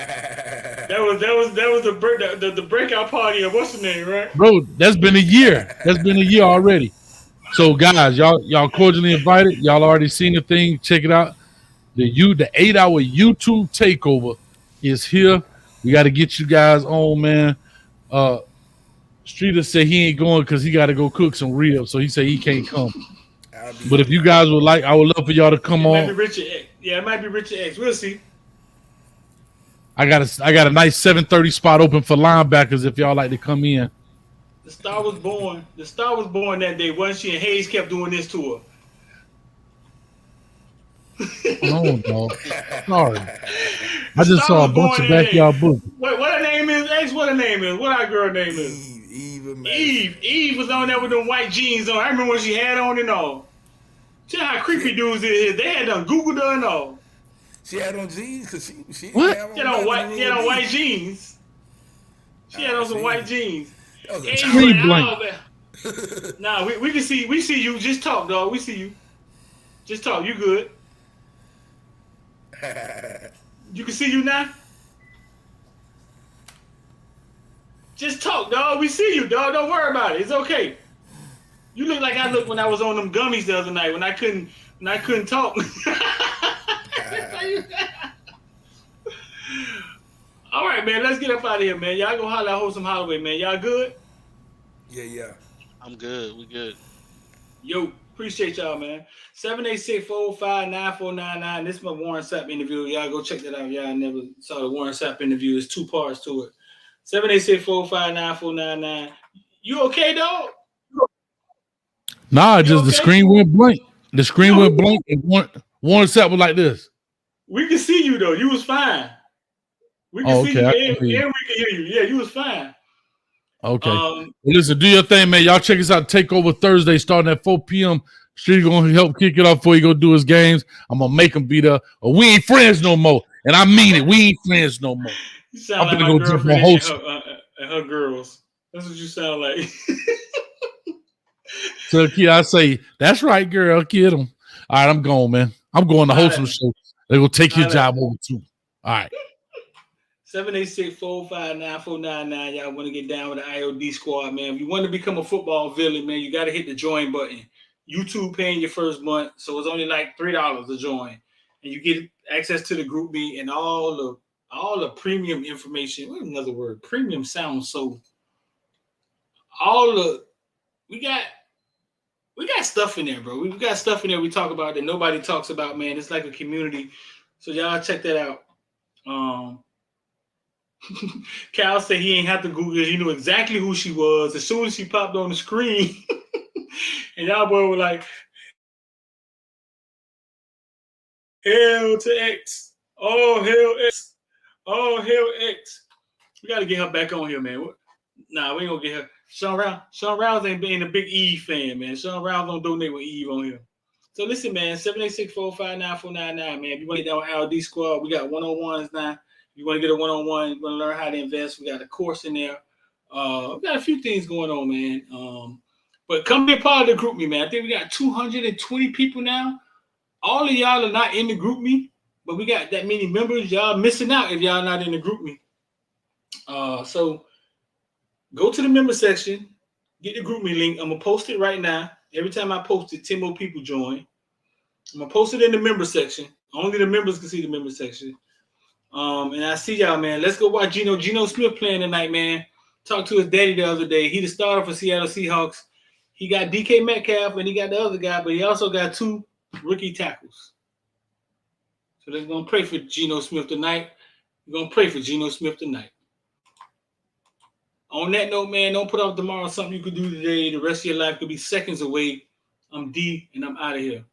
That was the breakout party of what's the name, right? Bro, that's been a year. That's been a year already. So, guys, y'all cordially invited. Y'all already seen the thing. Check it out. The 8-hour YouTube takeover is here. We got to get you guys on, man. Streeter said he ain't going because he got to go cook some ribs, so he said he can't come. I'll be But if you guys would like, I would love for y'all to come It might be on. Richard X. Yeah, it might be Richard X. We'll see. I got a nice 7:30 spot open for linebackers if y'all like to come in. The star was born. The star was born that day, wasn't she? And Hayes kept doing this to her. No, dog. Sorry. I just saw a bunch of backyard books. What her name is? X, what her name is? What our girl name is? Eve was on there with them white jeans on. I remember when she had on and all. See how creepy dudes is. They had done Googled her and all. She had on jeans because she what? She had on white jeans. She had on some white jeans. Tree blank. Nah, we can see. We see you. Just talk, dog. We see you. Just talk. You good? You can see you now. Just talk, dog. We see you, dog. Don't worry about it. It's okay. You look like I looked when I was on them gummies the other night when I couldn't talk. All right, man. Let's get up out of here, man. Y'all go holler at Wholesome Holloway, man. Y'all good? Yeah. I'm good. We good. Yo, appreciate y'all, man. 786-405-9499. This is my Warren Sapp interview. Y'all go check that out. Y'all never saw the Warren Sapp interview. There's 2 parts to it. 786-405-9499. You okay, dog? Nah, just okay? The screen went blank. The screen went blank and Warren Sapp was like this. We can see you, though. You was fine. We can see you and we can hear you. Yeah, you was fine. Okay. Listen, do your thing, man. Y'all check us out. Takeover Thursday starting at 4 p.m. Street gonna help kick it off before he go do his games. I'm gonna make him be there. Or we ain't friends no more. And I mean it. We ain't friends no more. You sound I'm like my girlfriend and her girls. That's what you sound like. So kid, I say, that's right, girl. Kid him. All right, I'm going, man. I'm going to Wholesome Show. They're gonna take his job over too. All right. 786-405-9499. Y'all want to get down with the IOD Squad, man. If you want to become a football villain, man, you got to hit the join button. YouTube paying your first month, so it's only like $3 to join, and you get access to the group me and all the premium information. What's another word? Premium sounds so. We got stuff in there, bro. We got stuff in there we talk about that nobody talks about, man. It's like a community, so y'all check that out. Cal said he ain't have to Google it. He knew exactly who she was as soon as she popped on the screen. And y'all boy were like, hell to X. Oh, hell X. Oh, hell X. We got to get her back on here, man. Nah, we ain't going to get her. Sean Rouse ain't being a big Eve fan, man. Sean Rouse don't donate with Eve on here. So listen, man, 786-405-9499, man. If you want to get down with IOD Squad, we got one-on-ones now. You want to get a one-on-one, you want to learn how to invest, we got a course in there. We got a few things going on, man. But come be a part of the group me, man. I think we got 220 people now. All of y'all are not in the group me, but we got that many members. Y'all missing out if y'all not in the group me. So go to the member section, get the group me link. I'm going to post it right now. Every time I post it, 10 more people join. I'm going to post it in the member section. Only the members can see the member section. And I see y'all, man. Let's go watch Geno Smith playing tonight, man. Talked to his daddy the other day. He the starter for Seattle Seahawks. He got DK Metcalf and he got the other guy, but he also got 2 rookie tackles. So they're going to pray for Geno Smith tonight. We're going to pray for Geno Smith tonight. On that note, man, don't put off tomorrow something you could do today. The rest of your life could be seconds away. I'm D, and I'm out of here.